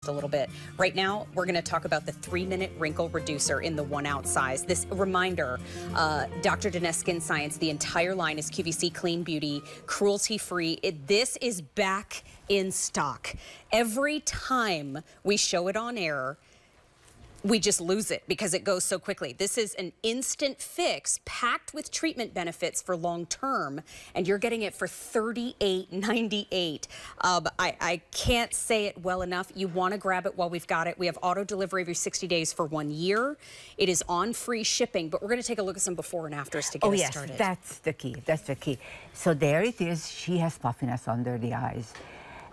a little bit. Right now, we're going to talk about the 3-minute wrinkle reducer in the 1-ounce size. This reminder, Dr. Dinesh Skin Science, the entire line is QVC Clean Beauty, cruelty-free. This is back in stock. Every time we show it on air, we just lose it because it goes so quickly. This is an instant fix packed with treatment benefits for long term, and you're getting it for $38.98. I can't say it well enough. You want to grab it while we've got it. We have auto delivery every 60 days for 1 year. It is on free shipping, but we're going to take a look at some before and afters to get us started. Oh yes, that's the key. That's the key. So there it is. She has puffiness under the eyes.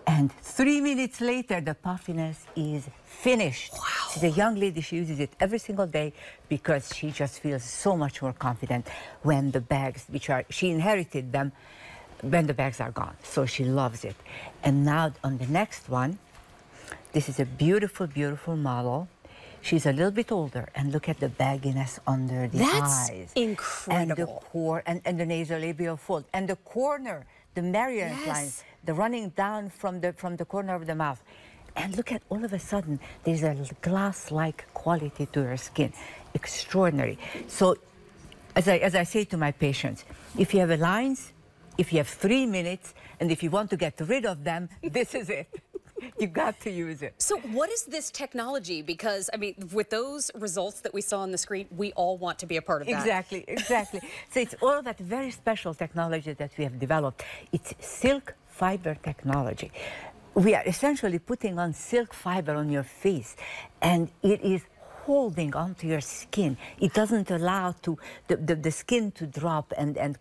And 3 minutes later, the puffiness is finished. Wow. She's a young lady. She uses it every single day because she just feels so much more confident when the bags, she inherited them, when the bags are gone. So she loves it. And now on the next one, this is a beautiful, beautiful model. She's a little bit older, and look at the bagginess under the eyes. That's incredible. And the nasolabial fold, and the corner, the marionette lines, the running down from the corner of the mouth. And look at, all of a sudden, there's a glass-like quality to her skin. Extraordinary. So, as I say to my patients, if you have lines, if you have 3 minutes, and if you want to get rid of them, this is it. You got to use it. So what is this technology? Because, I mean, with those results that we saw on the screen, we all want to be a part of that. Exactly, exactly. So it's all that very special technology that we have developed. It's silk fiber technology. We are essentially putting on silk fiber on your face, and it is holding onto your skin. It doesn't allow the skin to drop and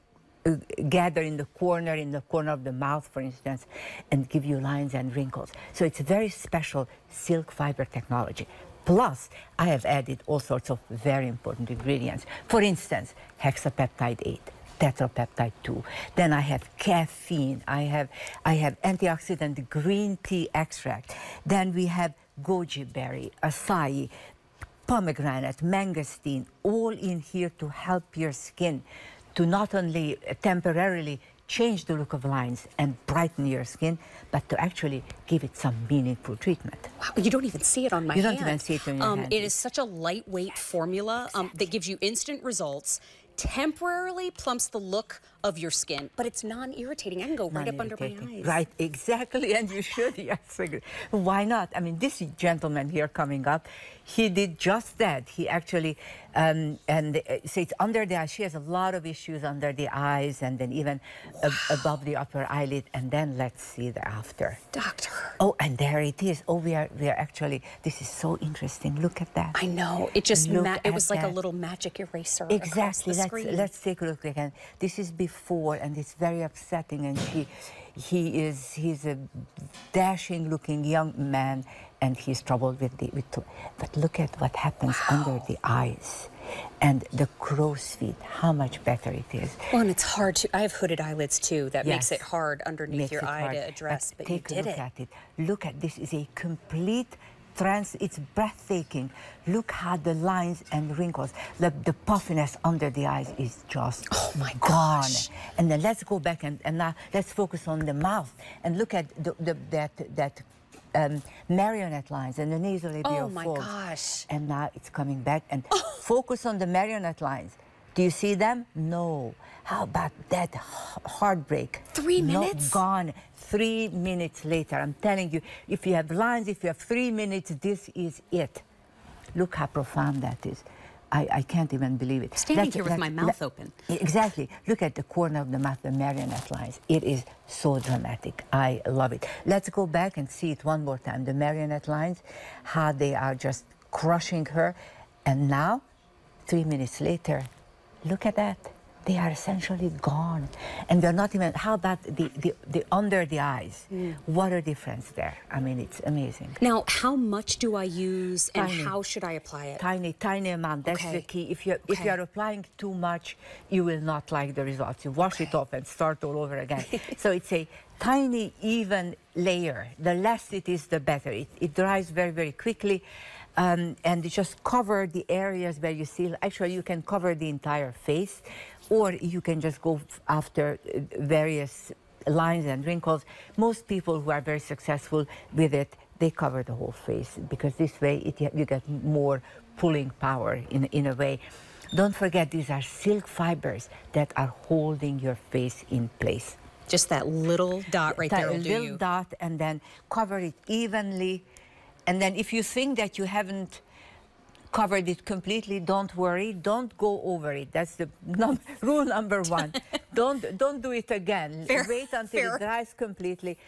gather in the corner of the mouth, for instance, and give you lines and wrinkles. So it's a very special silk fiber technology. Plus, I have added all sorts of very important ingredients. For instance, hexapeptide 8, tetrapeptide 2. Then I have caffeine. I have antioxidant green tea extract. Then we have goji berry, acai, pomegranate, mangosteen, all in here to help your skin to not only temporarily change the look of lines and brighten your skin, but to actually give it some meaningful treatment. Wow, you don't even see it on my hand. You don't even see it on your hand. It is such a lightweight formula that gives you instant results, temporarily plumps the look of your skin, but it's non-irritating. I can go right up under my eyes. Right, exactly, and you should, yes. Why not? I mean, this gentleman here coming up, he did just that. He actually, so it's under the eyes. She has a lot of issues under the eyes and then even above the upper eyelid, and then let's see the after. Doctor. Oh, and there it is. Oh, we are actually, this is so interesting. Look at that. I know. It just, it was like a little magic eraser. Exactly. Across the screen. Let's take a look again. This is before, and it's very upsetting. And he's a dashing looking young man, and he's troubled with but look at what happens under the eyes. And the crow's feet, how much better it is. Well, and it's hard to, I have hooded eyelids too. That makes it hard underneath your eye to address, but you did it. Take a look at it. Look at this, is a complete it's breathtaking. Look how the lines and wrinkles, the puffiness under the eyes is just gone. And then let's go back and now let's focus on the mouth and look at that marionette lines and the nasolabial folds. Oh my gosh. And now it's coming back and focus on the marionette lines. Do you see them? No. How about that heartbreak? 3 minutes? Gone. 3 minutes later. I'm telling you, if you have lines, if you have 3 minutes, this is it. Look how profound that is. I can't even believe it. Standing here with my mouth open. Exactly. Look at the corner of the mouth, the marionette lines. It is so dramatic. I love it. Let's go back and see it one more time. The marionette lines, how they are just crushing her. And now, 3 minutes later, look at that. They are essentially gone. And they're not even, how about the under the eyes? What a difference there. I mean, it's amazing. Now, how much do I use and how should I apply it? Tiny amount. That's the key. If you are applying too much, you will not like the results. You wash it off and start all over again. So it's a tiny, even layer. The less it is, the better. It dries very, very quickly. And just cover the areas where you see. Actually, you can cover the entire face, or you can just go after various lines and wrinkles. Most people who are very successful with it they cover the whole face, because this way you get more pulling power in a way. Don't forget, these are silk fibers that are holding your face in place. Just that little dot right there will do you. A little dot, and then cover it evenly. And then if you think that you haven't covered it completely, don't worry. Don't go over it. That's the rule number one. Don't do it again. Fair. Wait until it dries completely.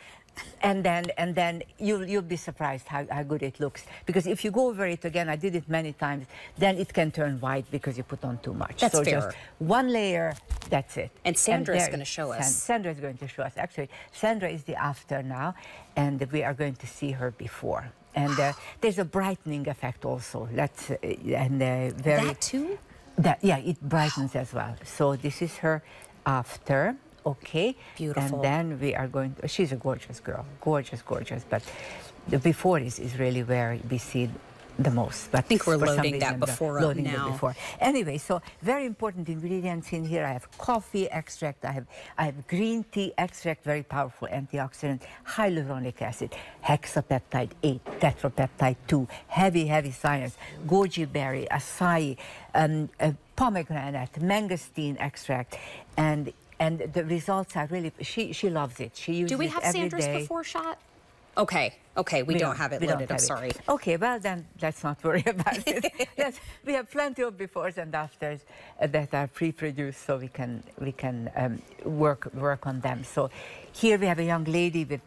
And then you'll be surprised how good it looks. Because if you go over it again, I did it many times, then it can turn white because you put on too much. That's so fair. Just one layer, that's it. And Sandra is going to show us. Sandra is going to show us. Actually, Sandra is the after now, and we are going to see her before. And there's a brightening effect also. That's that too? Yeah, it brightens as well. So this is her after. Okay. Beautiful. And then we are going to, she's a gorgeous girl, gorgeous, but the before is really where we see the most. But I think we're loading that before up now. Before. Anyway, so very important ingredients in here. I have coffee extract, I have green tea extract, very powerful antioxidant, hyaluronic acid, hexapeptide 8, tetrapeptide 2, heavy science, goji berry, acai, pomegranate, mangosteen extract, and the results are really, she loves it. She uses it every day. Do we have Sandra's before shot? Okay, we don't have it loaded. I'm sorry. Okay, well then let's not worry about it. We have plenty of befores and afters that are pre-produced, so we can work on them. So here we have a young lady with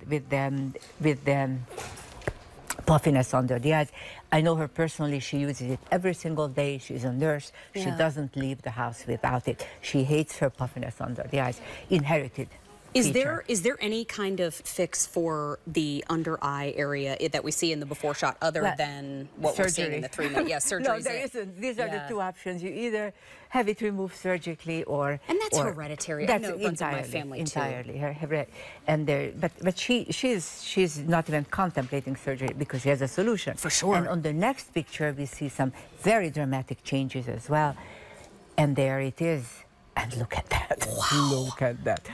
puffiness under the eyes. I know her personally. She uses it every single day. She's a nurse. Yeah. She doesn't leave the house without it. She hates her puffiness under the eyes. Inherited. Is there any kind of fix for the under eye area that we see in the before shot other than what surgery. We're seeing in the 3 minute? Yeah, surgery. No, there isn't. These are the two options. You either have it removed surgically or... And that's hereditary. That's I know it runs in my family entirely. But she's not even contemplating surgery because she has a solution. For sure. And on the next picture, we see some very dramatic changes as well. And there it is. And look at that. Wow. Look at that.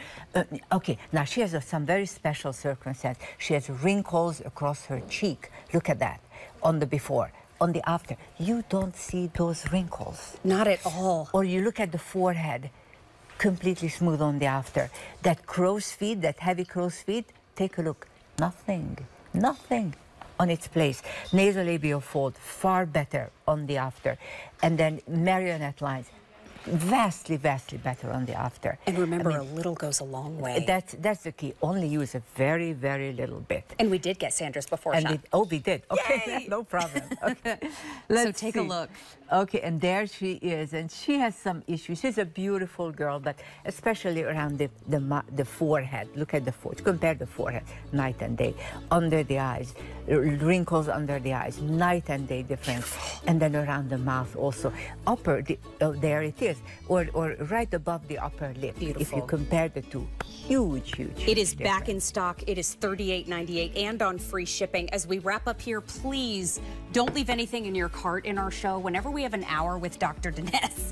Okay, now she has some very special circumstance. She has wrinkles across her cheek. Look at that. On the before. On the after, you don't see those wrinkles. Not at all. Or you look at the forehead, completely smooth on the after. That crow's feet, that heavy crow's feet, take a look. Nothing on its place. Nasolabial fold, far better on the after. And then marionette lines. Vastly better on the after. And remember, a little goes a long way. That's the key. Only use a very little bit. And we did get Sandra's before shot. We did. Okay, no problem. Okay, so take a look. Okay, and there she is, and she has some issues. She's a beautiful girl, but especially around the forehead. Look at the forehead. Compare the forehead, night and day. Under the eyes, wrinkles under the eyes, night and day difference. And then around the mouth also. There it is, or right above the upper lip. Beautiful. If you compare the two, huge. It is back in stock. It is $38.98 and on free shipping. As we wrap up here, please don't leave anything in your cart in our show. Whenever we have an hour with Dr. Dinesh,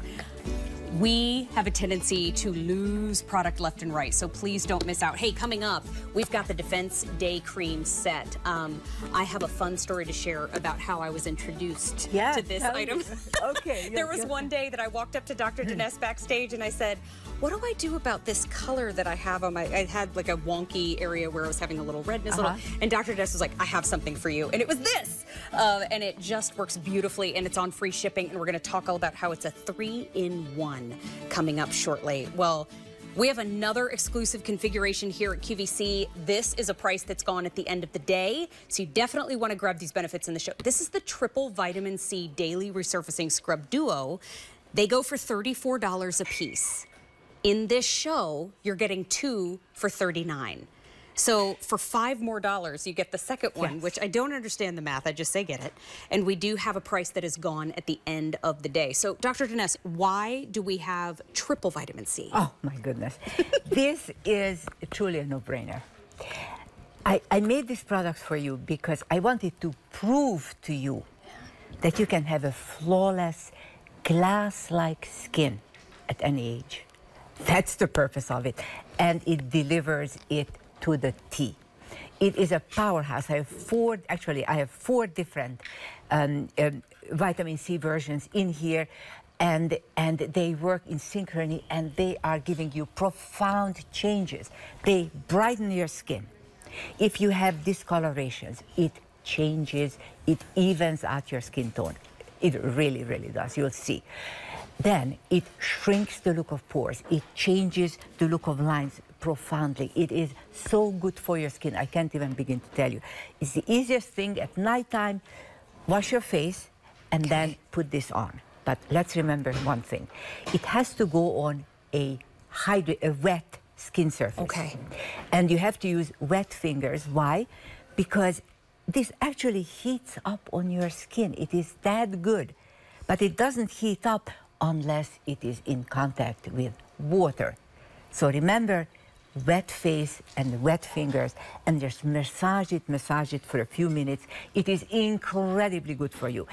we have a tendency to lose product left and right, so please don't miss out. Hey, coming up, we've got the Defense Day Cream set. I have a fun story to share about how I was introduced to this item. Okay. There was one day that I walked up to Dr. Dinesh backstage and I said, what do I do about this color that I have on my... I had like a wonky area where I was having a little redness. And Dr. Dinesh was like, I have something for you. And it was this. And it just works beautifully, and it's on free shipping. And we're going to talk all about how it's a 3-in-1 coming up shortly. Well, we have another exclusive configuration here at QVC. This is a price that's gone at the end of the day, so you definitely want to grab these benefits in the show. This is the Triple Vitamin C Daily Resurfacing Scrub Duo. They go for $34 a piece. In this show, you're getting 2 for $39. So for $5 more, you get the second one, which I don't understand the math. I just say get it. And we do have a price that is gone at the end of the day. So Dr. Dinesh, why do we have triple vitamin C? Oh, my goodness. This is truly a no-brainer. I made this product for you because I wanted to prove to you that you can have a flawless, glass-like skin at any age. That's the purpose of it. And it delivers it to the T. It is a powerhouse. I have four different vitamin C versions in here, and they work in synchrony, and they are giving you profound changes. They brighten your skin. If you have discolorations, it changes, it evens out your skin tone. It really, really does. You'll see. Then it shrinks the look of pores. It changes the look of lines profoundly. It is so good for your skin. I can't even begin to tell you. It's the easiest thing at nighttime. Wash your face and then put this on. But let's remember one thing. It has to go on a wet skin surface. Okay. And you have to use wet fingers. Why? Because this actually heats up on your skin. It is that good. But it doesn't heat up unless it is in contact with water. So remember, wet face and wet fingers, and just massage it for a few minutes. It is incredibly good for you.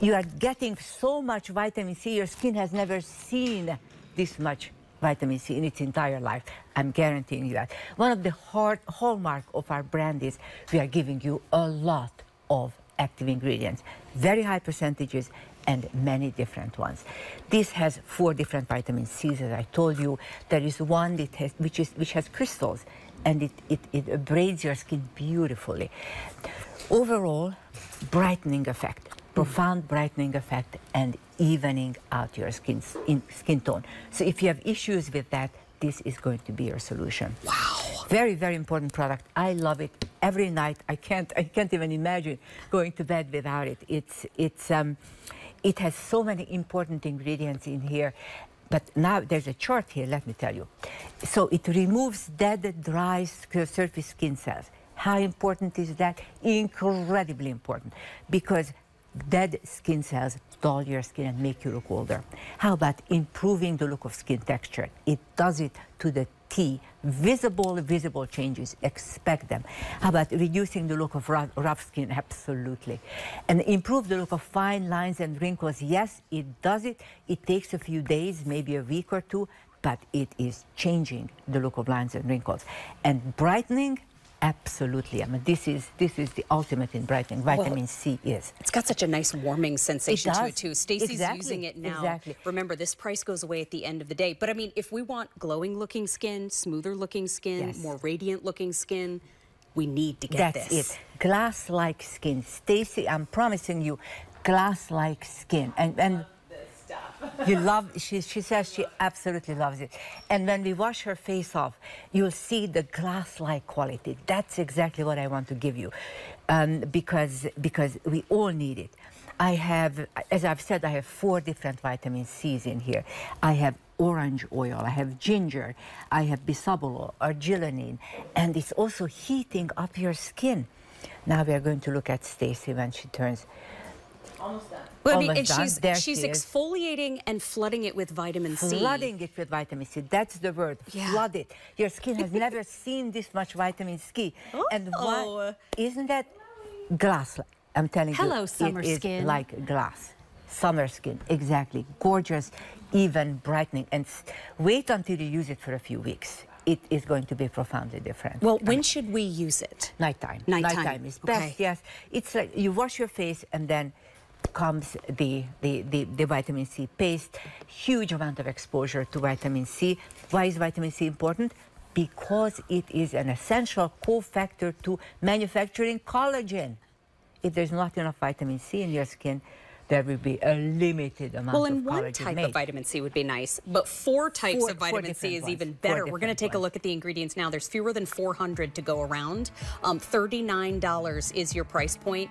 You are getting so much vitamin C, your skin has never seen this much vitamin C in its entire life. I'm guaranteeing you that. One of the hallmark of our brand is we are giving you a lot of active ingredients, very high percentages, and many different ones. This has 4 different vitamin C's, as I told you. There is one that which has crystals, and it abrades your skin beautifully. Overall, brightening effect, profound brightening effect, and evening out your skin tone. So if you have issues with that, this is going to be your solution. Wow. Very, very important product. I love it every night. I can't even imagine going to bed without it. It has so many important ingredients in here. But now there's a chart here, let me tell you. So it removes dead, dry surface skin cells. How important is that? Incredibly important, because dead skin cells dull your skin and make you look older. How about improving the look of skin texture? It does it to the T. Visible changes, expect them. How about reducing the look of rough skin? Absolutely. And improve the look of fine lines and wrinkles? Yes, it does it. It takes a few days, maybe a week or two, but it is changing the look of lines and wrinkles. And brightening? Absolutely. I mean, this is the ultimate in brightening. Vitamin C is. It's got such a nice warming sensation to it, too. Stacey's exactly. using it now. Exactly. Remember, this price goes away at the end of the day. But I mean, if we want glowing-looking skin, smoother-looking skin, yes. more radiant-looking skin, we need to get this. That's it. Glass-like skin. Stacey, I'm promising you, glass-like skin. And you love, she says she absolutely loves it. And when we wash her face off, you'll see the glass-like quality. That's exactly what I want to give you, because we all need it. I have, as I've said, I have 4 different vitamin C's in here. I have orange oil, I have ginger, I have bisabolol, arginine, and it's also heating up your skin. Now we are going to look at Stacey when she turns. Almost done. Well, I mean, and she's exfoliating and flooding it with vitamin C. Flooding it with vitamin C. That's the word. Yeah. Flood it. Your skin has never seen this much vitamin C. Oh. And why? Isn't that glass? I'm telling you. Hello, summer it is skin. Like glass. Summer skin. Exactly. Gorgeous, even brightening. And wait until you use it for a few weeks. It is going to be profoundly different. Well, when should we use it? Nighttime. Nighttime. Nighttime is best. Okay. Yes. It's like you wash your face and then comes the vitamin C paste. Huge amount of exposure to vitamin C. Why is vitamin C important? Because it is an essential cofactor to manufacturing collagen. If there's not enough vitamin C in your skin, there will be a limited amount of collagen made. Well, and one type of vitamin C would be nice, but 4 types of vitamin C is even better. We're going to take a look at the ingredients now. There's fewer than 400 to go around. $39 is your price point,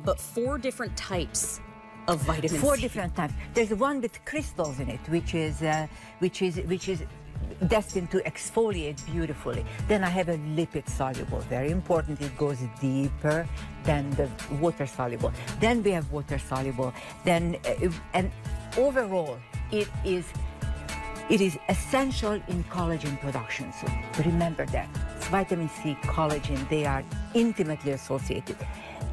but 4 different types of vitamin C. 4 different types. There's one with crystals in it, which is destined to exfoliate beautifully. Then I have a lipid soluble, very important. It goes deeper than the water soluble. Then we have water soluble. Then and overall, it is essential in collagen production. So remember that. It's vitamin C, collagen, they are intimately associated.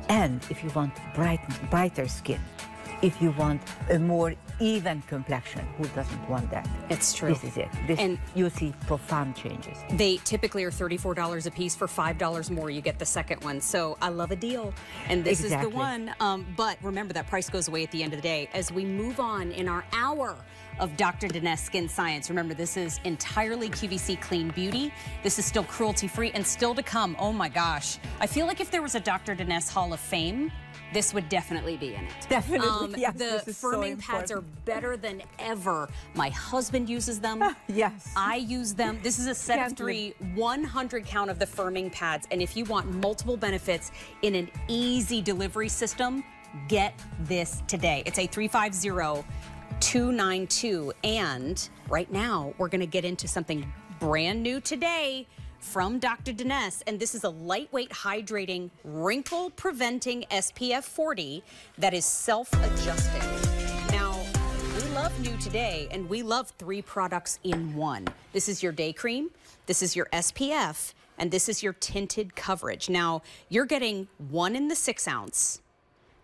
And if you want brighter skin, if you want a more even complexion. Who doesn't want that? It's true. This is it. And you'll see profound changes. They typically are $34 a piece. For $5 more, you get the second one. So I love a deal. And this is the one. But remember, that price goes away at the end of the day. As we move on in our hour of Dr. Dinesh Skin Science. Remember, this is entirely QVC clean beauty. This is still cruelty-free and still to come. Oh my gosh. I feel like if there was a Dr. Dinesh Hall of Fame, this would definitely be in it. Definitely, yes. The firming pads are better than ever. My husband uses them. Yes. I use them. This is a set of 3, 100 count of the firming pads. And if you want multiple benefits in an easy delivery system, get this today. It's a 350-292. And right now, we're going to get into something brand new today from Dr. Dinesh, and this is a lightweight, hydrating, wrinkle-preventing SPF 40 that is self-adjusting. Now, we love new today, and we love 3 products in one. This is your day cream, this is your SPF, and this is your tinted coverage. Now, you're getting 1 in the 6 ounce,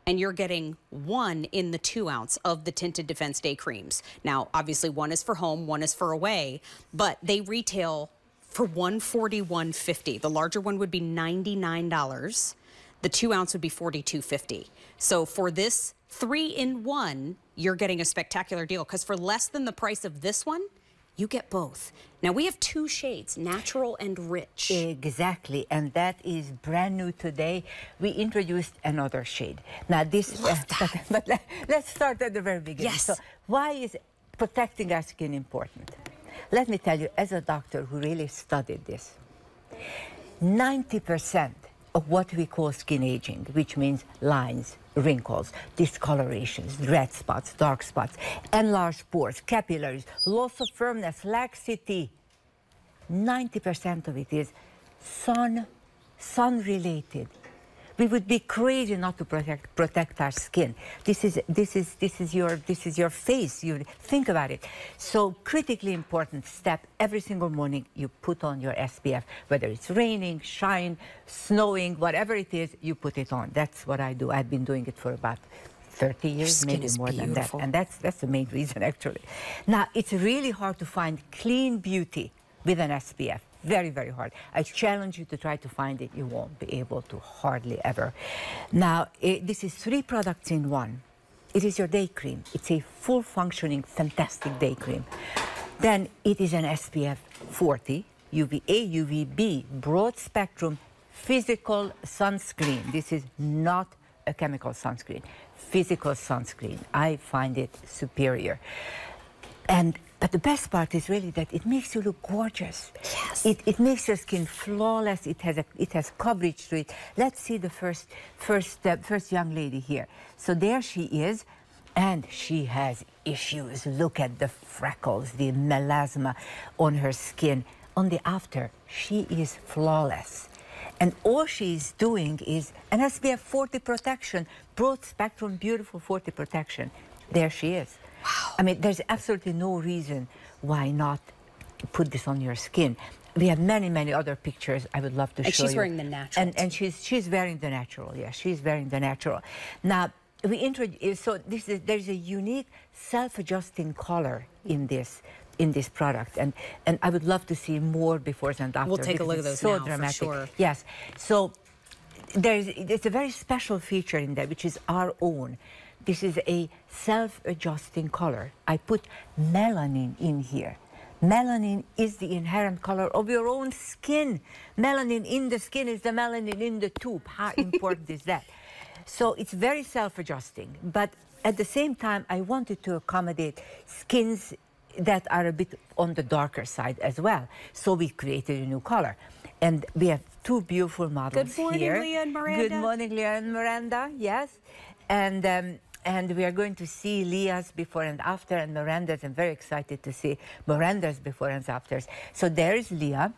and you're getting 1 in the 2 ounce of the Tinted Defense Day creams. Now, obviously, 1 is for home, 1 is for away, but they retail for $140, $150. The larger one would be $99. The 2 ounce would be $42.50. So for this 3-in-1, you're getting a spectacular deal, because for less than the price of this one, you get both. Now we have 2 shades, natural and rich. Exactly, and that is brand new today. We introduced another shade. Now this, but let's start at the very beginning. Yes. So why is protecting our skin important? Let me tell you, as a doctor who really studied this, 90% of what we call skin aging, which means lines, wrinkles, discolorations, red spots, dark spots, enlarged pores, capillaries, loss of firmness, laxity, 90% of it is sun-related. We would be crazy not to protect our skin. This is your face. You think about it. So critically important step, every single morning you put on your SPF, whether it's raining, shine, snowing, whatever it is, you put it on. That's what I do. I've been doing it for about 30 years, maybe more than that. And that's the main reason, actually. Now, it's really hard to find clean beauty with an SPF. Very, very hard. I challenge you to try to find it. You won't be able to, hardly ever. Now, this is 3 products in one. It is your day cream. It's a full-functioning, fantastic day cream. Then it is an SPF 40, UVA, UVB, broad-spectrum, physical sunscreen. This is not a chemical sunscreen. Physical sunscreen. I find it superior. But the best part is really that it makes you look gorgeous. Yes. It makes your skin flawless. It has coverage to it. Let's see the first young lady here. So there she is, and she has issues. Look at the freckles, the melasma on her skin. On the after, she is flawless. And all she's doing is an SPF 40 protection, broad spectrum, beautiful 40 protection. There she is. Wow. I mean, there's absolutely no reason why not put this on your skin. We have many, many other pictures I would love to show you. And she's wearing the natural. And she's wearing the natural, yes, she's wearing the natural. Now, we introduce, so there's a unique self-adjusting color in this product, and I would love to see more befores and afters. We'll take a look at those so now, dramatic. for sure. Yes, so it's a very special feature in there, which is our own. This is a self-adjusting color. I put melanin in here. Melanin is the inherent color of your own skin. Melanin in the skin is the melanin in the tube. How important is that? So it's very self-adjusting, but at the same time, I wanted to accommodate skins that are a bit on the darker side as well. So we created a new color. And we have 2 beautiful models here. Good morning, Leah and Miranda. Good morning, Leah and Miranda, yes. And we are going to see Leah's before and after, and Miranda's. I'm very excited to see Miranda's before and afters. So there is Leah,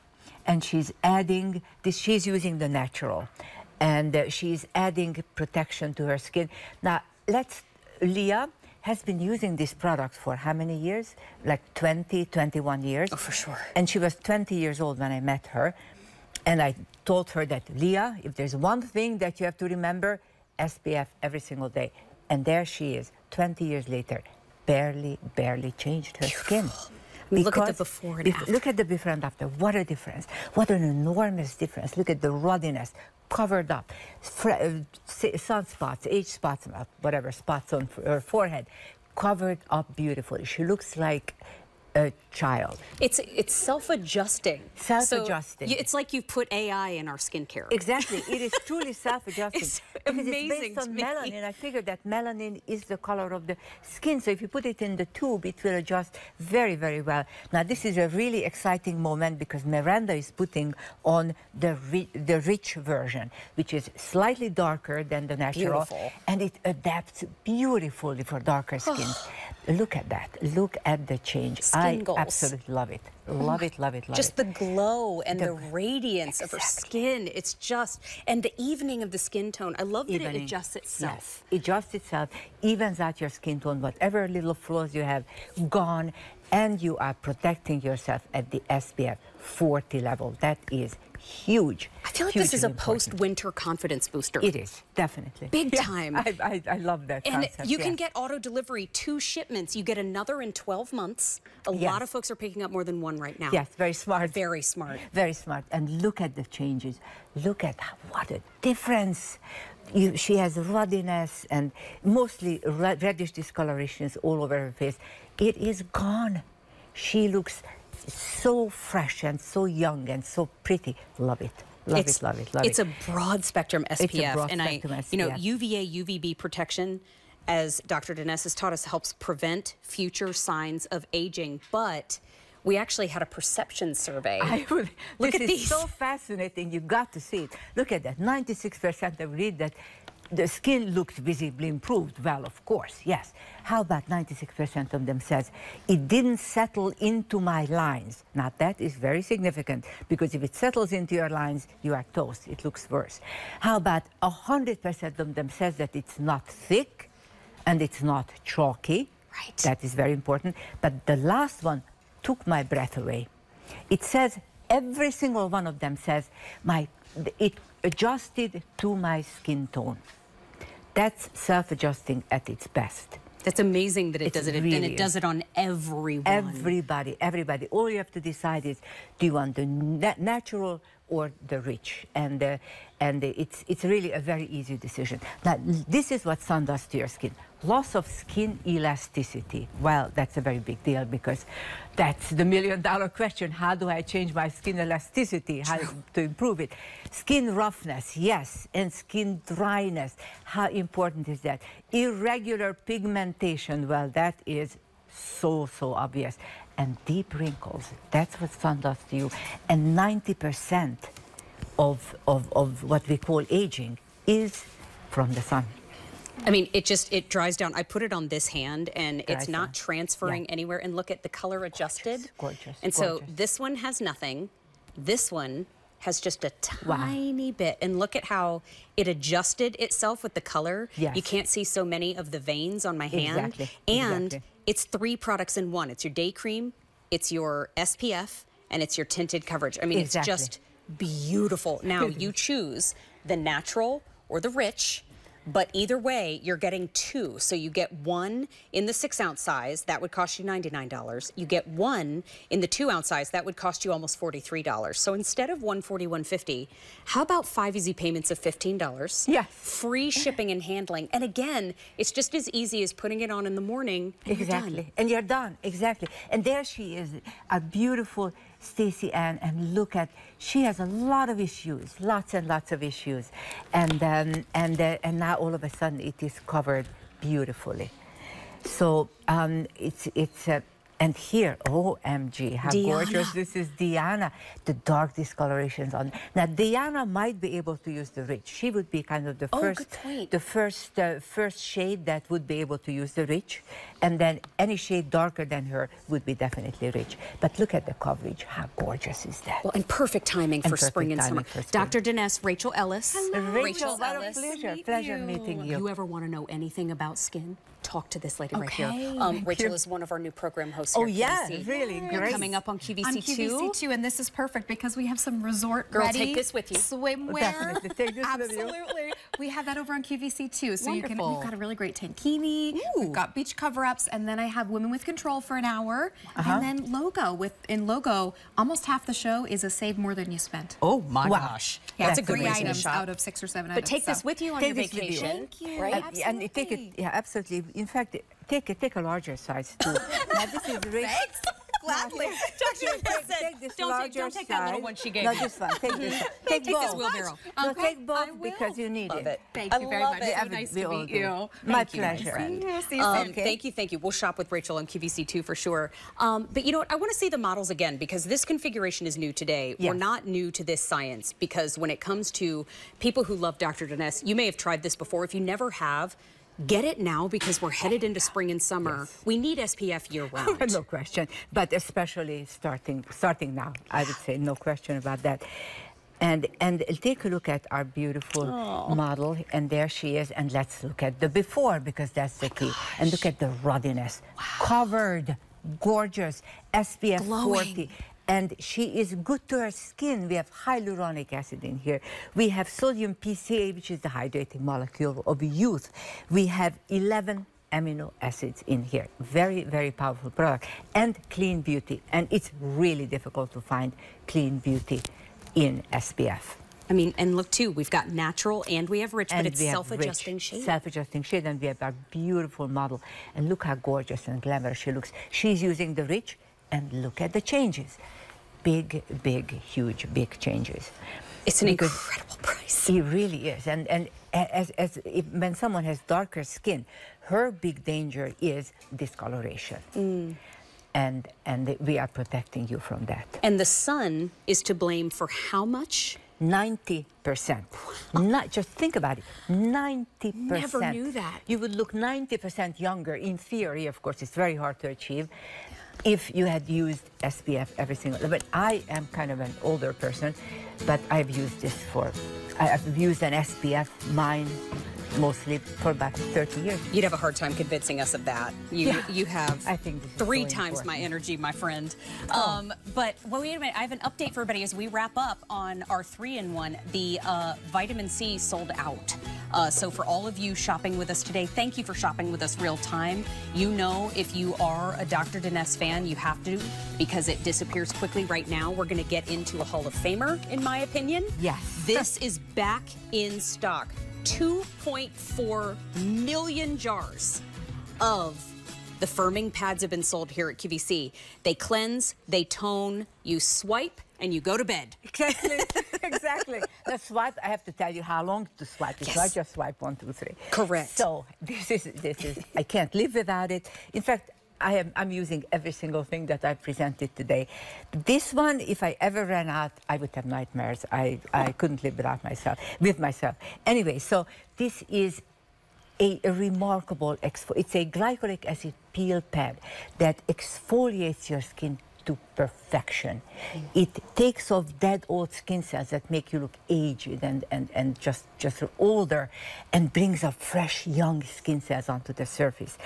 and she's adding this. She's using the natural, and she's adding protection to her skin. Now, Leah has been using this product for how many years? Like 20, 21 years. Oh, for sure. And she was 20 years old when I met her. And I told her that, Leah, if there's one thing that you have to remember, SPF every single day. And there she is, 20 years later, barely changed her skin. Look at the before and after. Look at the before and after. What a difference. What an enormous difference. Look at the ruddiness, covered up, sunspots, age spots, whatever spots on her forehead, covered up beautifully. She looks like a child. It's self-adjusting. Self-adjusting. So it's like you've put AI in our skincare. Exactly. It is truly self-adjusting. It's because amazing it's based on melanin. I figured that melanin is the color of the skin. So if you put it in the tube, it will adjust very, very well. Now, this is a really exciting moment because Miranda is putting on the rich version, which is slightly darker than the natural. Beautiful. And it adapts beautifully for darker skins. Look at that. Look at the change. I absolutely love it. Love it, love it, love just it. the glow and the radiance of her Exactly. skin. It's just, and the evening of the skin tone. I love that it Evening. adjusts itself. Yes, it adjusts itself, evens out your skin tone, whatever little flaws you have, gone, and you are protecting yourself at the SPF 40 level. That is huge. I feel like this is a post-winter confidence booster. It is, definitely. Big time. I love that And concept, you can get auto delivery, 2 shipments. You get another in 12 months. A lot of folks are picking up more than one right now. Yes, very smart. Very smart. Very smart. And look at the changes. Look at what a difference. She has ruddiness and mostly reddish discolorations all over her face. It is gone. She looks so fresh and so young and so pretty. Love it. Love it, love it, love it. It's a broad spectrum SPF. It's a broad spectrum SPF. You know, UVA, UVB protection, as Dr. Dines has taught us, helps prevent future signs of aging. But we actually had a perception survey. Look at these. This is so fascinating. You got to see it. Look at that. 96% agreed that the skin looks visibly improved. Well, of course, yes. How about 96% of them says, it didn't settle into my lines. Now, that is very significant because if it settles into your lines, you are toast. It looks worse. How about 100% of them says that it's not thick and it's not chalky. Right. That is very important. But the last one took my breath away. It says, every single one of them says, it adjusted to my skin tone. That's self-adjusting at its best. That's amazing that it does it, really and it does it on everyone. Everybody, everybody. All you have to decide is, do you want the natural or the rich? And it's really a very easy decision. Now, this is what sun does to your skin. Loss of skin elasticity. Well, that's a very big deal because that's the million-dollar question. How do I change my skin elasticity? How to improve it? Skin roughness, yes, and skin dryness. How important is that? Irregular pigmentation, well, that is so obvious. And deep wrinkles, that's what sun does to you. And 90% of what we call aging is from the sun. I mean, it dries down. I put it on this hand, and it's not transferring anywhere. And look at the color adjusted. Gorgeous. And so this one has nothing. This one has just a tiny bit. And look at how it adjusted itself with the color. Yes. You can't see so many of the veins on my hand. Exactly. And it's 3 products in one. It's your day cream, it's your SPF, and it's your tinted coverage. I mean, it's just beautiful. Now, you choose the natural or the rich. But either way, you're getting 2. So you get 1 in the 6-ounce size. That would cost you $99. You get 1 in the 2-ounce size. That would cost you almost $43. So instead of $141.50, how about 5 easy payments of $15? Yes. Free shipping and handling. And again, it's just as easy as putting it on in the morning. And you're done. And you're done. Exactly. And there she is, a beautiful Stacey Ann, and look at, she has a lot of issues, lots and lots of issues, and now all of a sudden it is covered beautifully. So and here, OMG, how gorgeous this is, Diana. The dark discolorations on. Now, Diana might be able to use the rich. She would be kind of the first shade that would be able to use the rich, and then any shade darker than her would be definitely rich. But look at the coverage. How gorgeous is that? Well, and perfect timing for spring and summer. Dr. Dines, Rachel Ellis. Hello. Rachel, what a pleasure. Pleasure meeting you. You ever want to know anything about skin? Talk to this lady right here. Rachel is one of our new program hosts here at QVC. Really great. Coming up on QVC2. On QVC2, and this is perfect because we have some resort Girl, ready take this with you. swimwear. Definitely, take this with you. Absolutely. We have that over on QVC too. So we've Wonderful. got a really great tankini. We've got beach cover-ups, and then I have Women with Control for an hour, and then Logo. In Logo, almost half the show is a save more than you spent. Oh my gosh. Yeah, That's a good 3 reason to items shop. out of 6 or 7 But items. take this with you on your Take this with you. vacation. Thank you. Right? And take it, yeah, absolutely. In fact, take a larger size too. Now this is really. Gladly. Take this larger don't take that little size. one she gave No, you. this one. Take this one. Take Take this both. wheelbarrow. No, Okay, take I both will. because you need Love it. it. Thank I you very love much. it. So nice to meet you. My Thank you, my pleasure. friend. Yeah, see you soon. Thank you, thank you. We'll shop with Rachel on QVC too for sure. But you know what? I want to see the models again because this configuration is new today. Yes. We're not new to this science because when it comes to people who love Dr. Denez, you may have tried this before. If you never have, get it now because we're headed into spring and summer. Yes. We need SPF year round. No question, but especially starting now, I would say no question about that. And take a look at our beautiful model, and there she is. And let's look at the before because that's the key. And look at the ruddiness, covered, gorgeous, SPF Glowing. 40. And she is good to her skin. We have hyaluronic acid in here. We have sodium PCA, which is the hydrating molecule of youth. We have 11 amino acids in here. Very, very powerful product. And clean beauty. And it's really difficult to find clean beauty in SPF. I mean, and look too, we've got natural and we have rich, but And it's we have self-adjusting rich, shade. Self-adjusting shade, and we have our beautiful model. And look how gorgeous and glamorous she looks. She's using the rich, and look at the changes. Big, big, huge, big changes. It's an Because incredible price. It really is. And when someone has darker skin, her big danger is discoloration. And we are protecting you from that. And the sun is to blame for how much? 90%. Not just think about it. 90%. Never knew that. You would look 90% younger. In theory, of course, it's very hard to achieve if you had used SPF every single day. But I am kind of an older person, but I've used this I've used an SPF, mine, mostly for about 30 years. You'd have a hard time convincing us of that. You have I think this is 3 so times my important. energy, my friend. But wait a minute, I have an update for everybody as we wrap up on our 3-in-1. The vitamin C sold out. So for all of you shopping with us today, thank you for shopping with us real time. You know, if you are a Dr. Denez fan, you have to because it disappears quickly right now. We're going to get into a Hall of Famer, in my opinion. Yes. This is back in stock. 2.4 million jars of the firming pads have been sold here at QVC. They cleanse, they tone, you swipe, and you go to bed. Exactly, exactly. The swipe, I have to tell you how long to swipe. It's Yes. not just swipe 1, 2, 3. Correct. So this is, I can't live without it. In fact, I'm using every single thing that I presented today. This one, if I ever ran out, I would have nightmares. I couldn't live with myself. Anyway, so this is a remarkable, it's a glycolic acid peel pad that exfoliates your skin to perfection. It takes off dead old skin cells that make you look aged and just older, and brings up fresh young skin cells onto the surface.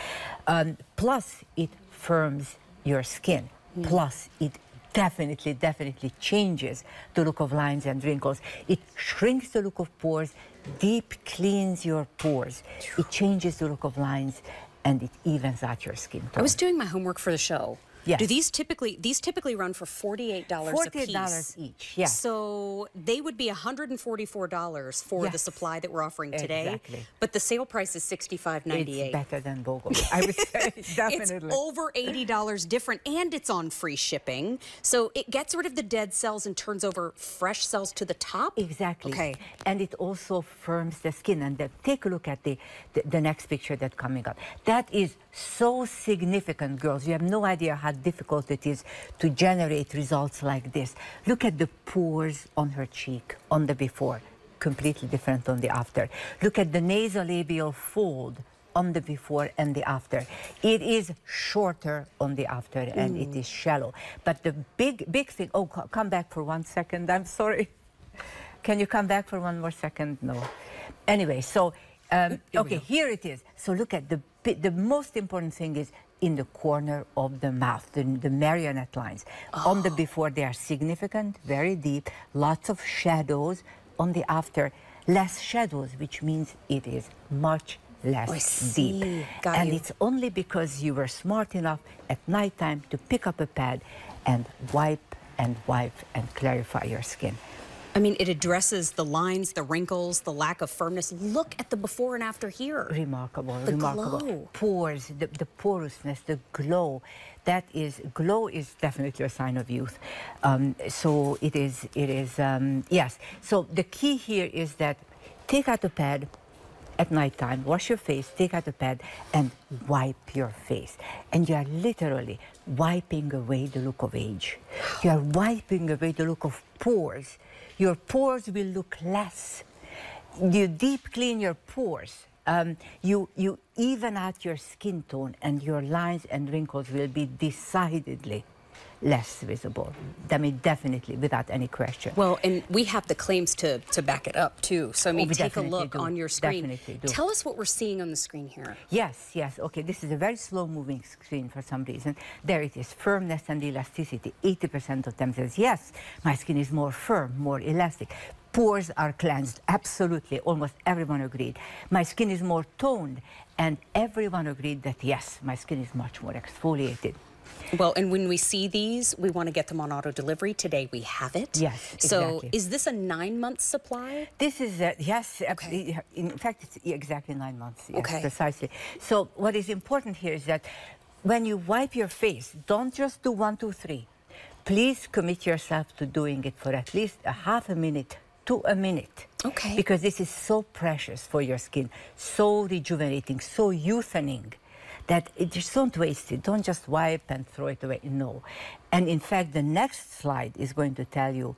Plus it firms your skin. Plus it definitely changes the look of lines and wrinkles. It shrinks the look of pores, deep cleans your pores. It changes the look of lines, and it evens out your skin tone. I was doing my homework for the show. Yes. Do these typically run for $48 a piece? $48 each, yeah. So they would be $144 for the Yes. supply that we're offering today. Exactly. But the sale price is $65.98. It's better than BOGO, I would say, definitely. It's over $80 different, and it's on free shipping. So it gets rid of the dead cells and turns over fresh cells to the top? Exactly. Okay. And it also firms the skin. And take a look at the next picture that's coming up. That is so significant, girls. You have no idea how difficult it is to generate results like this. Look at the pores on her cheek on the before. Completely different on the after. Look at the nasolabial fold on the before and the after. It is shorter on the after, and it is shallow. But the big thing, come back for 1 second, I'm sorry. Can you come back for 1 more second? No. Anyway, so, okay, here it is. So look at the most important thing is in the corner of the mouth, the marionette lines. On the before, they are significant, very deep, lots of shadows. On the after, less shadows, which means it is much less deep. And it's only because you were smart enough at nighttime to pick up a pad and wipe and clarify your skin. I mean, it addresses the lines, the wrinkles, the lack of firmness. Look at the before and after here. Remarkable, the remarkable. Glow. Pores, the porousness, the glow. Glow is definitely a sign of youth. So it is, yes. So the key here is that take out the pad at nighttime, wash your face, take out the pad, and wipe your face. And you are literally wiping away the look of age. You are wiping away the look of pores. Your pores will look less. You deep clean your pores. You even out your skin tone, and your lines and wrinkles will be decidedly less visible. I mean, definitely, without any question. Well, and we have the claims to back it up, too. So, I mean, take a look on your screen. Definitely do. Tell us what we're seeing on the screen here. Yes, yes. Okay, this is a very slow-moving screen for some reason. There it is, firmness and elasticity. 80% of them says, yes, my skin is more firm, more elastic. Pores are cleansed, absolutely. Almost everyone agreed. My skin is more toned, and everyone agreed that, yes, my skin is much more exfoliated. Well, and when we see these, we want to get them on auto delivery. Today we have it. Yes, exactly. So is this a 9-month supply? This is, yes, okay. In fact, it's exactly 9 months. Yes, okay. Precisely. So what is important here is that when you wipe your face, don't just do 1, 2, 3. Please commit yourself to doing it for at least a half a minute to a minute. Okay. Because this is so precious for your skin, so rejuvenating, so youthening, that just don't waste it. Don't just wipe and throw it away. No. And in fact, the next slide is going to tell you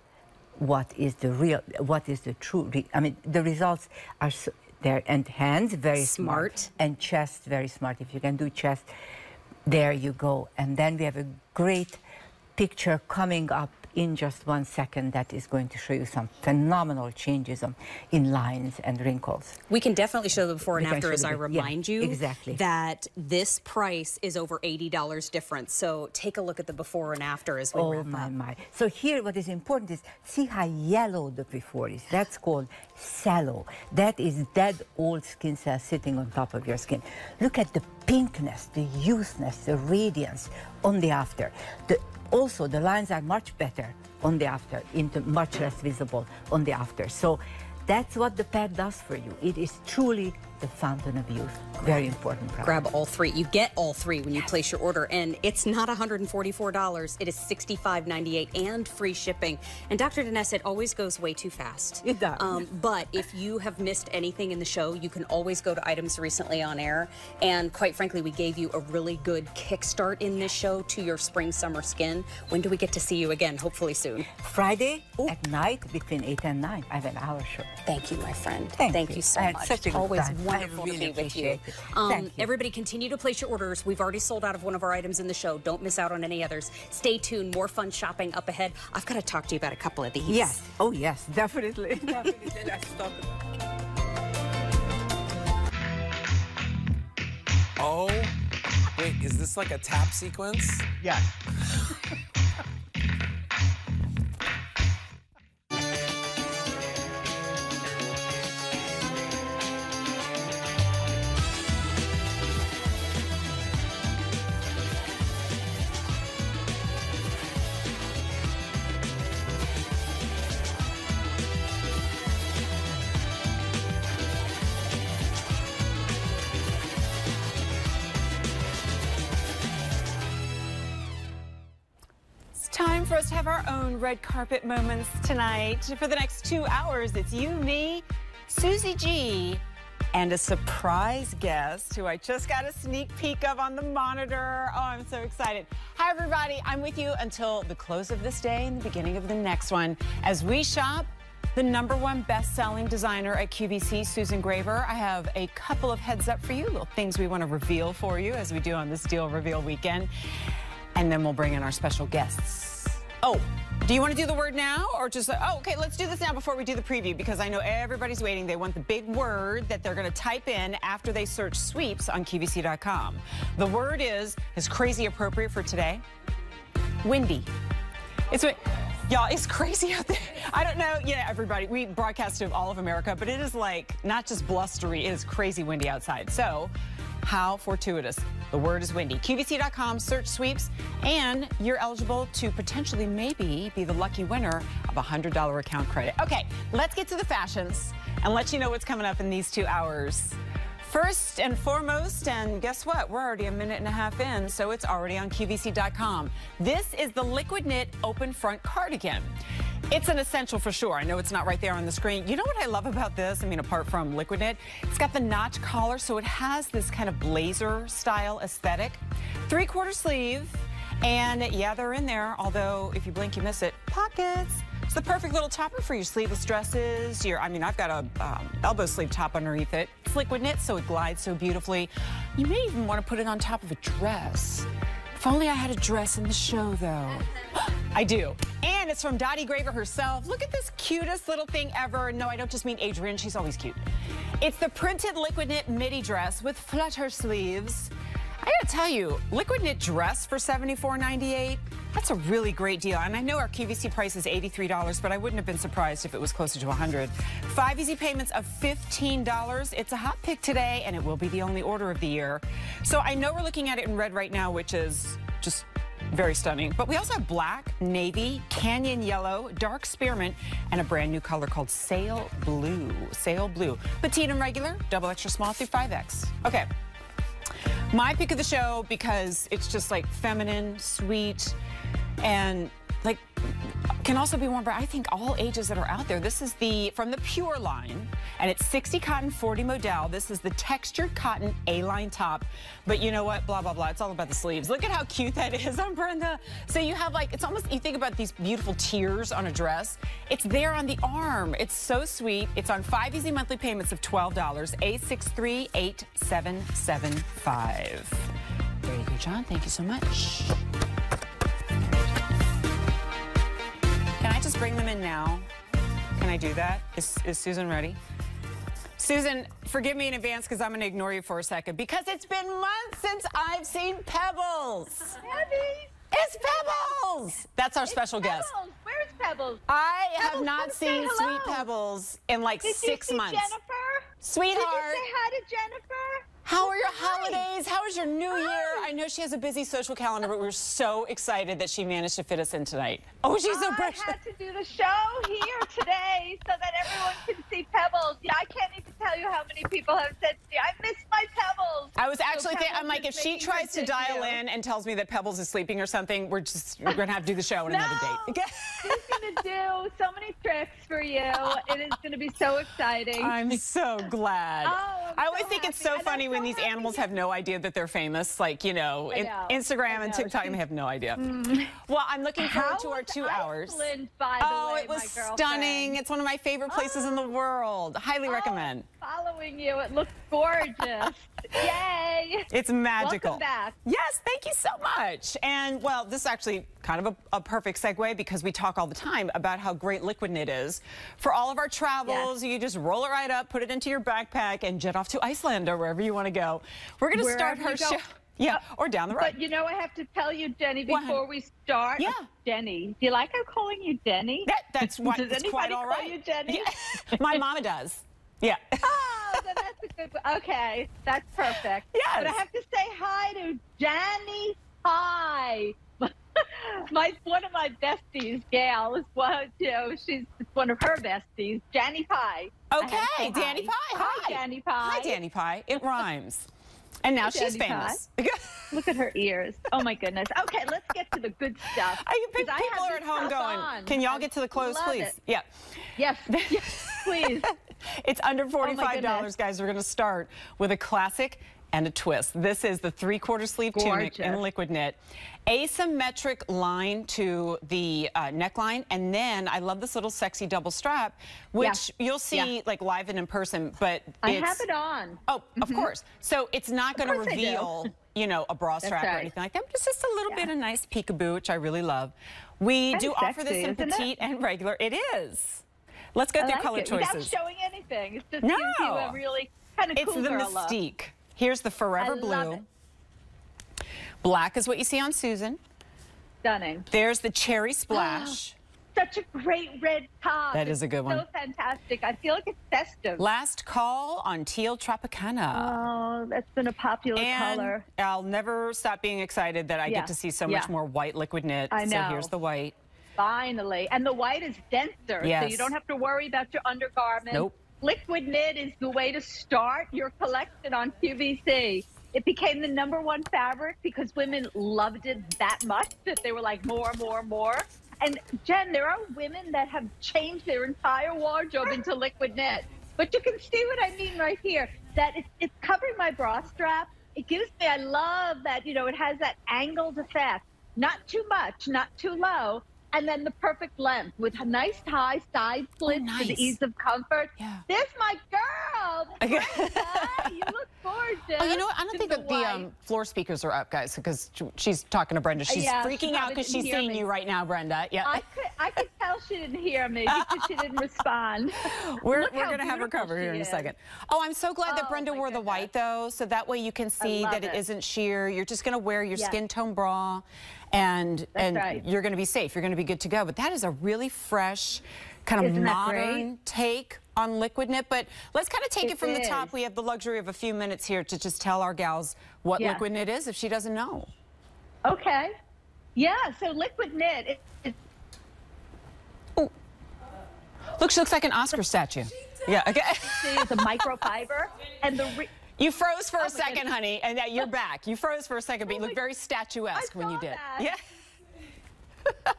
what is the true, I mean, the results are there. And hands, very smart. And chest, very smart. If you can do chest, there you go. And then we have a great picture coming up in just 1 second that is going to show you some phenomenal changes in lines and wrinkles. We can definitely show the before and after as I remind you exactly. that this price is over $80 difference. So take a look at the before and after as we wrap up. My. So here what is important is see how yellow the before is. That's called sallow. That is dead old skin cells sitting on top of your skin. Look at the pinkness, the youthness, the radiance on the after. Also, the lines are much better on the after, much less visible on the after. So that's what the pad does for you. It is truly the fountain of youth. Very important product. Grab all three. You get all three when you place your order, and it's not $144. It is $65.98 and free shipping. And Dr. Dinesh, it always goes way too fast. It does. But if you have missed anything in the show, you can always go to items recently on air. And quite frankly, we gave you a really good kickstart in this show to your spring, summer skin. When do we get to see you again? Hopefully soon. Friday at night between 8 and 9. I have an hour show. Thank you, my friend. Thank you so much. Such a good always time. wonderful really to be with you. Thank you. Everybody continue to place your orders. We've already sold out of one of our items in the show. Don't miss out on any others. Stay tuned. More fun shopping up ahead. I've got to talk to you about a couple of these. Yes. Oh, yes. Definitely. Definitely. Let's talk about it. Oh, wait, is this like a tap sequence? Yeah. Time for us to have our own red carpet moments tonight. For the next 2 hours, it's you, me, Susie G, and a surprise guest who I just got a sneak peek of on the monitor. Oh, I'm so excited. Hi, everybody. I'm with you until the close of this day and the beginning of the next one as we shop the #1 best-selling designer at QVC, Susan Graver. I have a couple of heads up for you, little things we want to reveal for you as we do on this deal reveal weekend. And then we'll bring in our special guests. Oh, do you want to do the word now or just, oh, okay, let's do this now before we do the preview because I know everybody's waiting. They want the big word that they're going to type in after they search sweeps on QVC.com. The word is crazy appropriate for today? Windy. It's Y'all, it's crazy out there. I don't know, everybody, we broadcast to all of America, but it is like not just blustery, it is crazy windy outside. So how fortuitous. The word is windy. QVC.com, search sweeps, and you're eligible to potentially maybe be the lucky winner of a $100 account credit. Okay, let's get to the fashions and let you know what's coming up in these 2 hours. First and foremost, and guess what? We're already a minute and a half in, so it's already on QVC.com. This is the liquid knit open front cardigan. It's an essential for sure. I know it's not right there on the screen. You know what I love about this? I mean, apart from liquid knit, it's got the notch collar, so it has this kind of blazer style aesthetic. 3/4 sleeve, and yeah, they're in there, although if you blink, you miss it. Pockets. It's the perfect little topper for your sleeveless dresses. I've got a elbow sleeve top underneath it. It's liquid knit, so it glides so beautifully. You may even want to put it on top of a dress. If only I had a dress in the show, though. I do. And it's from Dottie Graver herself. Look at this cutest little thing ever. No, I don't just mean Adrienne. She's always cute. It's the printed liquid knit midi dress with flutter sleeves. I gotta tell you, liquid knit dress for $74.98, that's a really great deal. And I know our QVC price is $83, but I wouldn't have been surprised if it was closer to $100. 5 easy payments of $15. It's a hot pick today, and it will be the only order of the year. So I know we're looking at it in red right now, which is just very stunning. But we also have black, navy, canyon yellow, dark spearmint, and a brand new color called sail blue. Sail blue. Petite and regular, double extra small through 5X. Okay. My pick of the show, because it's just like feminine, sweet, and like can also be worn by, I think, all ages that are out there. This is from the Pure line, and it's 60 cotton, 40 modal. This is the textured cotton A-line top. But you know what? Blah, blah, blah. It's all about the sleeves. Look at how cute that is on Brenda. So you have it's almost, you think about these beautiful tiers on a dress. It's there on the arm. It's so sweet. It's on 5 easy monthly payments of $12, A638775. There you go, John. Thank you so much. Can I just bring them in now? Can I do that? Is Susan ready? Susan, forgive me in advance because I'm going to ignore you for a second because it's been months since I've seen Pebbles. Debbie. It's Pebbles! That's our special guest. Where's Pebbles? I have not seen Sweet Pebbles in like 6 months. Jennifer? Sweetheart. Did you say hi to Jennifer? How are your holidays? How was your new year? I know she has a busy social calendar, but we're so excited that she managed to fit us in tonight. Oh, she's so precious. I had to do the show here today so that everyone can see Pebbles. Yeah, I can't even tell you how many people have said to me, I miss my Pebbles. I was actually thinking, I'm like, if she tries to dial in and tells me that Pebbles is sleeping or something, we're going to have to do the show on another date. She's going to do so many tricks for you. It is going to be so exciting. I'm so glad. Oh, I always think it's so funny when these animals have no idea that they're famous, like, you know, Instagram and TikTok, and they have no idea. Well, I'm looking forward to our 2 hours. Iceland, by the way, it was stunning. It's one of my favorite places in the world. Highly recommend. Following you, it looks gorgeous. Yay! It's magical. Welcome back. Yes, thank you so much. And well, this is actually kind of a perfect segue because we talk all the time about how great liquid knit is. For all of our travels, you just roll it right up, put it into your backpack, and jet off to Iceland or wherever you want to go. We're going to start her show. Yeah, or down the road. But you know, I have to tell you, Jenny, before we start. Yeah. Jenny. Do you like I'm calling you Jenny? That's what. Does anybody quite all right. call you Jenny? Yeah. My mama does. Yeah. Oh, then that's a good one. Okay, that's perfect. Yes. But I have to say hi to Jenny. Hi. One of my besties, Gail, is she's one of her besties, Danny Pie. Okay, Danny Pie. Hi, Danny Pie. Hi, Danny Pie. It rhymes. And now she's famous. Look at her ears. Oh, my goodness. Okay, let's get to the good stuff. People are at home going, can y'all get to the clothes, please? Yeah. Yes, yes, please. It's under $45, guys. We're going to start with a classic and a twist. This is the 3/4 sleeve tunic in liquid knit. Asymmetric line to the neckline, and then I love this little sexy double strap, which you'll see like live and in person, but I have it on. Oh, of course. So it's not going to reveal, you know, a bra strap or anything like that. It's just a little bit of nice peekaboo, which I really love. We do offer this in petite and regular. It is. Let's go through color choices. Without showing anything. It's just gives you a really kind of cool girl look. It's the mystique. Here's the forever blue. Black is what you see on Susan. Stunning. There's the cherry splash. such a great red top. That is a good one. So fantastic. I feel like it's festive. Last call on teal Tropicana. Oh, that's been a popular color. I'll never stop being excited that I get to see so much more white liquid knit. I know. So here's the white. Finally. And the white is denser, Yes. so you don't have to worry about your undergarment. Nope. Liquid knit is the way to start your collection on QVC. It became the #1 fabric because women loved it that much that they were like, more, more, more. And Jen, there are women that have changed their entire wardrobe into liquid knit. But you can see what I mean right here, that it's covering my bra strap. It gives me, I love that, you know, it has that angled effect. Not too much, not too low. And then the perfect length with a nice high side slits for the ease of comfort. Yeah. There's my girl. Brenda, you look gorgeous. Oh, you know what? I don't think that the floor speakers are up, guys, because she's talking to Brenda. She's freaking out because she's seeing you right now, Brenda. Yeah. I could tell she didn't hear me because she didn't respond. We're going to have her cover here in a second. Oh, I'm so glad that Brenda wore the white, though, so that way you can see that it isn't sheer. You're just going to wear your skin tone bra. And you're going to be safe. You're going to be good to go. But that is a really fresh, kind of modern take on liquid knit. But let's kind of take it from the top. We have the luxury of a few minutes here to just tell our gals what liquid knit is if she doesn't know. Okay. Yeah, so liquid knit. Oh. Look, she looks like an Oscar statue. Yeah, okay. It's a microfiber. And you froze for a second, honey, and you're back. You froze for a second, but you look very statuesque when you did. That. Yeah.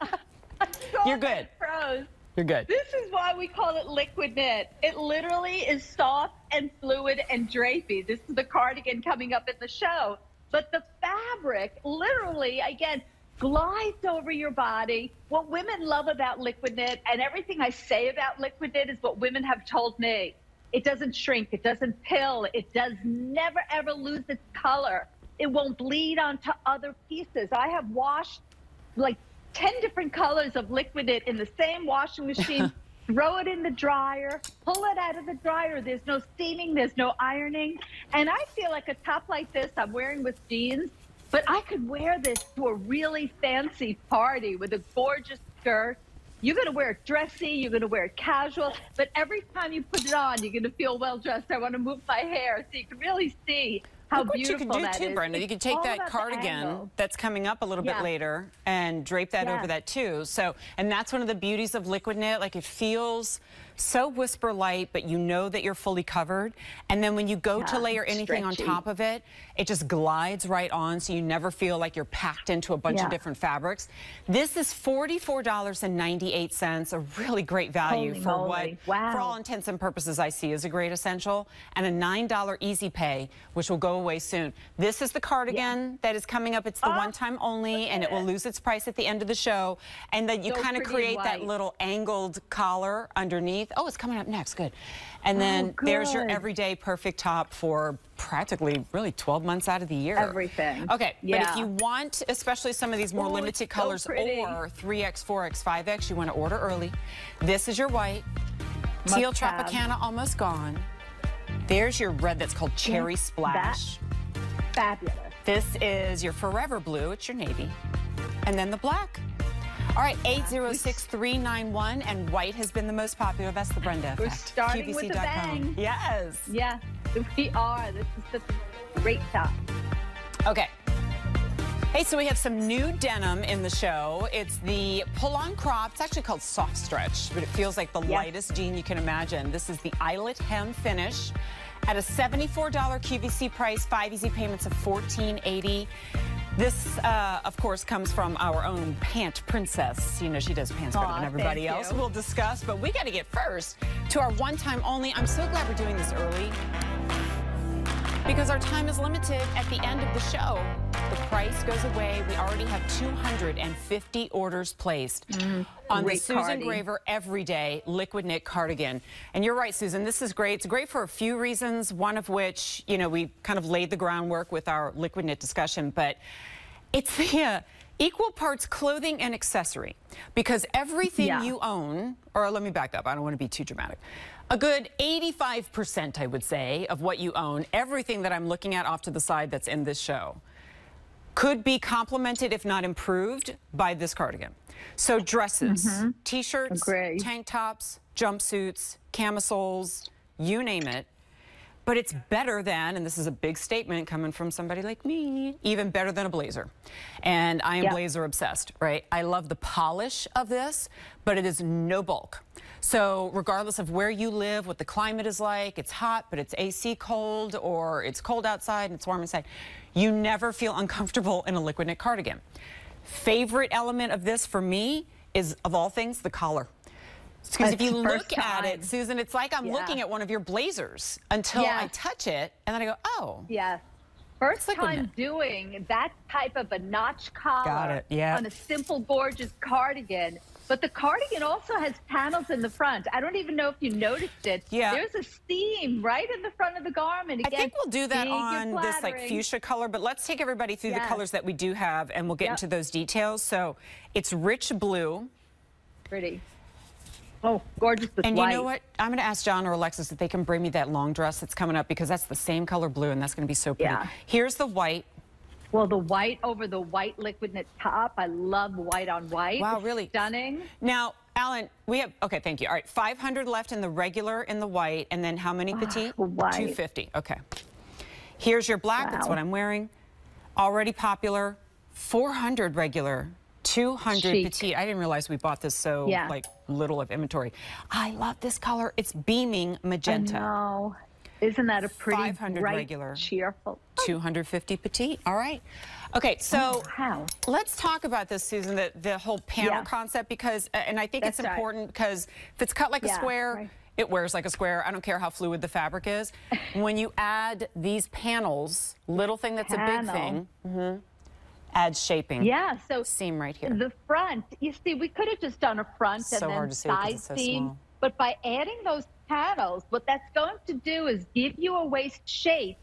You're good. Froze. You're good. This is why we call it liquid knit. It literally is soft and fluid and drapey. This is the cardigan coming up in the show. But the fabric literally, again, glides over your body. What women love about liquid knit, and everything I say about liquid knit is what women have told me. It doesn't shrink, it doesn't pill, it does never ever lose its color. It won't bleed onto other pieces. I have washed like 10 different colors of liquid knit in the same washing machine, throw it in the dryer, pull it out of the dryer. There's no steaming, there's no ironing. And I feel like a top like this I'm wearing with jeans, but I could wear this to a really fancy party with a gorgeous skirt. You're going to wear it dressy, you're going to wear it casual, but every time you put it on, you're going to feel well dressed. I want to move my hair so you can really see how beautiful that is. What you can do too, Brenda, you can take that cardigan that's coming up a little bit later and drape that over that too. So, and that's one of the beauties of liquid knit. Like, it feels so whisper light, but you know that you're fully covered. And then when you go to layer anything on top of it, it just glides right on, so you never feel like you're packed into a bunch of different fabrics. This is $44.98, a really great value for what, for all intents and purposes, I see as a great essential, and a $9 easy pay, which will go away soon. This is the cardigan that is coming up. It's the one-time only, and it will lose its price at the end of the show. And then you kind of create that little angled collar underneath. Oh, it's coming up next. Good. And then there's your everyday perfect top for practically really 12 months out of the year. Everything. Okay. But if you want, especially some of these more limited colors or 3X, 4X, 5X, you want to order early. This is your white. Teal Tropicana almost gone. There's your red that's called Cherry Splash. Fabulous. This is your Forever Blue. It's your navy. And then the black. All right, 806-391, and white has been the most popular. That's the Brenda effect. We're starting with a bang. Yes. Yeah, we are. This is such a great top. Okay. Hey, so we have some new denim in the show. It's the pull-on crop. It's actually called soft stretch, but it feels like the lightest jean you can imagine. This is the eyelet hem finish at a $74 QVC price, 5 easy payments of $14.80. This, of course, comes from our own pant princess. You know, she does pants better than everybody else. We'll discuss, but we got to get first to our one-time only. I'm so glad we're doing this early because our time is limited at the end of the show. The price goes away. We already have 250 orders placed on the Susan Graver Everyday Liquid Knit Cardigan. And you're right, Susan, this is great. It's great for a few reasons, one of which, you know, we kind of laid the groundwork with our liquid knit discussion, but it's the equal parts clothing and accessory, because everything you own, or let me back up, I don't want to be too dramatic. A good 85%, I would say, of what you own, everything that I'm looking at off to the side that's in this show, could be complemented, if not improved, by this cardigan. So dresses, t-shirts, tank tops, jumpsuits, camisoles, you name it. But it's better than, and this is a big statement coming from somebody like me, even better than a blazer. And I am blazer obsessed, right? I love the polish of this, but it is no bulk. So regardless of where you live, what the climate is like, it's hot, but it's AC cold, or it's cold outside and it's warm inside, you never feel uncomfortable in a liquid knit cardigan. Favorite element of this for me is, of all things, the collar. Because if you look at it, Susan, it's like I'm looking at one of your blazers until I touch it, and then I go, oh. Yes. First time doing that type of a notch collar on a simple, gorgeous cardigan. But the cardigan also has panels in the front. I don't even know if you noticed it. There's a seam right in the front of the garment. Again, I think we'll do that on this like fuchsia color, but let's take everybody through the colors that we do have, and we'll get into those details. So it's rich blue. Pretty. Oh, gorgeous with and white. You know what? I'm going to ask John or Alexis if they can bring me that long dress that's coming up, because that's the same color blue, and that's going to be so pretty. Here's the white. Well, the white over the white liquid knit top. I love white on white. Wow, really stunning. Now, Alan, we have, okay, thank you. All right, 500 left in the regular in the white, and then how many petite? White. 250. Okay. Here's your black. That's what I'm wearing. Already popular. 400 regular. 200 petite. I didn't realize we bought this so like little of inventory. I love this color. It's beaming magenta. I know. Isn't that a pretty 500 bright, regular, cheerful? 250 petite. All right. Okay, so let's talk about this, Susan, the whole panel concept, because, and I think it's important because if it's cut like a square, it wears like a square. I don't care how fluid the fabric is. When you add these panels, little thing that's a big thing, adds shaping. Yeah, so seam right here. The front, you see, we could have just done a front and then side seam, but by adding those panels, what that's going to do is give you a waist shape.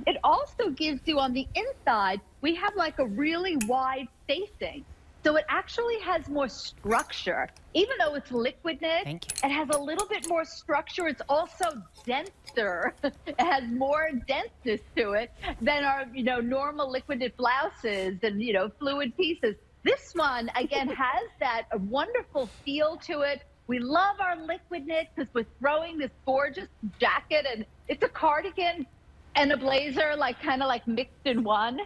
It also gives you on the inside, we have like a really wide facing. So it actually has more structure. Even though it's liquid knit, it has a little bit more structure. It's also denser. It has more denseness to it than our, normal liquid knit blouses and, fluid pieces. This one, again, has that wonderful feel to it. We love our liquid knit because we're throwing this gorgeous jacket, and it's a cardigan and a blazer, kind of like mixed in one.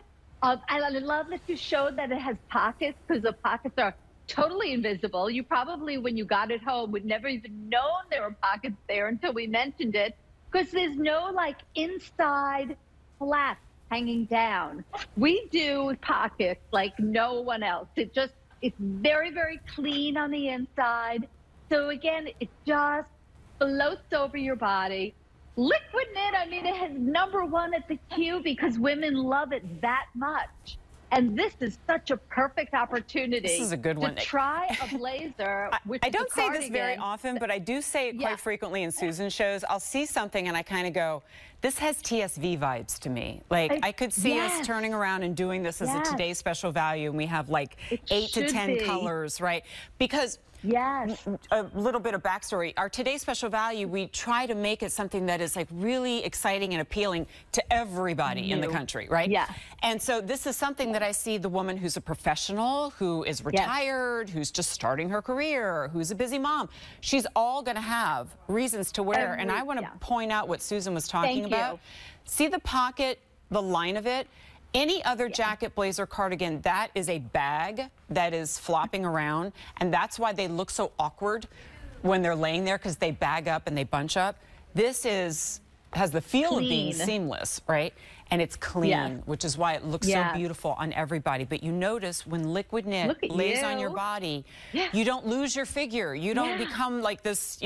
I love that you showed that it has pockets, because the pockets are totally invisible. You probably, when you got it home, would never even known there were pockets there until we mentioned it, because there's no inside flap hanging down. We do pockets like no one else. It's very, very clean on the inside. So again, it just floats over your body. Liquid knit, I mean, it has #1 at the Q because women love it that much. And this is such a perfect opportunity. This is a good one. To try a blazer. I don't say this very often, but I do say it quite frequently in Susan's shows. I'll see something and I kind of go, this has TSV vibes to me. I could see us turning around and doing this as a today's special value, and we have 8 to 10 colors, right? Because a little bit of backstory. Our today's special value, we try to make it something that is really exciting and appealing to everybody in the country, right? Yeah. And so this is something that I see the woman who's a professional, who is retired, who's just starting her career, who's a busy mom. She's all going to have reasons to wear. And I want to point out what Susan was talking about. See the pocket, the line of it? Any other jacket, blazer, cardigan, that is a bag that is flopping around, and that's why they look so awkward when they're laying there, because they bag up and they bunch up. This has the feel of being seamless, right? And it's clean, which is why it looks so beautiful on everybody. But you notice when liquid knit lays on your body, you don't lose your figure. You don't become like this,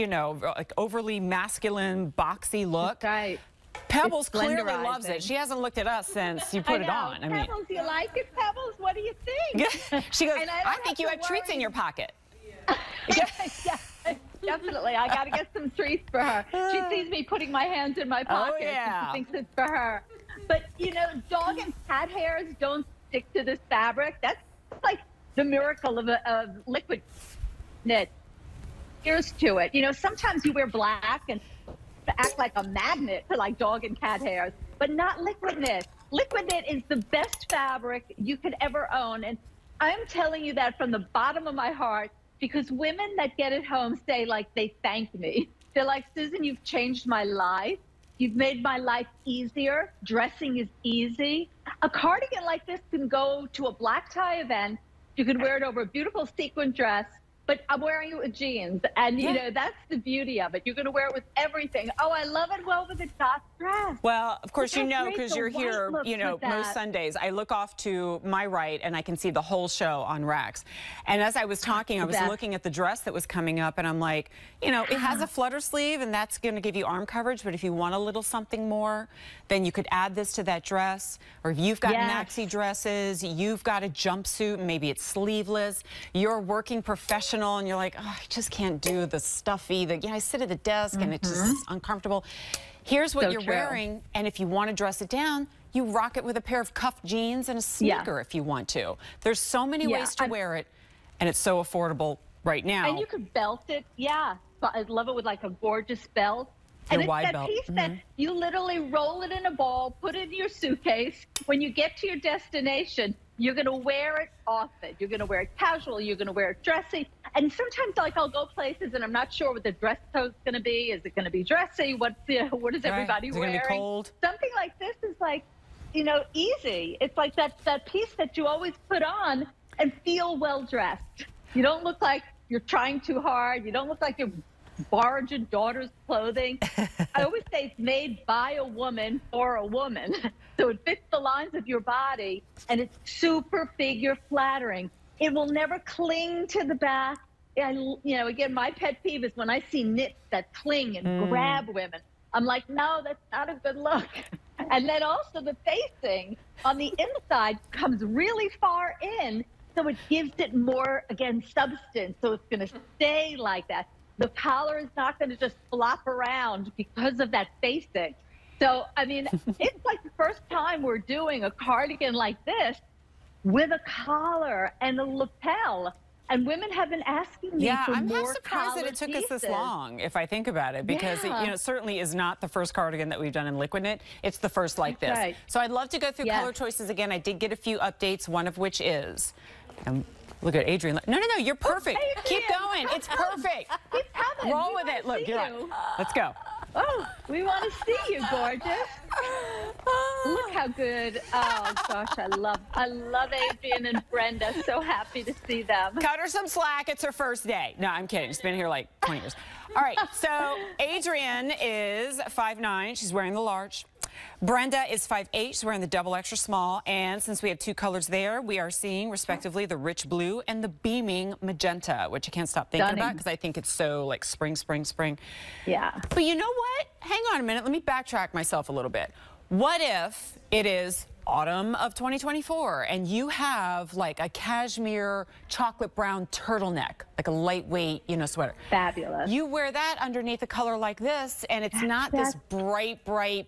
overly masculine, boxy look. Right. Pebbles clearly loves it. She hasn't looked at us since you put it on. Pebbles, you like it, Pebbles? What do you think? She goes, I think you have treats in your pocket. Definitely. I got to get some treats for her. She sees me putting my hands in my pocket. She thinks it's for her. But, dog and cat hairs don't stick to this fabric. That's like the miracle of liquid knit. Here's to it. Sometimes you wear black and act like a magnet for dog and cat hairs, but not liquid knit. Liquid knit is the best fabric you could ever own. And I'm telling you that from the bottom of my heart, because women that get it home say, like, they thank me. They're like, Susan, you've changed my life. You've made my life easier. Dressing is easy. A cardigan like this can go to a black tie event. You can wear it over a beautiful sequin dress. But I'm wearing it with jeans, and you know, that's the beauty of it. You're going to wear it with everything. Oh, I love it well with a dot dress. Well, of course, you know, because you're here, you know, most Sundays. I look off to my right, and I can see the whole show on racks. And as I was talking, I was looking at the dress that was coming up, and I'm like, you know, it has a flutter sleeve, and that's going to give you arm coverage. But if you want a little something more, then you could add this to that dress. Or if you've got maxi dresses, you've got a jumpsuit, maybe it's sleeveless, you're a working professional, and you're like, oh, I just can't do the stuffy, I sit at the desk and it's just uncomfortable. Here's what you're wearing, and if you want to dress it down, you rock it with a pair of cuffed jeans and a sneaker if you want to. There's so many ways to wear it, and it's so affordable right now. And you could belt it, but I love it with like a gorgeous belt. And it's that piece that you literally roll it in a ball, put it in your suitcase. When you get to your destination, you're going to wear it often. You're going to wear it casual. You're going to wear it dressy. And sometimes, like, I'll go places and I'm not sure what the dress code's going to be. Is it going to be dressy? What is everybody wearing? Is it going to be cold? Something like this is like, you know, easy. It's like that piece that you always put on and feel well dressed. You don't look like you're trying too hard. You don't look like you're borrowed your daughter's clothing. I always say it's made by a woman for a woman. So it fits the lines of your body, and it's super figure flattering. It will never cling to the back. And, you know, again, my pet peeve is when I see knits that cling and grab women. I'm like, no, that's not a good look. And then also the facing on the inside comes really far in, so it gives it more, again, substance. So it's going to stay like that. The collar is not going to just flop around because of that facing. So, I mean, it's like the first time we're doing a cardigan like this with a collar and a lapel. And women have been asking me for I'm more not surprised that it took us this long, if I think about it, because it, you know, certainly is not the first cardigan that we've done in liquid knit. It's the first like this. So I'd love to go through color choices again. I did get a few updates, one of which is... look at Adrian. No, you're perfect. Keep going. It's perfect. Keep coming. Roll with it. Look, you're like, let's go. Oh, we want to see you, gorgeous. Look how good. Oh, gosh, I love Adrian and Brenda. So happy to see them. Cut her some slack. It's her first day. No, I'm kidding. She's been here like 20 years. All right, so Adrian is 5'9". She's wearing the large. Brenda is 5'8". She's wearing the double extra small. And since we have two colors there, we are seeing, respectively, the rich blue and the beaming magenta, which I can't stop thinking about because I think it's so like spring, spring, spring. Yeah. But you know what? Hang on a minute. Let me backtrack myself a little bit. What if it is autumn of 2024 and you have like a cashmere chocolate brown turtleneck, like a lightweight, you know, sweater? Fabulous. You wear that underneath a color like this, and it's not this bright,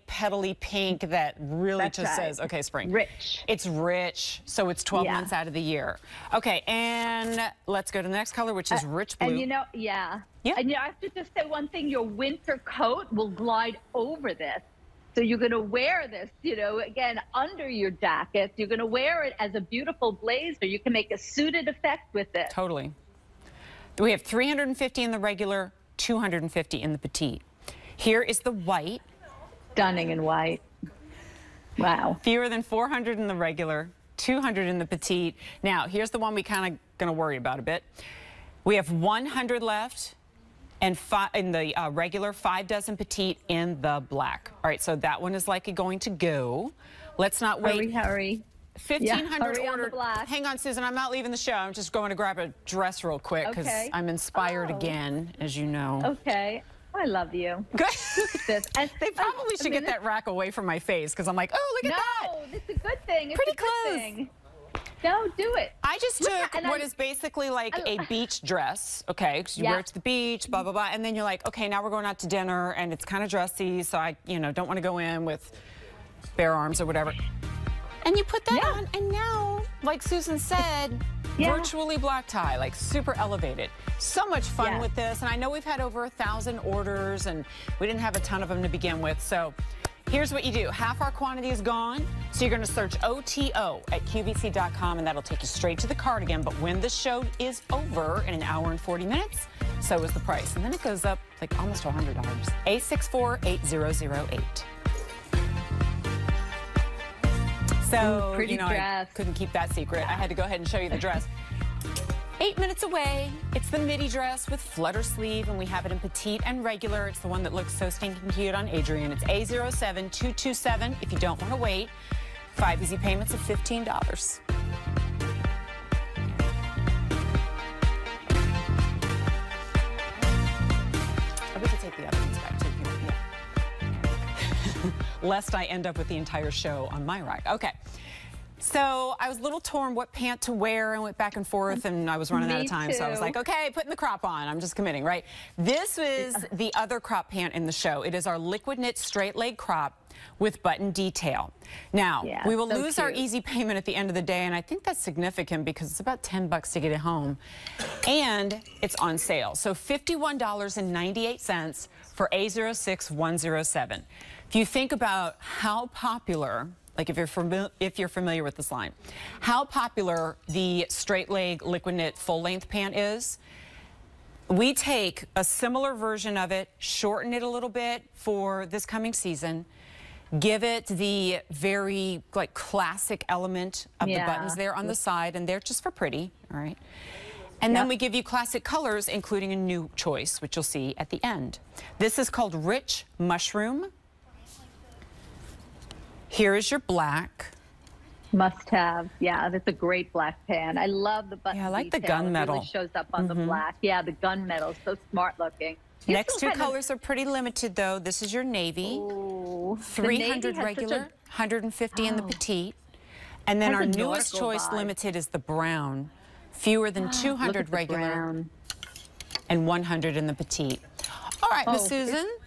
petally pink that really says, okay, spring. Rich. It's rich, so it's 12 months out of the year. Okay, and let's go to the next color, which is rich blue. And you know, and you know, I have to just say one thing, your winter coat will glide over this. So you're going to wear this, you know, again, under your jacket. You're going to wear it as a beautiful blazer. You can make a suited effect with it. Totally. We have 350 in the regular, 250 in the petite. Here is the white. Stunning in white. Wow. Fewer than 400 in the regular, 200 in the petite. Now, here's the one we kind of going to worry about a bit. We have 100 left. And in the regular, 5 dozen petite in the black. All right, so that one is likely going to go. Let's not wait. Hurry. 1,500 ordered. Hang on, Susan, I'm not leaving the show. I'm just going to grab a dress real quick because I'm inspired again, as you know. Okay. I love you. Good. Look at this. And they probably should get that rack away from my face because I'm like, oh, look at that. No, it's a good thing. It's pretty a good close. Thing. No, do it. I just took what is basically like a beach dress, okay, because you wear it to the beach, blah, blah, blah, and then you're like, okay, now we're going out to dinner, and it's kind of dressy, so I, you know, don't want to go in with bare arms or whatever. And you put that on, and now, like Susan said, virtually black tie, like super elevated. So much fun with this, and I know we've had over 1,000 orders, and we didn't have a ton of them to begin with, so here's what you do. Half our quantity is gone, so you're going to search OTO at QVC.com, and that'll take you straight to the cardigan. But when the show is over in an hour and 40 minutes, so is the price. And then it goes up like almost $100. 864-8008. So, pretty dress. I couldn't keep that secret. I had to go ahead and show you the dress. 8 minutes away. It's the midi dress with flutter sleeve, and we have it in petite and regular. It's the one that looks so stinking cute on Adrian. It's A07227 if you don't want to wait. 5 easy payments of $15. We could take the other ones back too if you want. Yeah. Lest I end up with the entire show on my rack. Okay. So I was a little torn what pant to wear and went back and forth, and I was running out of time. So I was like, okay, putting the crop on. I'm just committing, right? This is the other crop pant in the show. It is our liquid knit straight leg crop with button detail. Now, we will lose our easy payment at the end of the day, and I think that's significant because it's about $10 to get it home. And it's on sale. So $51.98 for A06107. If you think about how popular, like if you're familiar with this line, how popular the straight leg liquid knit full length pant is, we take a similar version of it, shorten it a little bit for this coming season, give it the very like classic element of the buttons there on the side, and they're just for pretty, all right? And then we give you classic colors, including a new choice, which you'll see at the end. This is called Rich Mushroom. Here is your black. Must have. Yeah, that's a great black pant. I love the button. Yeah, I like the detail. gunmetal. It really shows up on the black. Yeah, the gunmetal, so smart looking. Next two colors are pretty limited though. This is your navy. Ooh, 300 regular, 150 in the petite. And then our newest choice limited is the brown. Fewer than 200 regular and 100 in the petite. All right, Miss Susan.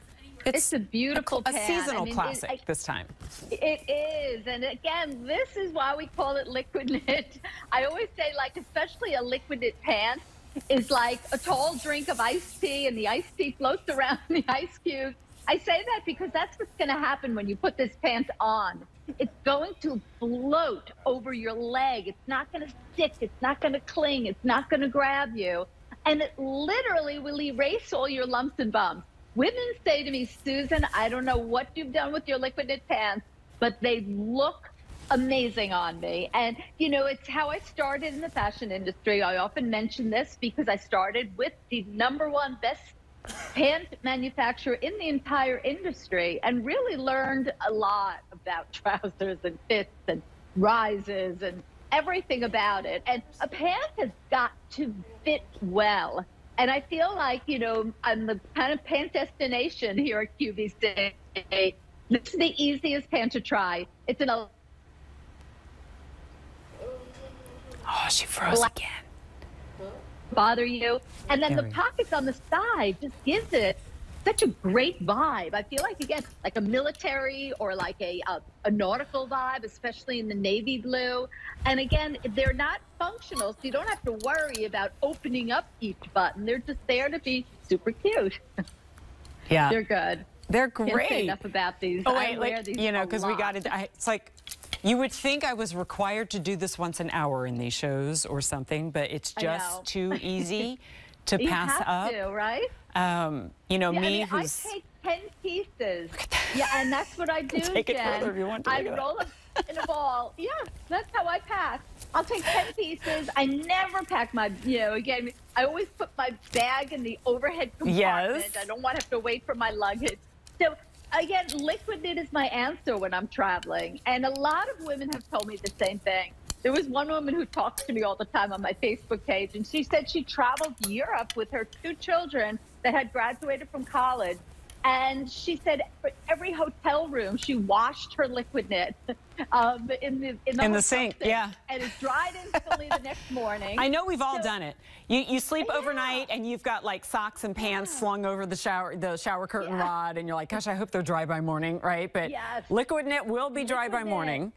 It's a beautiful a pant. seasonal classic this time. It is, and again, this is why we call it liquid knit. I always say, like, especially a liquid knit pant is like a tall drink of iced tea, and the iced tea floats around the ice cubes. I say that because that's what's going to happen when you put this pant on. It's going to float over your leg. It's not going to stick. It's not going to cling. It's not going to grab you. And it literally will erase all your lumps and bumps. Women say to me, Susan, I don't know what you've done with your liquid knit pants, but they look amazing on me. And, you know, it's how I started in the fashion industry. I often mention this because I started with the #1 best pant manufacturer in the entire industry and really learned a lot about trousers and fits and rises and everything about it. And a pant has got to fit well. And I feel like, you know, I'm the kind of pant destination here at QVC. This is the easiest pant to try. It's an... Oh, she froze again. Bother you. And then the pockets on the side just gives it such a great vibe. I feel like, again, like a military or like a nautical vibe, especially in the navy blue. And again, they're not functional, so you don't have to worry about opening up each button. They're just there to be super cute. Yeah. They're good. They're great. Can't say enough about these. Oh, wait, I wear these you know, because we got it. It's like, you would think I was required to do this once an hour in these shows or something, but it's just too easy to pass up. You have to, right? You know, yeah, me I mean, who's... I take 10 pieces. Yeah, and that's what I do, Take it Jen. further if you want to. I roll them in a ball. Yeah, that's how I pack. I'll take 10 pieces. I never pack my, you know, again, I always put my bag in the overhead compartment. I don't want to have to wait for my luggage. So, again, liquid knit is my answer when I'm traveling. And a lot of women have told me the same thing. There was one woman who talks to me all the time on my Facebook page, and she said she traveled to Europe with her 2 children that had graduated from college. And she said for every hotel room, she washed her liquid knit in the sink. Yeah. And it dried instantly the next morning. I know we've all done it. You sleep overnight and you've got like socks and pants slung over the shower curtain rod, and you're like, gosh, I hope they're dry by morning, right? But liquid knit will be dry by morning.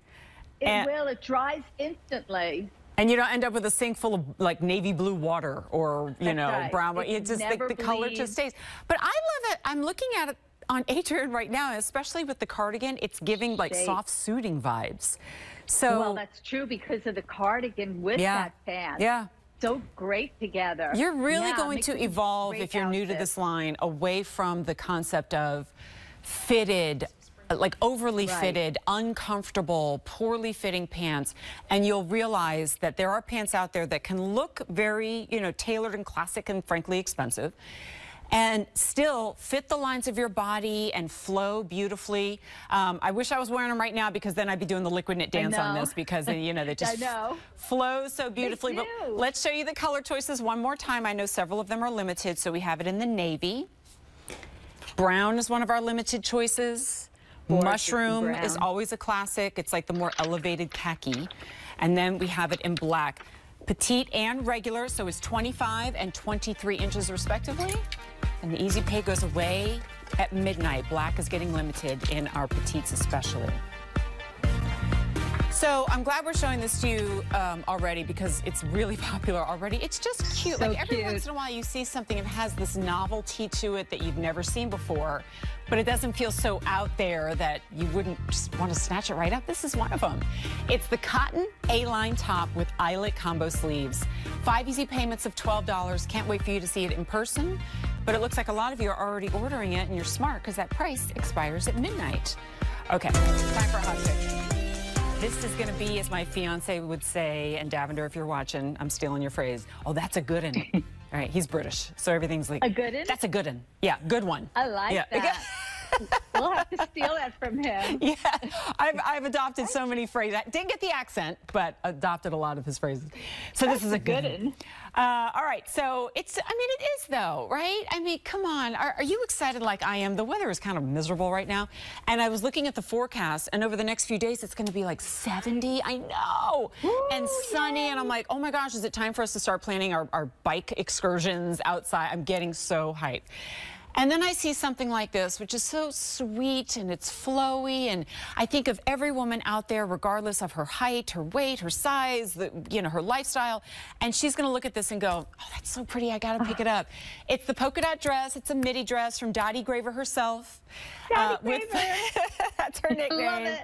It will. It dries instantly. And you don't end up with a sink full of like navy blue water or, you know, brown. It's just the color just stays. But I love it. I'm looking at it. on Adrian right now, especially with the cardigan, it's giving like soft suiting vibes. So well, that's true because of the cardigan with that pant. Yeah. So great together. You're really going to evolve if you're new to this line away from the concept of fitted, like overly fitted, uncomfortable, poorly fitting pants, and you'll realize that there are pants out there that can look very, you know, tailored and classic and frankly expensive, and still fit the lines of your body and flow beautifully. I wish I was wearing them right now because then I'd be doing the liquid knit dance on this because, you know, they just flow so beautifully. But let's show you the color choices one more time. I know several of them are limited, so we have it in the navy. Brown is one of our limited choices. Mushroom is always a classic. It's like the more elevated khaki. And then we have it in black. Petite and regular, so it's 25 and 23 inches respectively. And the easy pay goes away at midnight. Black is getting limited in our petites especially. So I'm glad we're showing this to you already because it's really popular already. It's just cute. So like every once in a while you see something that has this novelty to it that you've never seen before, but it doesn't feel so out there that you wouldn't just want to snatch it right up. This is one of them. It's the cotton A-line top with eyelet combo sleeves. 5 easy payments of $12. Can't wait for you to see it in person, but it looks like a lot of you are already ordering it and you're smart because that price expires at midnight. Okay, time for a hot take. This is going to be, as my fiance would say, and Davender, if you're watching, I'm stealing your phrase. Oh, that's a good one. All right, he's British, so everything's like... A good one? That's a good one. Yeah, good one. I like that. We'll have to steal that from him. Yeah, I've adopted so many phrases. I didn't get the accent, but adopted a lot of his phrases. So this is a good one. All right, so it's, I mean, it is though, right? I mean, come on. Are you excited like I am? The weather is kind of miserable right now. And I was looking at the forecast, and over the next few days, it's going to be like 70. I know. Ooh, and sunny. And I'm like, oh my gosh, is it time for us to start planning our bike excursions outside? I'm getting so hyped. And then I see something like this, which is so sweet and it's flowy. And I think of every woman out there, regardless of her height, her weight, her size, you know, her lifestyle. And she's going to look at this and go, oh, that's so pretty. I got to pick it up. It's the polka dot dress. It's a midi dress from Dottie Graver herself. Dottie Graver. That's her nickname. Love it.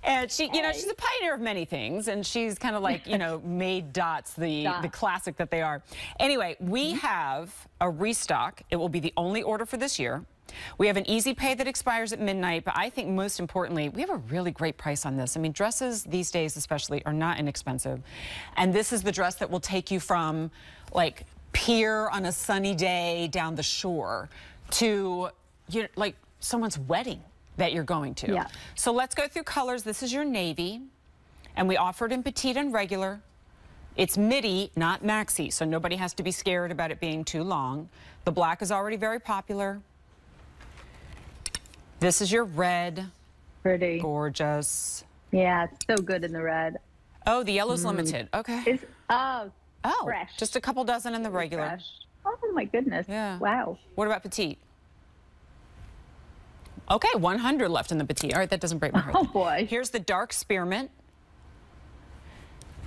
And she, you know, she's a pioneer of many things, and she's kind of like, you know, made dots the classic that they are. Anyway, we have a restock. It will be the only order for this year. We have an easy pay that expires at midnight, but I think most importantly, we have a really great price on this. I mean, dresses these days especially are not inexpensive. And this is the dress that will take you from like pier on a sunny day down the shore to, you know, like someone's wedding that you're going to. Yeah. So let's go through colors. This is your navy, and we offer it in petite and regular. It's midi, not maxi, so nobody has to be scared about it being too long. The black is already very popular. This is your red. Pretty. Gorgeous. Yeah, it's so good in the red. Oh, the yellow's limited. Okay. Oh, fresh. Just a couple dozen in the regular. Fresh. Oh my goodness. Yeah. Wow. What about petite? Okay, 100 left in the petite. All right, that doesn't break my heart. Oh boy. Here's the dark spearmint.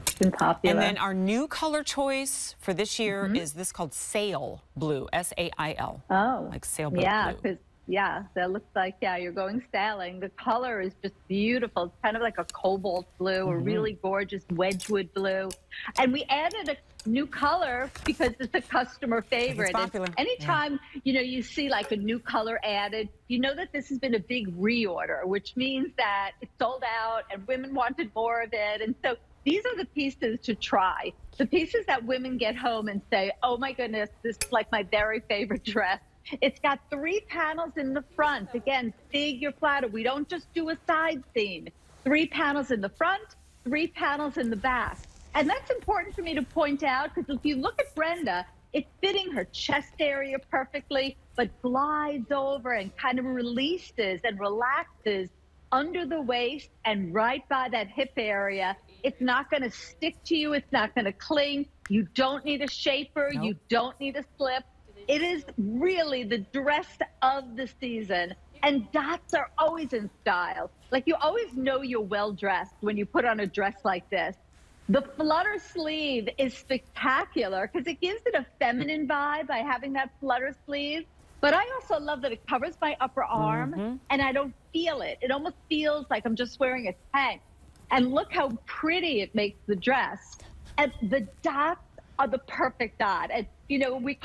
It's been popular. And then our new color choice for this year is this called sail blue, S-A-I-L. Oh. Like sail blue. Yeah, because that looks like, you're going sailing. The color is just beautiful. It's kind of like a cobalt blue, a really gorgeous Wedgwood blue. And we added a new color because it's a customer favorite. It's popular. Anytime, you know, you see like a new color added, you know that this has been a big reorder, which means that it's sold out and women wanted more of it. And so these are the pieces to try. The pieces that women get home and say, oh my goodness, this is like my very favorite dress. It's got 3 panels in the front. Again, figure platter. We don't just do a side seam. 3 panels in the front, 3 panels in the back. And that's important for me to point out because if you look at Brenda, it's fitting her chest area perfectly, but glides over and kind of releases and relaxes under the waist and right by that hip area. It's not going to stick to you. It's not going to cling. You don't need a shaper. Nope. You don't need a slip. It is really the dress of the season. And dots are always in style. Like you always know you're well dressed when you put on a dress like this. The flutter sleeve is spectacular because it gives it a feminine vibe by having that flutter sleeve. But I also love that it covers my upper arm and I don't feel it. It almost feels like I'm just wearing a tank. And look how pretty it makes the dress. And the dots are the perfect dot. And, you know, we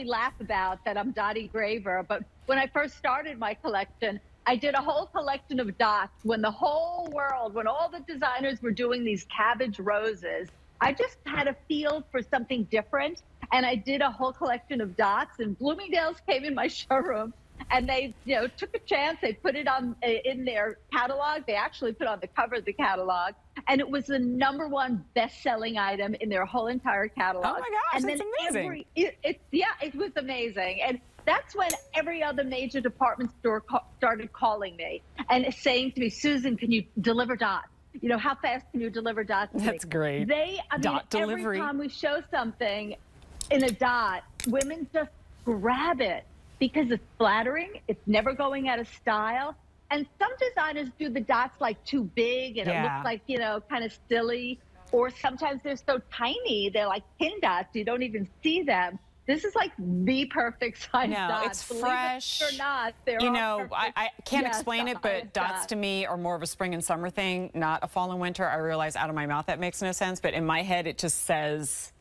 laugh about that I'm Dottie Graver, but when I first started my collection, I did a whole collection of dots when the whole world, when all the designers were doing these cabbage roses. I just had a feel for something different, and I did a whole collection of dots, and Bloomingdale's came in my showroom, and they, you know, took a chance. They put it on in their catalog. They actually put on the cover of the catalog, and it was the #1 best-selling item in their whole entire catalog. Oh my gosh, and that's amazing. It was amazing. And that's when every other major department store started calling me and saying to me, Susan, can you deliver dots? You know, how fast can you deliver dots? That's great. Dot delivery. Every time we show something in a dot, women just grab it because it's flattering. It's never going out of style. And some designers do the dots like too big and it looks like, you know, kind of silly. Or sometimes they're so tiny, they're like pin dots. You don't even see them. This is like the perfect size dot. It's fresh. Believe it or not, you know, I can't explain it, but dots to me are more of a spring and summer thing, not a fall and winter. I realize out of my mouth that makes no sense, but in my head it just says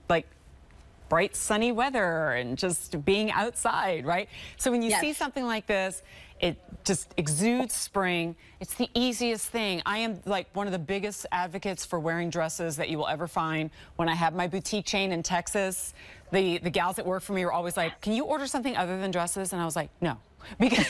like bright sunny weather and just being outside, right? So when you see something like this, it just exudes spring. It's the easiest thing. I am like one of the biggest advocates for wearing dresses that you will ever find. When I had my boutique chain in Texas, the gals that work for me were always like, can you order something other than dresses? And I was like, no. Because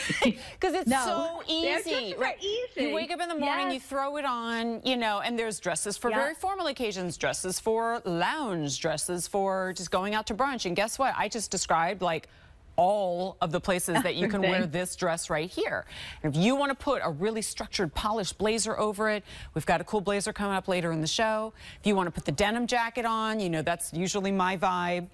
it's so easy, right? Easy. You wake up in the morning, you throw it on, you know, and there's dresses for very formal occasions, dresses for lounge, dresses for just going out to brunch. And guess what? I just described like all of the places that you can wear this dress right here. And if you want to put a really structured, polished blazer over it, we've got a cool blazer coming up later in the show. If you want to put the denim jacket on, you know, that's usually my vibe.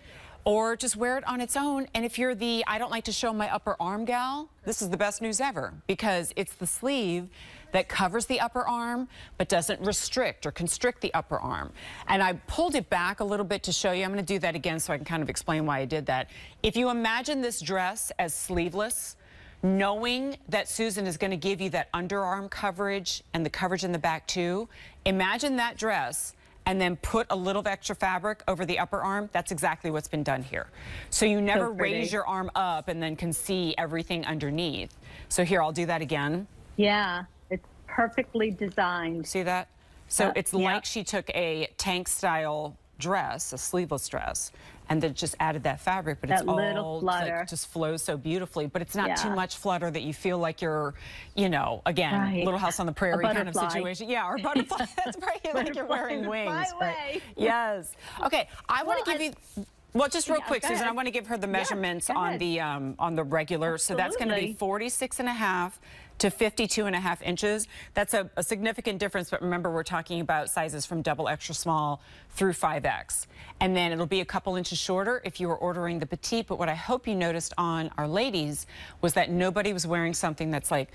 Or just wear it on its own. And if you're the I don't like to show my upper arm gal, this is the best news ever, because it's the sleeve that covers the upper arm but doesn't restrict or constrict the upper arm. And I pulled it back a little bit to show you. I'm going to do that again so I can kind of explain why I did that. If you imagine this dress as sleeveless, knowing that Susan is going to give you that underarm coverage and the coverage in the back too, imagine that dress and then put a little extra fabric over the upper arm. That's exactly what's been done here. So you never raise your arm up and then can see everything underneath. So here, I'll do that again. Yeah, it's perfectly designed. See that? So it's like she took a tank style dress, a sleeveless dress, and then just added that fabric, but it's all like, just flows so beautifully. But it's not too much flutter that you feel like you're, you know, again, Little House on the Prairie kind of situation. Yeah, or butterfly. That's right. Like you're wearing wings. Right? Yes. Okay, I want to give you. Well, just real quick, Susan, I want to give her the measurements on the regular. So that's going to be 46.5 to 52.5 inches. That's a significant difference, but remember, we're talking about sizes from double extra small through 5X. And then it'll be a couple inches shorter if you were ordering the petite. But what I hope you noticed on our ladies was that nobody was wearing something that's like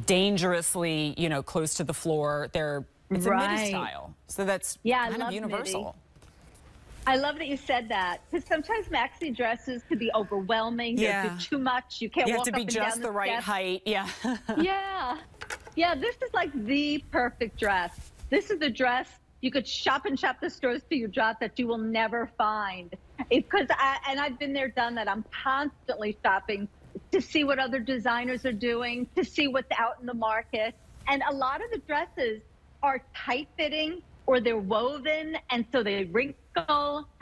dangerously, you know, close to the floor. It's a midi style. So that's kind of universal. Midi. I love that you said that, because sometimes maxi dresses could be overwhelming. They're too much. You can't walk up and down the steps. You have to be just the right height. Yeah, this is like the perfect dress. This is the dress you could shop and shop the stores till you drop that you will never find. Because I've been there, done that. I'm constantly shopping to see what other designers are doing, to see what's out in the market. And a lot of the dresses are tight fitting, or they're woven, and so they wrinkle.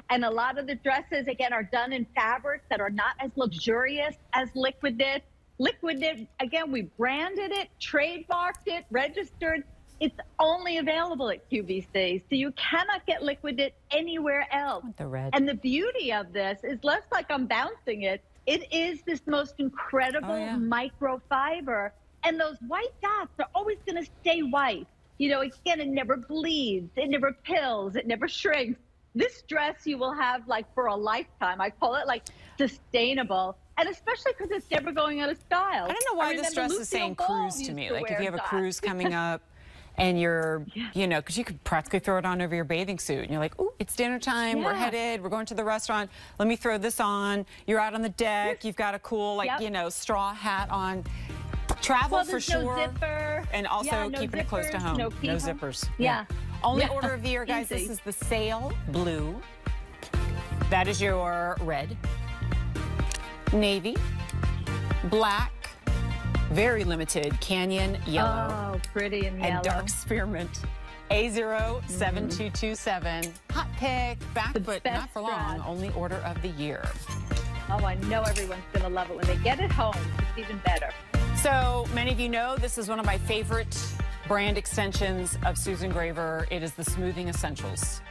And a lot of the dresses, again, are done in fabrics that are not as luxurious as Liquid Knit. Liquid Knit, again, we branded it, trademarked it, registered. It's only available at QVC, so you cannot get Liquid Knit anywhere else. The red. And the beauty of this is less like I'm bouncing it. It is this most incredible microfiber, and those white dots are always going to stay white. You know, again, it never bleeds, it never pills, it never shrinks. This dress you will have like for a lifetime. I call it like sustainable, and especially because it's never going out of style. I don't know why this dress is saying cruise to me. Like if you have a cruise coming up, and you're, you know, because you could practically throw it on over your bathing suit, and you're like, ooh, it's dinner time, we're headed, we're going to the restaurant, let me throw this on. You're out on the deck, you've got a cool, like, you know, straw hat on. Travel for sure. No zipper. And also no keeping it close to home. No zippers. Yeah. Only order of the year, guys. This is the sail blue. That is your red, navy, black, very limited canyon yellow. Oh, pretty and yellow. And dark spearmint. A07227. Hot pick, back foot, not for long. Only order of the year. Oh, I know everyone's going to love it. When they get it home, it's even better. So many of you know this is one of my favorite brand extensions of Susan Graver. It is the Smoothing Essentials.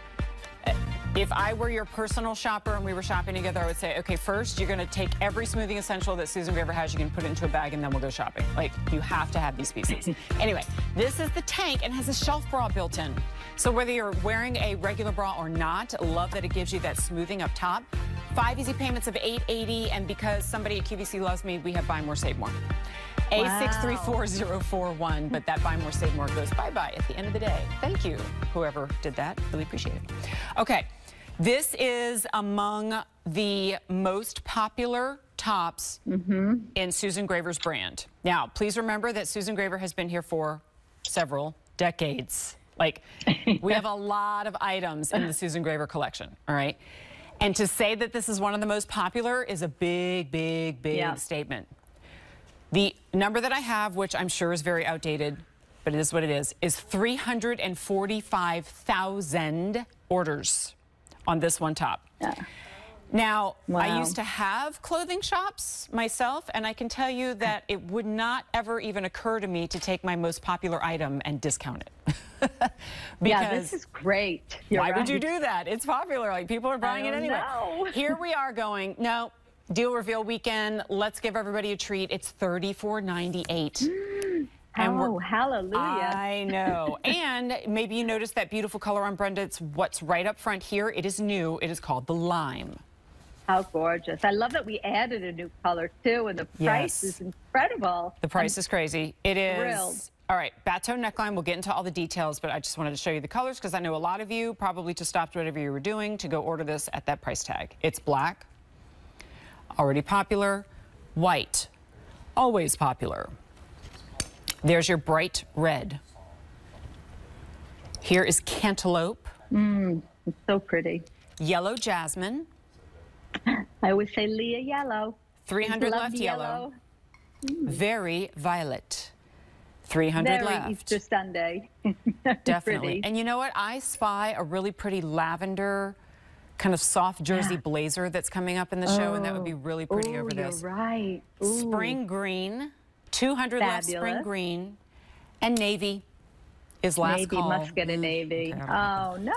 If I were your personal shopper and we were shopping together, I would say, okay, first you're going to take every smoothing essential that Susan Graver has, you can put it into a bag, and then we'll go shopping. Like, you have to have these pieces. Anyway, this is the tank and has a shelf bra built in. So whether you're wearing a regular bra or not, love that it gives you that smoothing up top. 5 easy payments of $8.80, and because somebody at QVC loves me, we have buy more, save more. A634041, but that buy more, save more goes bye-bye at the end of the day. Thank you, whoever did that. Really appreciate it. Okay, this is among the most popular tops in Susan Graver's brand. Now, please remember that Susan Graver has been here for several decades. Like, we have a lot of items in the Susan Graver collection, all right? And to say that this is one of the most popular is a big, big, big statement. The number that I have, which I'm sure is very outdated, but it is what it is 345,000 orders on this one top. Now, I used to have clothing shops myself, and I can tell you that it would not ever even occur to me to take my most popular item and discount it. Yeah, this is great. Why would you do that? It's popular. Like, people are buying it anyway. Here we are going, no, deal reveal weekend. Let's give everybody a treat. It's $34.98. Oh, hallelujah. I know. And maybe you noticed that beautiful color on Brenda. It's what's right up front here. It is new. It is called the lime. How gorgeous. I love that we added a new color, too, and the price is incredible. The price is crazy. It is. Thrilled. All right, bateau neckline. We'll get into all the details, but I just wanted to show you the colors because I know a lot of you probably just stopped whatever you were doing to go order this at that price tag. It's black, already popular. White, always popular. There's your bright red. Here is cantaloupe. It's so pretty. Yellow jasmine. I always say Leah yellow. 300 left yellow. Very violet. 300 left. Easter Sunday. Definitely. Pretty. And you know what? I spy a really pretty lavender kind of soft jersey blazer that's coming up in the show, and that would be really pretty over this. You're right. Spring green. 200 left spring green. And navy is last call. Navy, must get a navy. Oh, no.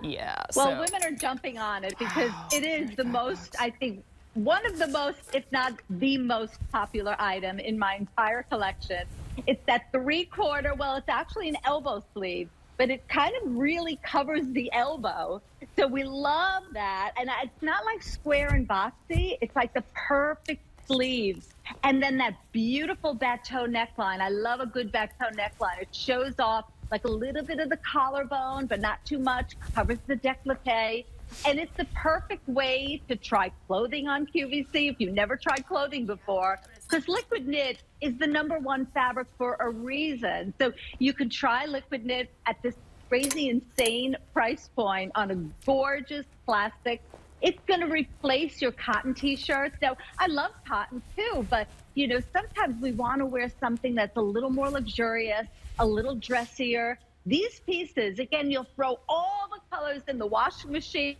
Yeah. Well, women are jumping on it because it is the most, I think, one of the most, if not the most popular item in my entire collection. It's that 3/4, well, it's actually an elbow sleeve, but it kind of really covers the elbow. So we love that. And it's not like square and boxy. It's like the perfect sleeves. And then that beautiful bateau neckline. I love a good bateau neckline. It shows off like a little bit of the collarbone, but not too much, covers the décolleté. And it's the perfect way to try clothing on QVC if you've never tried clothing before, because liquid knit is the #1 fabric for a reason. So you can try liquid knit at this crazy, insane price point on a gorgeous plastic. It's going to replace your cotton t-shirts. Now, I love cotton too, but you know, sometimes we want to wear something that's a little more luxurious, a little dressier. These pieces, again, you'll throw all the colors in the washing machine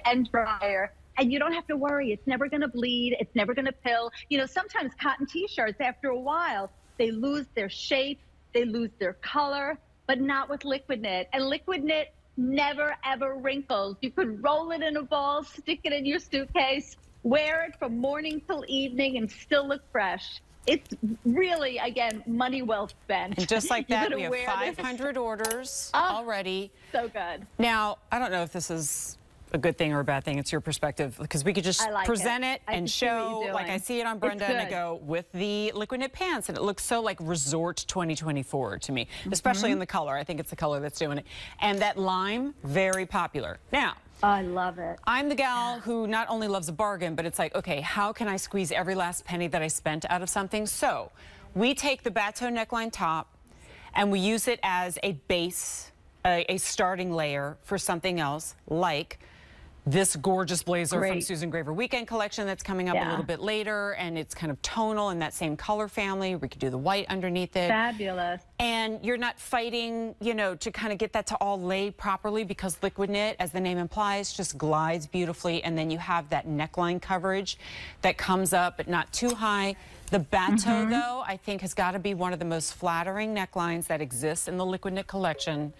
and dryer, and you don't have to worry. It's never going to bleed. It's never going to pill. You know, sometimes cotton t-shirts, after a while, they lose their shape, they lose their color, but not with liquid knit. And liquid knit never, ever wrinkles. You could roll it in a ball, stick it in your suitcase, wear it from morning till evening, and still look fresh. It's really, again, money well spent. And just like that, we have 500 orders already. So good. Now, I don't know if this is a good thing or a bad thing. It's your perspective, because we could just present it and show, like I see it on Brenda and I go, with the liquid knit pants, and it looks so like resort 2024 to me, especially in the color. I think it's the color that's doing it. And that lime, very popular. Now, I love it. I'm the gal who not only loves a bargain, but it's like, okay, how can I squeeze every last penny that I spent out of something? So we take the bateau neckline top and we use it as a base, a starting layer for something else, like this gorgeous blazer from Susan Graver Weekend Collection that's coming up a little bit later, and it's kind of tonal in that same color family. We could do the white underneath it. Fabulous. And you're not fighting, you know, to kind of get that to all lay properly, because liquid knit, as the name implies, just glides beautifully, and then you have that neckline coverage that comes up but not too high. The bateau, though, I think has got to be one of the most flattering necklines that exists in the liquid knit collection,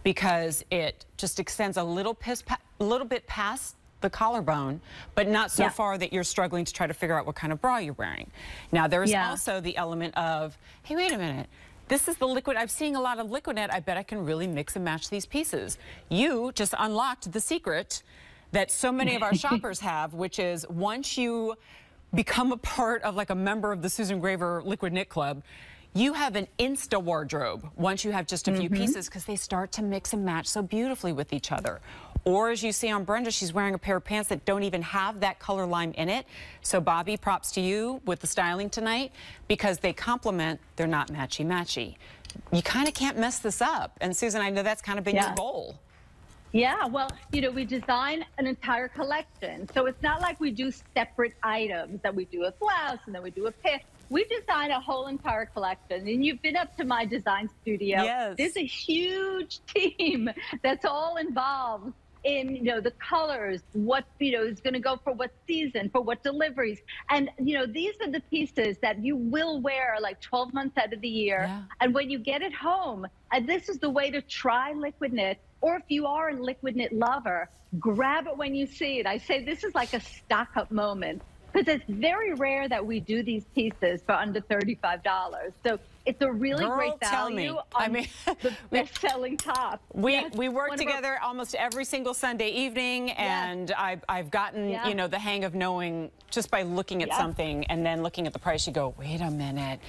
because it just extends a little bit past the collarbone, but not so far that you're struggling to try to figure out what kind of bra you're wearing. Now, there's also the element of, hey, wait a minute. This is the liquid. I'm seeing a lot of liquid knit. I bet I can really mix and match these pieces. You just unlocked the secret that so many of our shoppers have, which is once you become a part of, like, a member of the Susan Graver Liquid Knit Club, you have an Insta wardrobe once you have just a few pieces, because they start to mix and match so beautifully with each other. Or as you see on Brenda, she's wearing a pair of pants that don't even have that color lime in it. So Bobby, props to you with the styling tonight, because they complement, they're not matchy-matchy. You kind of can't mess this up. And Susan, I know that's kind of been your goal. Yeah, well, you know, we design an entire collection. So it's not like we do separate items, that we do a blouse and then we do a pant. We design a whole entire collection, and you've been up to my design studio. Yes. There's a huge team that's all involved in, you know, the colors, what, you know, is going to go for what season, for what deliveries. And, you know, these are the pieces that you will wear like 12 months out of the year. Yeah. And when you get it home, and this is the way to try liquid knit, or if you are a liquid knit lover, grab it when you see it. I say this is like a stock up moment, because it's very rare that we do these pieces for under $35. So it's a really great value on the best-selling top. We work together almost every single Sunday evening, and I've gotten, you know, the hang of knowing just by looking at something and then looking at the price, you go, wait a minute.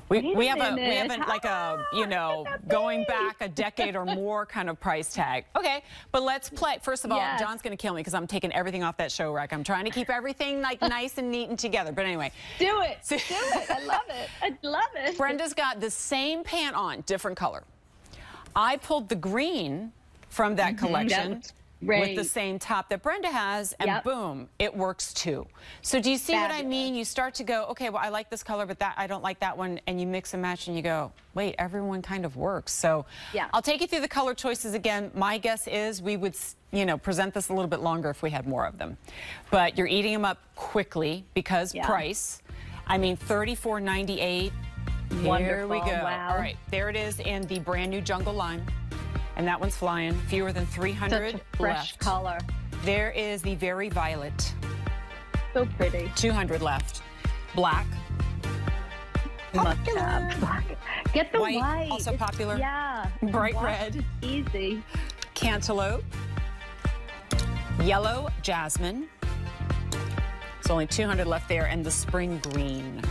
We haven't like a, you know, going back a decade or more kind of price tag. Okay, but let's play. First of all, John's going to kill me because I'm taking everything off that show rack. I'm trying to keep everything like nice and neat and together. But anyway. Do it. Do it. I love it. I love it. Brenda's got the same pant on, different color. I pulled the green from that collection. With the same top that Brenda has, and boom, it works too. So do you see what I mean? You start to go, okay, well, I like this color, but that I don't like that one, and you mix and match, and you go, wait, everyone kind of works. So I'll take you through the color choices again. My guess is we would, you know, present this a little bit longer if we had more of them. But you're eating them up quickly because price. I mean, $34.98. Here we go. Wow. All right, there it is in the brand new Jungle Lime. And that one's flying. Fewer than 300 Such a fresh left. Color. There is the Very Violet. So pretty. 200 left. Black. Must have. Black. Get the white. Also popular. Yeah. Bright red. Easy. Cantaloupe. Yellow Jasmine. It's only 200 left there. And the Spring Green.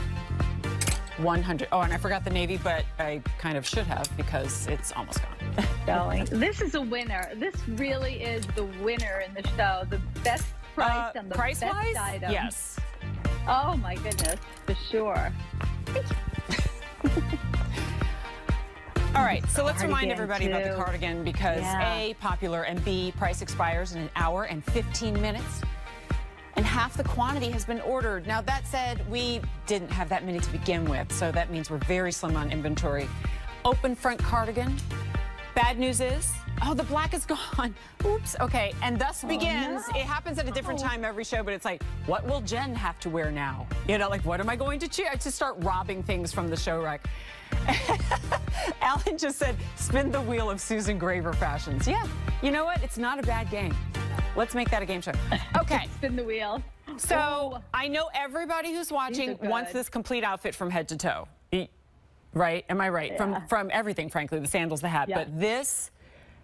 100. Oh, and I forgot the navy, but I kind of should have because it's almost gone. This is a winner. This really is the winner in the show. The best price and the best item. Yes. Oh my goodness, for sure. Thank you. All right, so let's remind everybody about the cardigan because A, popular, and B, price expires in 1 hour and 15 minutes. And half the quantity has been ordered. Now, that said, we didn't have that many to begin with, so that means we're very slim on inventory. Open front cardigan. Bad news is, oh, the black is gone. Oops, okay, and thus begins, it happens at a different time every show, but it's like, what will Jen have to wear now? You know, like, what am I going to choose? I just start robbing things from the show rack. Alan just said, spin the wheel of Susan Graver fashions. Yeah, you know what? It's not a bad game. Let's make that a game show. Okay. Spin the wheel. So I know everybody who's watching wants this complete outfit from head to toe. Right? Am I right? From everything, frankly, the sandals, the hat. But this,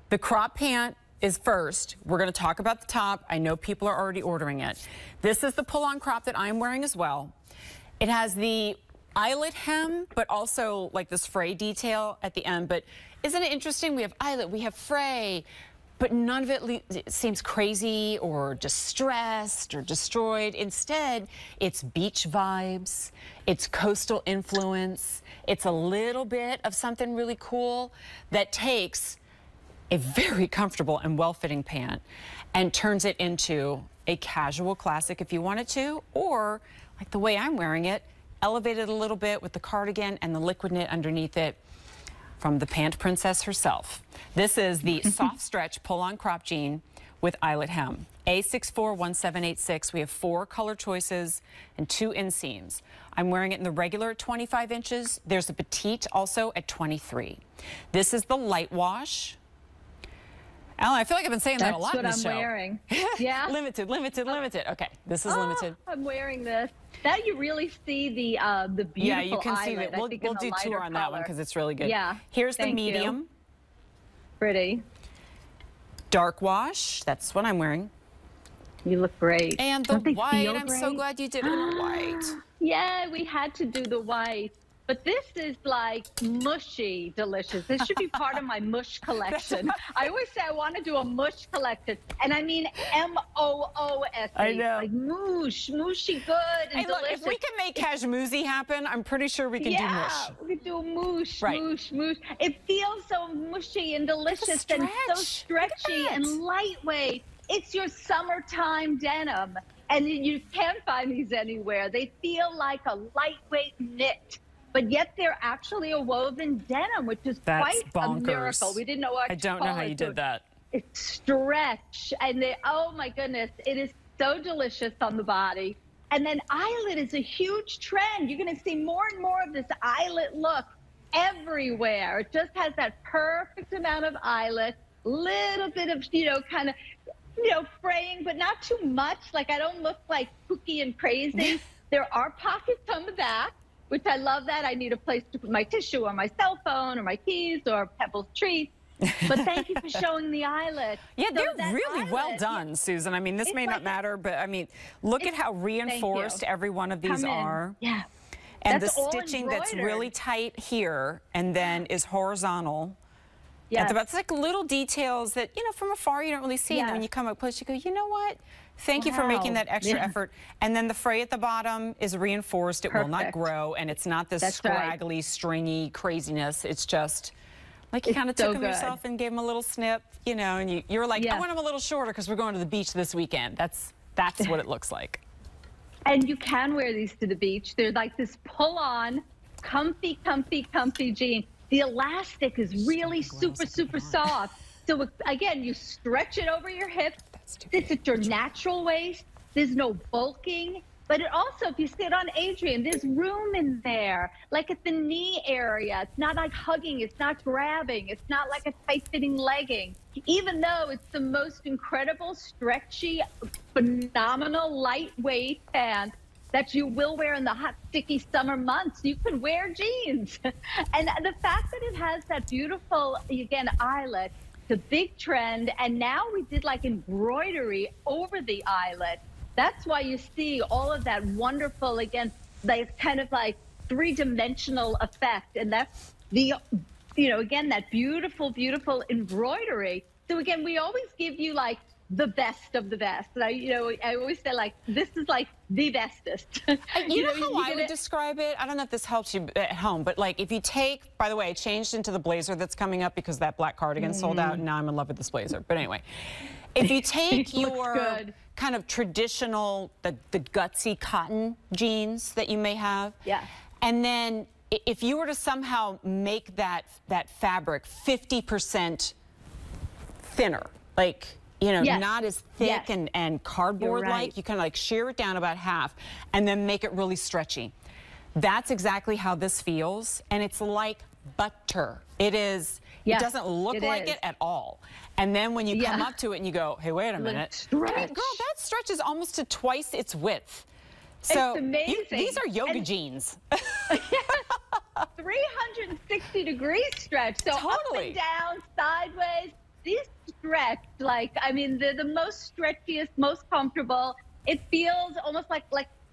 the crop pant is first. We're going to talk about the top. I know people are already ordering it. This is the pull-on crop that I'm wearing as well. It has the eyelet hem, but also like this fray detail at the end. But isn't it interesting? We have eyelet, we have fray, but none of it seems crazy or distressed or destroyed. Instead, it's beach vibes, it's coastal influence, it's a little bit of something really cool that takes a very comfortable and well-fitting pant and turns it into a casual classic if you wanted to, or like the way I'm wearing it, elevate it a little bit with the cardigan and the liquid knit underneath it from the pant princess herself. This is the soft stretch pull-on crop jean with eyelet hem. A641786. We have 4 color choices and 2 inseams. I'm wearing it in the regular at 25 inches. There's a petite also at 23. This is the light wash. Alan, I feel like I've been saying that a lot in this show. That's what I'm wearing. Yeah. Limited, limited, limited. Okay, this is limited. I'm wearing this. Now you really see the beautiful Yeah, you can eyelet, see that. We'll do tour on that one because it's really good. Yeah. Here's the medium. Pretty. Dark wash. That's what I'm wearing. You look great. And the white. I'm so glad you did it in white. Yeah, we had to do the white. But this is like mushy delicious. This should be part of my mush collection. I always say I want to do a mush collection. And I mean M-O-O-S-E. I know. Like moosh, mushy good and hey, look, delicious. if we can make cashmoozy happen, I'm pretty sure we can do mush. Yeah, we can do moosh, Right. moosh, moosh. It feels so mushy and delicious and so stretchy and lightweight. It's your summertime denim. And you can't find these anywhere. They feel like a lightweight knit. But yet they're actually a woven denim, which is quite a miracle. We didn't know what I don't know how you did that. It's stretch, and oh my goodness, it is so delicious on the body. And then eyelet is a huge trend. You're going to see more and more of this eyelet look everywhere. It just has that perfect amount of eyelet, little bit of, kind of, fraying, but not too much. Like I don't look like kooky and crazy. There are pockets on the back, which I love that. I need a place to put my tissue or my cell phone or my keys or Pebbles treats. But thank you for showing the eyelet. Yeah, so they're really well done, Susan. I mean, this may not matter, but I mean, look at how reinforced every one of these are. Yeah. And the stitching that's really tight here and then is horizontal. Yeah. It's like little details that, from afar you don't really see. And then when you come up close, you go, you know what? Thank you for making that extra effort. And then the fray at the bottom is reinforced. It will not grow. And it's not this scraggly, stringy craziness. It's just like you kind of took them yourself and gave them a little snip, and you were like, I want them a little shorter because we're going to the beach this weekend. That's what it looks like. And you can wear these to the beach. They're like this pull-on, comfy, comfy, comfy jean. The elastic is really super, super soft. So again, you stretch it over your hip. It's at your natural waist. There's no bulking. But it also, if you sit on Adrian, there's room in there, like at the knee area. It's not like hugging. It's not grabbing. It's not like a tight-fitting legging. Even though it's the most incredible, stretchy, phenomenal, lightweight pant that you will wear in the hot, sticky summer months. You can wear jeans. And the fact that it has that beautiful, again, eyelet, the big trend, and now we did like embroidery over the eyelet. That's why you see all of that wonderful, again, like kind of like three-dimensional effect. And that's the, again, that beautiful, beautiful embroidery. So again, we always give you like the best of the best. And I always say like, this is like the bestest. You know how I would describe it? I don't know if this helps you at home, but like if you take, by the way, I changed into the blazer that's coming up because that black cardigan sold out and now I'm in love with this blazer. But anyway, if you take your kind of traditional, the gutsy cotton jeans that you may have, and then if you were to somehow make that fabric 50% thinner, like, not as thick and cardboard-like. You kind of like shear it down about half and then make it really stretchy. That's exactly how this feels. And it's like butter. It is, it doesn't look like it at all. And then when you come up to it and you go, hey, wait a minute. Girl, that stretches almost to twice its width. So it's amazing. These are yoga jeans. 360-degree stretch. So up and down, sideways. these stretch like, I mean, they're the most stretchiest, most comfortable. It feels almost like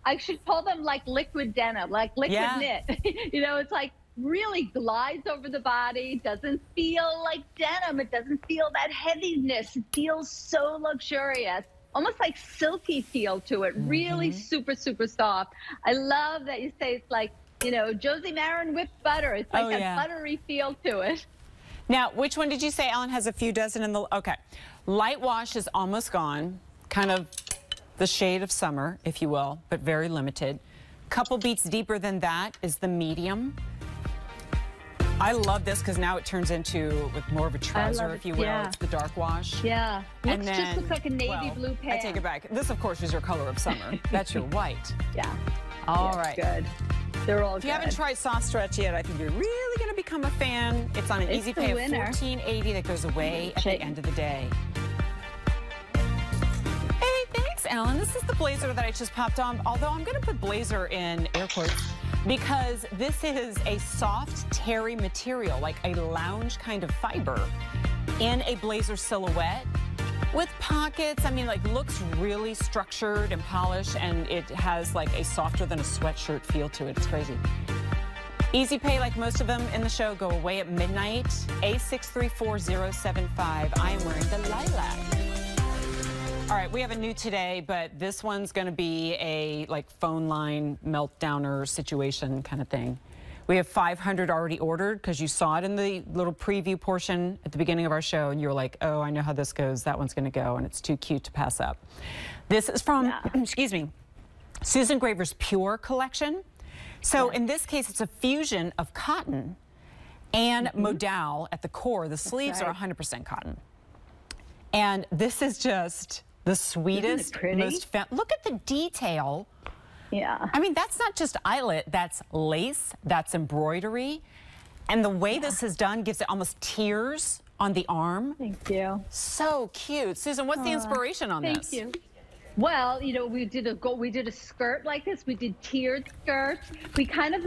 I should call them like liquid denim, like liquid knit. You know, it's like really glides over the body, doesn't feel like denim. It doesn't feel that heaviness. It feels so luxurious, almost like silky feel to it. Really super, super soft. I love that you say it's like, you know, Josie Marin whipped butter. It's like that buttery feel to it. Now, which one did you say, Ellen, has a few dozen in the, okay. Light wash is almost gone, kind of the shade of summer, if you will, but very limited. Couple beats deeper than that is the medium. I love this because now it turns into with more of a trouser, if you will. It's the dark wash. Yeah, and then, just looks like a navy blue pant. I take it back. This, of course, is your color of summer. That's your white. Yeah. All right. Good. They're all If you haven't tried soft stretch yet, I think you're really going to become a fan. It's on an easy pay of $14.80 that goes away at the end of the day. Hey, thanks, Ellen. This is the blazer that I just popped on, although I'm going to put blazer in air quotes because this is a soft terry material, like a lounge kind of fiber in a blazer silhouette. With pockets, I mean, like, looks really structured and polished, and it has like a softer than a sweatshirt feel to it. It's crazy. Easy pay, like most of them in the show, go away at midnight. A634075. I am wearing the lilac. All right, we have a new today, but this one's going to be a like phone line meltdowner situation kind of thing. We have 500 already ordered because you saw it in the little preview portion at the beginning of our show, and you were like, oh, I know how this goes. That one's going to go, and it's too cute to pass up. This is from, excuse me, Susan Graver's Pure collection. So in this case, it's a fusion of cotton and modal at the core. The sleeves are 100% cotton. And this is just the sweetest, most look at the detail. Yeah. I mean, that's not just eyelet, that's lace, that's embroidery. And the way this is done gives it almost tears on the arm. Thank you. So cute. Susan, what's the inspiration on this? Thank you. Well, you know, we did a skirt like this. We did tiered skirts. We kind of,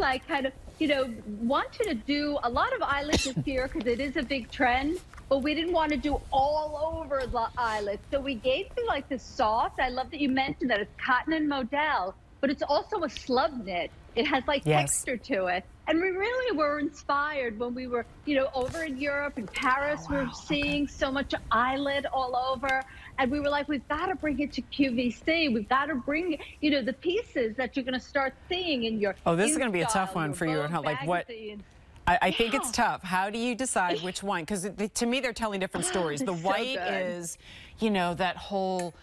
you know, wanted to do a lot of eyelets this year because it is a big trend. But we didn't want to do all over the eyelets. So we gave you like this soft. I love that you mentioned that it's cotton and modal, but it's also a slub knit. It has like texture to it. And we really were inspired when we were, you know, over in Europe and Paris. We were seeing so much eyelet all over. And we were like, we've got to bring it to QVC. We've got to bring, you know, the pieces that you're going to start seeing in your this is going to be a tough one for you. Like what? I think it's tough. How do you decide which one? Because to me, they're telling different stories. The white is, you know, that whole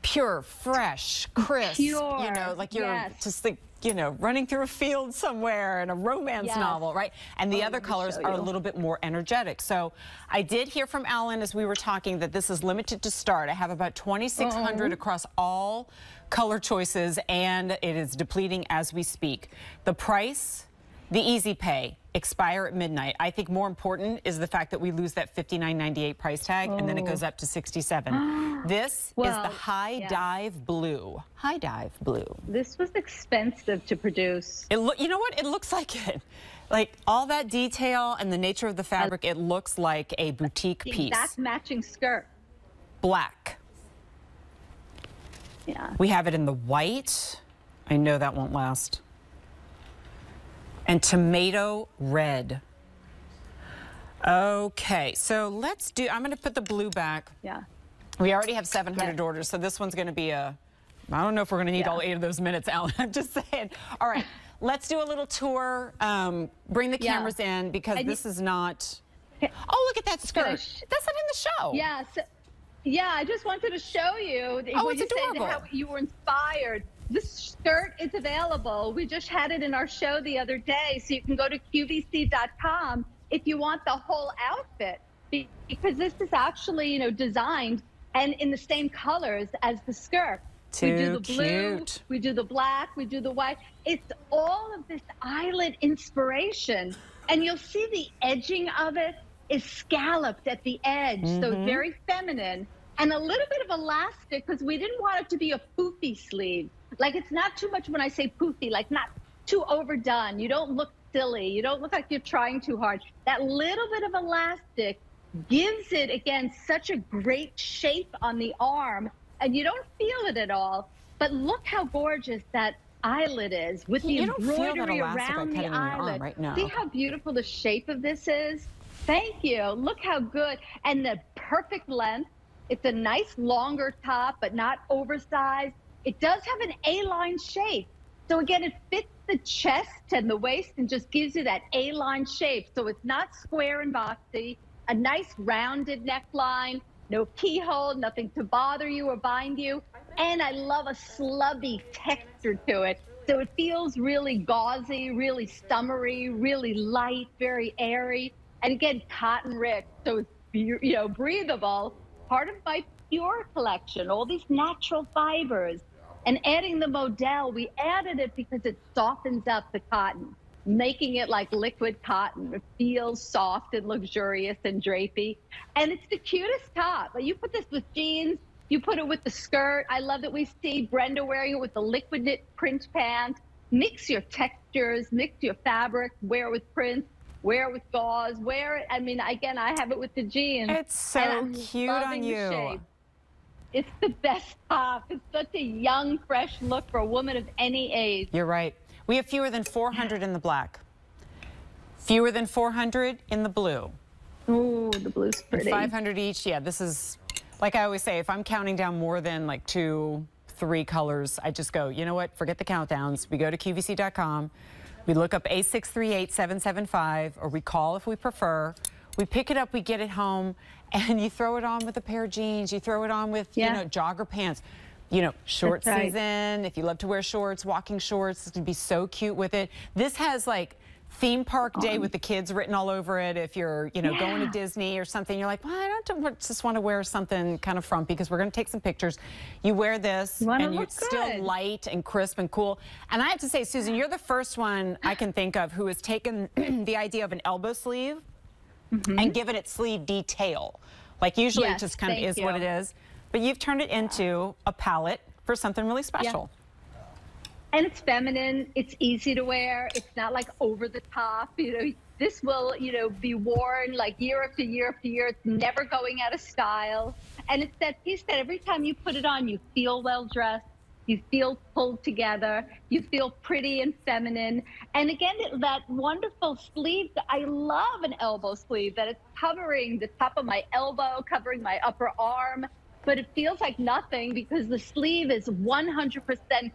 pure, fresh, crisp, you know, like you're just like, you know, running through a field somewhere in a romance novel, right? And the other colors are a little bit more energetic. So I did hear from Alan as we were talking that this is limited to start. I have about 2,600 across all color choices, and it is depleting as we speak. The price, the easy pay, expire at midnight. I think more important is the fact that we lose that $59.98 price tag, and then it goes up to $67. This is the High Dive Blue. High Dive Blue. This was expensive to produce. You know what? It looks like it. Like all that detail and the nature of the fabric, it looks like a boutique piece. Exact matching skirt. Black. Yeah. We have it in the white. I know that won't last. And tomato red. Okay, so let's do, I'm going to put the blue back. Yeah. We already have 700 orders, so this one's going to be a, I don't know if we're going to need all 8 of those minutes, Alan. I'm just saying. All right, let's do a little tour. Bring the cameras in because this is not, oh, look at that skirt. That's not in the show. Yeah, I just wanted to show you. Oh, it's adorable. How you were inspired. This skirt is available. We just had it in our show the other day, so you can go to QVC.com if you want the whole outfit, because this is actually, you know, designed and in the same colors as the skirt. We do the blue, we do the black, we do the white. It's all of this eyelet inspiration, and you'll see the edging of it is scalloped at the edge, so very feminine, and a little bit of elastic because we didn't want it to be a poofy sleeve. Like, it's not too much when I say poofy, like not too overdone. You don't look silly. You don't look like you're trying too hard. That little bit of elastic gives it, again, such a great shape on the arm, and you don't feel it at all. But look how gorgeous that eyelet is with the embroidery around the eyelet. Right now. See how beautiful the shape of this is? Thank you. Look how good. And the perfect length. It's a nice longer top, but not oversized. It does have an A-line shape. So again, it fits the chest and the waist and just gives you that A-line shape. So it's not square and boxy. A nice rounded neckline, no keyhole, nothing to bother you or bind you. And I love a slubby texture to it. So it feels really gauzy, really summery, really light, very airy. And again, cotton rich, so it's, you know, breathable. Part of my Pure collection, all these natural fibers. And adding the modal, we added it because it softens up the cotton, making it like liquid cotton. It feels soft and luxurious and drapey. And it's the cutest top. You put this with jeans, you put it with the skirt. I love that we see Brenda wearing it with the liquid knit print pant. Mix your textures, mix your fabric, wear it with prints, wear it with gauze, wear it. I mean, again, I have it with the jeans. It's so cute on you. It's the best top. It's such a young, fresh look for a woman of any age. You're right. We have fewer than 400 in the black. Fewer than 400 in the blue. Ooh, the blue's pretty. 500 each. Yeah, this is, like I always say, if I'm counting down more than like 2, 3 colors, I just go, you know what, forget the countdowns. We go to QVC.com. We look up A638775, or we call if we prefer. We pick it up, we get it home, and you throw it on with a pair of jeans. You throw it on with, you know, jogger pants. You know, short season, if you love to wear shorts, walking shorts, it's going to be so cute with it. This has like theme park day with the kids written all over it. If you're, you know, going to Disney or something, you're like, well, I don't just want to wear something kind of frumpy because we're going to take some pictures. You wear this and you're still light and crisp and cool. And I have to say, Susan, you're the first one I can think of who has taken the idea of an elbow sleeve and given it sleeve detail. Like usually it just kind of is what it is. But you've turned it into a palette for something really special. And it's feminine, it's easy to wear, it's not like over the top, you know, this will, you know, be worn like year after year after year, it's never going out of style. And it's that piece that every time you put it on, you feel well dressed, you feel pulled together, you feel pretty and feminine. And again, that wonderful sleeve, I love an elbow sleeve, that it's covering the top of my elbow, covering my upper arm, but it feels like nothing because the sleeve is 100%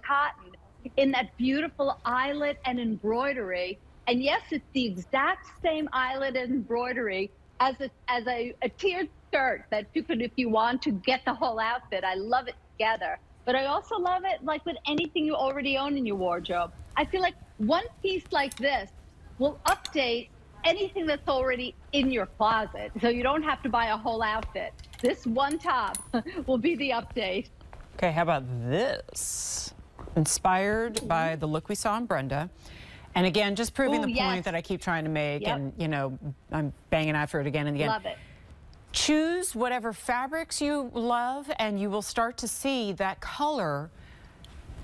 cotton in that beautiful eyelet and embroidery. And yes, it's the exact same eyelet and embroidery as a tiered skirt that you could, if you want to get the whole outfit. I love it together. But I also love it like with anything you already own in your wardrobe. I feel like one piece like this will update anything that's already in your closet. So you don't have to buy a whole outfit. This one top will be the update. Okay, how about this? Inspired by the look we saw on Brenda. And again, just proving the point that I keep trying to make, and you know, I'm banging after it again and again. Love it. Choose whatever fabrics you love and you will start to see that color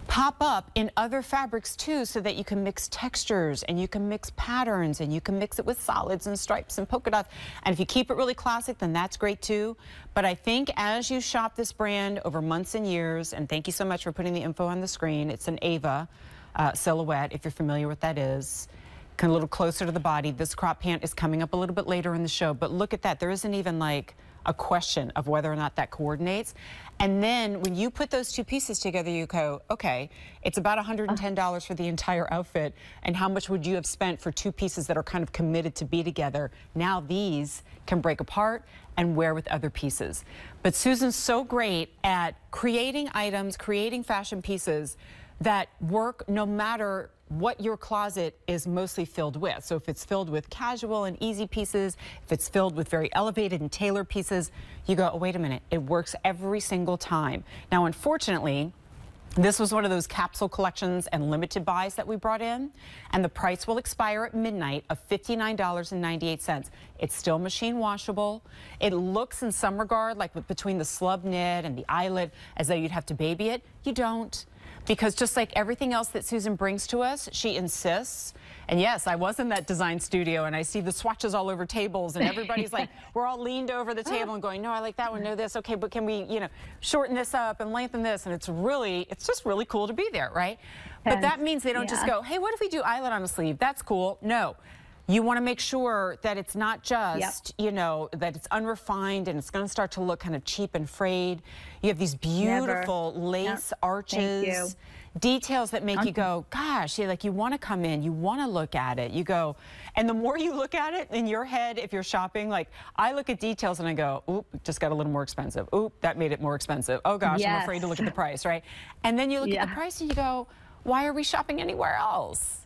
pop up in other fabrics too, so that you can mix textures and you can mix patterns and you can mix it with solids and stripes and polka dots. And if you keep it really classic, then that's great too. But I think as you shop this brand over months and years, and thank you so much for putting the info on the screen, it's an Ava silhouette, if you're familiar with what that is. Kind of a little closer to the body. This crop pant is coming up a little bit later in the show, but look at that. There isn't even like a question of whether or not that coordinates. And then when you put those two pieces together, you go, okay, it's about $110 for the entire outfit. And how much would you have spent for two pieces that are kind of committed to be together? Now these can break apart and wear with other pieces. But Susan's so great at creating items, creating fashion pieces that work no matter what your closet is mostly filled with. So if it's filled with casual and easy pieces, if it's filled with very elevated and tailored pieces, you go, oh, wait a minute, it works every single time. Now, unfortunately, this was one of those capsule collections and limited buys that we brought in, and the price will expire at midnight of $59.98. It's still machine washable. It looks in some regard like between the slub knit and the eyelet as though you'd have to baby it. You don't. because just like everything else that Susan brings to us, she insists. And yes, I was in that design studio and I see the swatches all over tables and everybody's like, we're all leaned over the table and going, no, I like that one, no this, okay, but can we, you know, shorten this up and lengthen this? And it's just really cool to be there, right? But that means they don't just go, hey, what if we do eyelet on a sleeve? That's cool. No. You want to make sure that it's not just, you know, that it's unrefined and it's going to start to look kind of cheap and frayed. You have these beautiful lace arches, details that make you go, gosh, like you want to come in, you want to look at it. You go, and the more you look at it in your head, if you're shopping, like I look at details and I go, oop, just got a little more expensive. Oop, that made it more expensive. Oh gosh, I'm afraid to look at the price, right? And then you look at the price and you go, why are we shopping anywhere else?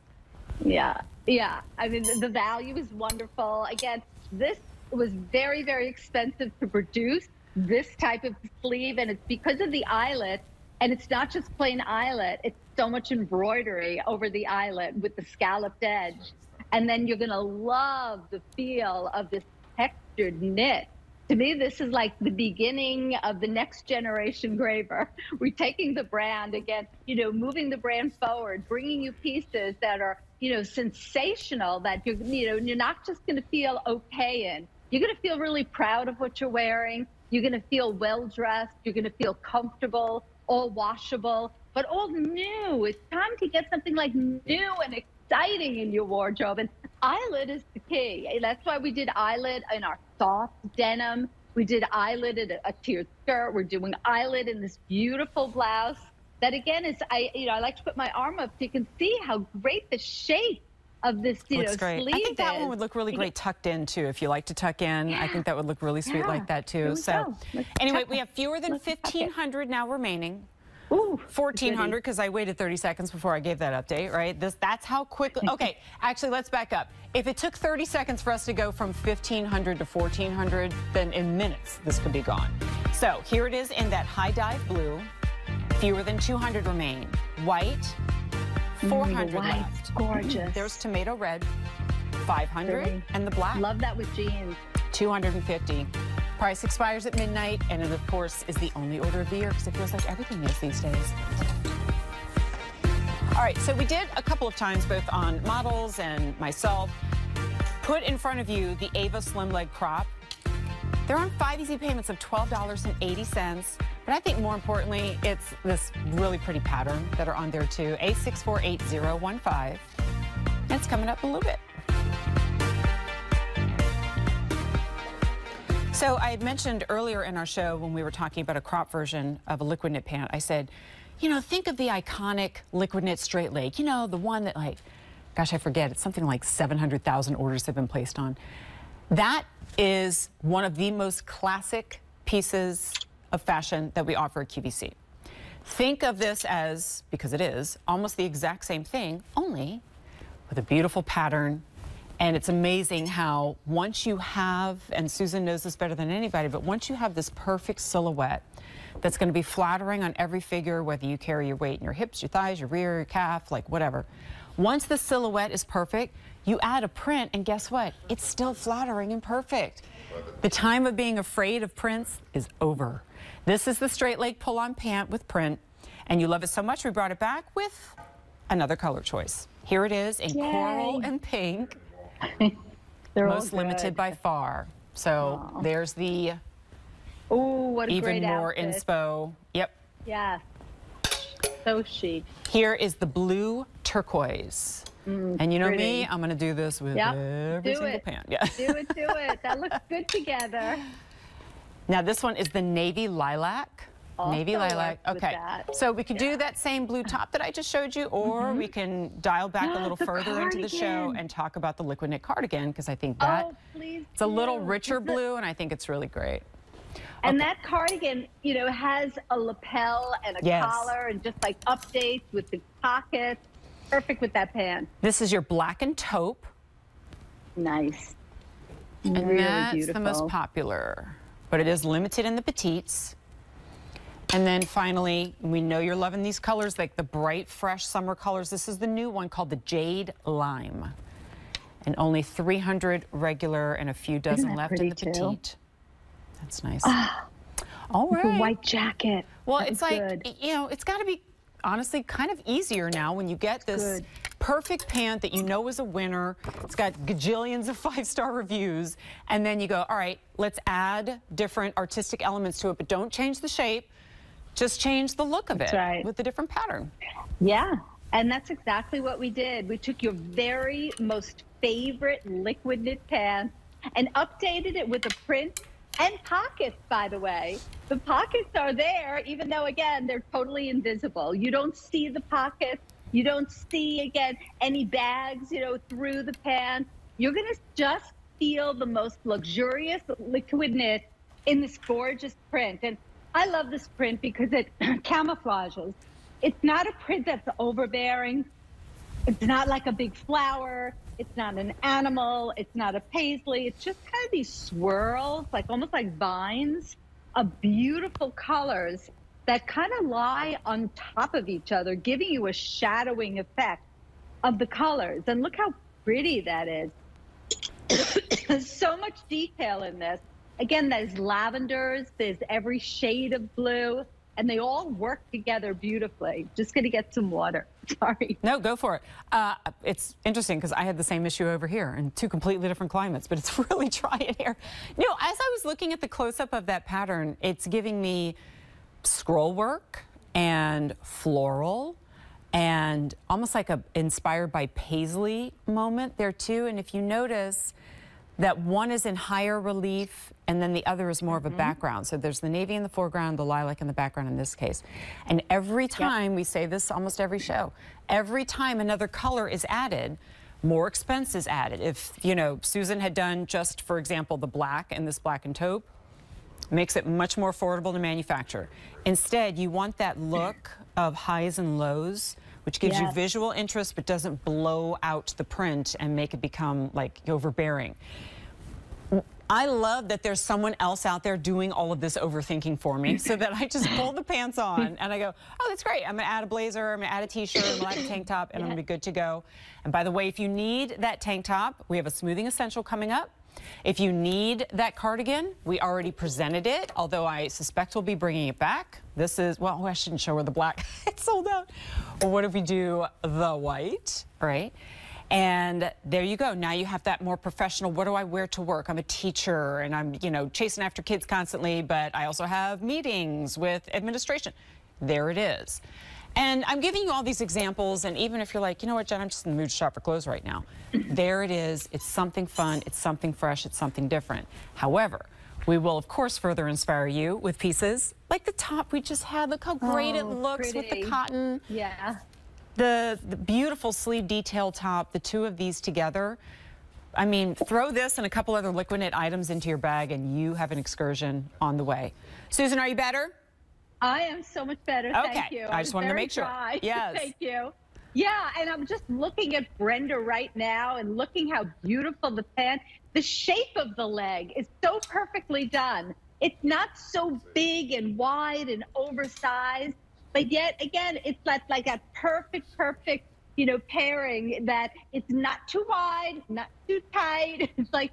Yeah, I mean, the value is wonderful. Again, this was very, very expensive to produce, this type of sleeve, and it's because of the eyelet, and it's not just plain eyelet, it's so much embroidery over the eyelet with the scalloped edge. And then you're gonna love the feel of this textured knit. To me, this is like the beginning of the next generation Graver. We're taking the brand again, you know, moving the brand forward, bringing you pieces that are, you know, sensational, that you're not just going to feel okay in. You're going to feel really proud of what you're wearing. You're going to feel well dressed. You're going to feel comfortable, all washable, but all new. It's time to get something like new and exciting in your wardrobe. And eyelet is the key. That's why we did eyelet in our soft denim. We did eyelet in a tiered skirt. We're doing eyelet in this beautiful blouse. That again is, I like to put my arm up so you can see how great the shape of this, sleeve is. I think that one would look really great tucked in too. If you like to tuck in, I think that would look really sweet like that too. So anyway, we have fewer than 1,500 now remaining. Ooh, 1,400 because I waited 30 seconds before I gave that update, right? That's how quickly. Okay, actually, let's back up. If it took 30 seconds for us to go from 1,500 to 1,400, then in minutes this could be gone. So here it is in that high dive blue. Fewer than 200 remain. White, 400 left. Gorgeous. There's tomato red, 500, and the black. Love that with jeans. 250. Price expires at midnight, and it, of course, is the only order of the year because it feels like everything is these days. All right, so we did a couple of times, both on models and myself, put in front of you the Ava Slim Leg Crop. They're on 5 easy payments of $12.80. But I think more importantly, it's this really pretty pattern that are on there too. A648015. It's coming up a little bit. So I had mentioned earlier in our show when we were talking about a crop version of a liquid knit pant, I said, you know, think of the iconic liquid knit straight leg. You know, the one that like, gosh, I forget, it's something like 700,000 orders have been placed on. That is one of the most classic pieces of fashion that we offer at QVC. Think of this as, because it is, almost the exact same thing, only with a beautiful pattern. And it's amazing how once you have, and Susan knows this better than anybody, but once you have this perfect silhouette that's going to be flattering on every figure, whether you carry your weight in your hips, your thighs, your rear, your calf, like whatever. Once the silhouette is perfect, you add a print, and guess what? It's still flattering and perfect. The time of being afraid of prints is over. This is the straight leg pull-on pant with print, and you love it so much we brought it back with another color choice. Here it is in coral and pink. They're most limited by far. So there's the what a even great more outfit. inspo. Yep. Yes. So chic. Here is the blue turquoise. And you know me, I'm going to do this with every single pant. Yeah. Do it. That looks good together. Now this one is the navy lilac. Also navy lilac. works with Okay. that. So we could do that same blue top that I just showed you, or we can dial back a little The further into the show cardigan. and talk about the liquid knit cardigan, because I think that it's a little richer blue, and I think it's really great. And that cardigan, you know, has a lapel and a collar and just like updates with the pockets. Perfect with that pant. This is your black and taupe. Nice. And really that's beautiful. the most popular. But it is limited in the petites. And then finally, we know you're loving these colors, like the bright, fresh summer colors. This is the new one called the Jade Lime. And only 300 regular and a few dozen left in the petite. That's nice. All right. The white jacket. Well, that it's was like, good. you know, it's got to be honestly kind of easier now when you get this perfect pant that you know is a winner. It's got gajillions of 5-star reviews. And then you go, all right, let's add different artistic elements to it, but don't change the shape. Just change the look of it with a different pattern. Yeah, and that's exactly what we did. We took your very most favorite liquid knit pant and updated it with a print and pockets, by the way. The pockets are there, even though, again, they're totally invisible. You don't see the pockets. You don't see, again, any bags, you know, through the pant. You're going to just feel the most luxurious liquid knit in this gorgeous print. And I love this print because it camouflages. It's not a print that's overbearing. It's not like a big flower. It's not an animal. It's not a paisley. It's just kind of these swirls, like almost like vines of beautiful colors that kind of lie on top of each other, giving you a shadowing effect of the colors. And look how pretty that is. There's so much detail in this. Again, there's lavenders, there's every shade of blue, and they all work together beautifully. Just gonna get some water, sorry. No, go for it. It's interesting because I had the same issue over here in 2 completely different climates, but it's really dry in here. No, as I was looking at the close-up of that pattern, it's giving me scroll work and floral and almost like a inspired by paisley moment there too. And if you notice, that one is in higher relief and then the other is more of a background. So there's the navy in the foreground, the lilac in the background in this case. And every time, we say this almost every show, every time another color is added, more expense is added. If, you know, Susan had done just, for example, the black and this black and taupe, makes it much more affordable to manufacture. Instead, you want that look of highs and lows, which gives you visual interest but doesn't blow out the print and make it become like overbearing. I love that there's someone else out there doing all of this overthinking for me so that I just pull the pants on and I go, oh, that's great. I'm gonna add a blazer, I'm gonna add a t-shirt, I'm gonna add a tank top, and I'm gonna be good to go. And by the way, if you need that tank top, we have a smoothing essential coming up. If you need that cardigan, we already presented it, although I suspect we'll be bringing it back. This is, well, I shouldn't show her the black. It's sold out. Or what if we do the white, right? And there you go. Now you have that more professional, what do I wear to work? I'm a teacher and I'm, you know, chasing after kids constantly, but I also have meetings with administration. There it is. And I'm giving you all these examples, and even if you're like, you know what, Jen, I'm just in the mood to shop for clothes right now. There it is. It's something fun. It's something fresh. It's something different. However, we will, of course, further inspire you with pieces like the top we just had. Look how great it looks with the cotton. Yeah. The beautiful sleeve detail top, the two of these together. I mean, throw this and a couple other liquid knit items into your bag, and you have an excursion on the way. Susan, are you better? I am so much better, thank you. I just wanted to make sure. Yes. Thank you. Yeah, and I'm just looking at Brenda right now and looking how beautiful the pant, the shape of the leg is so perfectly done. It's not so big and wide and oversized, but yet, again, it's like a perfect, you know, pairing that it's not too wide, not too tight. It's like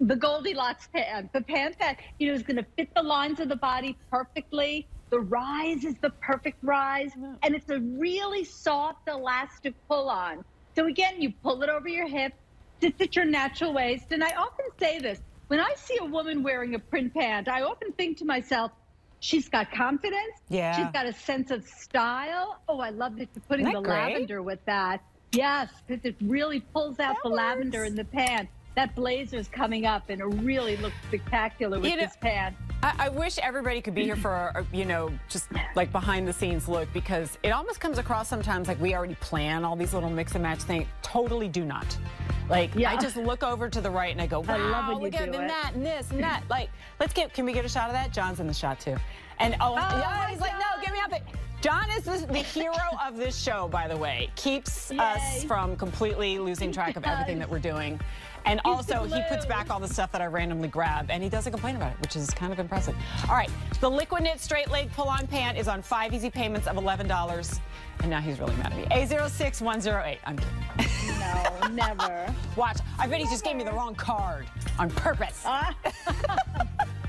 the Goldilocks pant, the pant that, you know, is going to fit the lines of the body perfectly. The rise is the perfect rise, and it's a really soft, elastic pull-on. So again, you pull it over your hip, sits at your natural waist, and I often say this, when I see a woman wearing a print pant, I often think to myself, she's got confidence, she's got a sense of style. Oh, I love that you're putting the lavender with that. Yes, because it really pulls out the lavender in the pant. That blazer's coming up, and it really looks spectacular with this pant. I wish everybody could be here for a, you know, just like behind the scenes look, because it almost comes across sometimes like we already plan all these little mix and match things. Totally do not. Like, I just look over to the right and I go, wow, I love when look at that and this and that. Like, can we get a shot of that? John's in the shot too. And yeah, he's like, no, get me out there. John is the hero of this show, by the way. Keeps us from completely losing track of everything that we're doing. And also, he puts back all the stuff that I randomly grab, and he doesn't complain about it, which is kind of impressive. All right, the liquid knit straight leg pull-on pant is on 5 easy payments of $11. And now he's really mad at me. A06108. I'm kidding. No, never. Watch. I bet he just gave me the wrong card on purpose.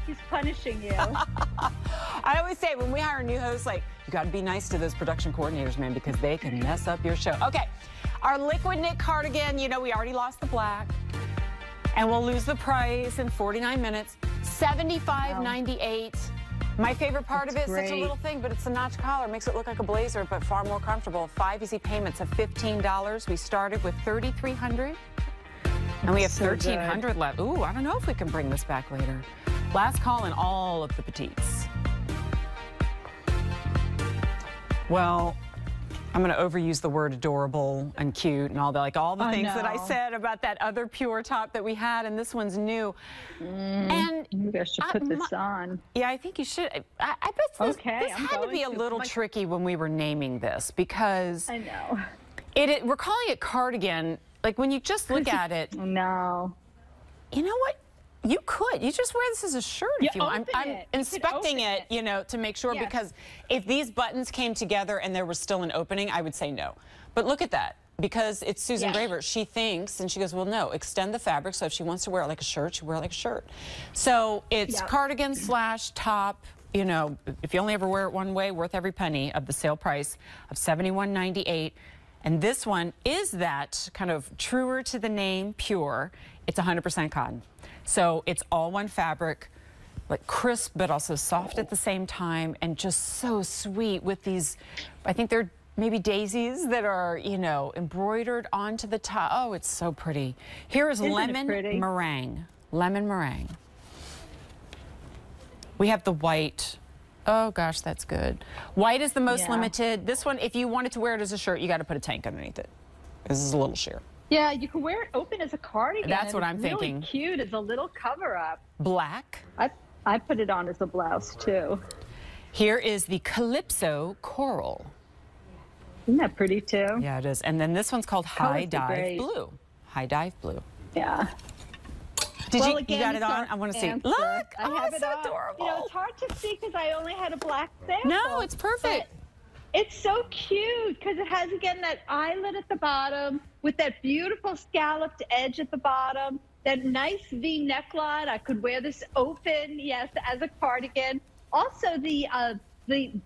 He's punishing you. I always say when we hire a new host, like, you got to be nice to those production coordinators, man, because they can mess up your show. Okay, our liquid knit cardigan, you know, we already lost the black, and we'll lose the price in 49 minutes. $75.98. My favorite part of it is such a little thing, but it's a notch collar. Makes it look like a blazer, but far more comfortable. 5 easy payments of $15. We started with $3,300, and we have $1,300 left. Ooh, I don't know if we can bring this back later. Last call in all of the petites. Well, I'm going to overuse the word adorable and cute and all the the things that I said about that other pure top that we had, and this one's new. And maybe I should put this on. Yeah, I think you should. I bet this had to be a little tricky when we were naming this, because I know we're calling it cardigan. Like, when you just look at it, no, you know what? You could. You just wear this as a shirt if you want. I'm inspecting it, you know, to make sure, because if these buttons came together and there was still an opening, I would say no. But look at that. Because it's Susan Graver, she thinks, and she goes, well, no, extend the fabric. So if she wants to wear it like a shirt, she wear it like a shirt. So it's cardigan / top. You know, if you only ever wear it one way, worth every penny of the sale price of $71.98. And this one is that kind of truer to the name, pure. It's 100% cotton. So it's all one fabric, like crisp, but also soft at the same time, and just so sweet with these, I think they're maybe daisies that are, you know, embroidered onto the top. Oh, it's so pretty. Here is lemon meringue. Lemon meringue. We have the white. Oh gosh, that's good. White is the most limited. This one, if you wanted to wear it as a shirt, you got to put a tank underneath it. This is a little sheer. Yeah, you can wear it open as a cardigan. That's what I'm thinking. Really cute as a little cover-up. Black. I put it on as a blouse too. Here is the Calypso Coral. Isn't that pretty too? Yeah, it is. And then this one's called High Dive Blue. High Dive Blue. Yeah. You got it on? I want to see. Look! I have it on. Adorable. You know, it's hard to see because I only had a black sample. No, it's perfect. It's so cute because it has, again, that eyelet at the bottom with that beautiful scalloped edge at the bottom, that nice V neckline. I could wear this open, yes, as a cardigan. Also, the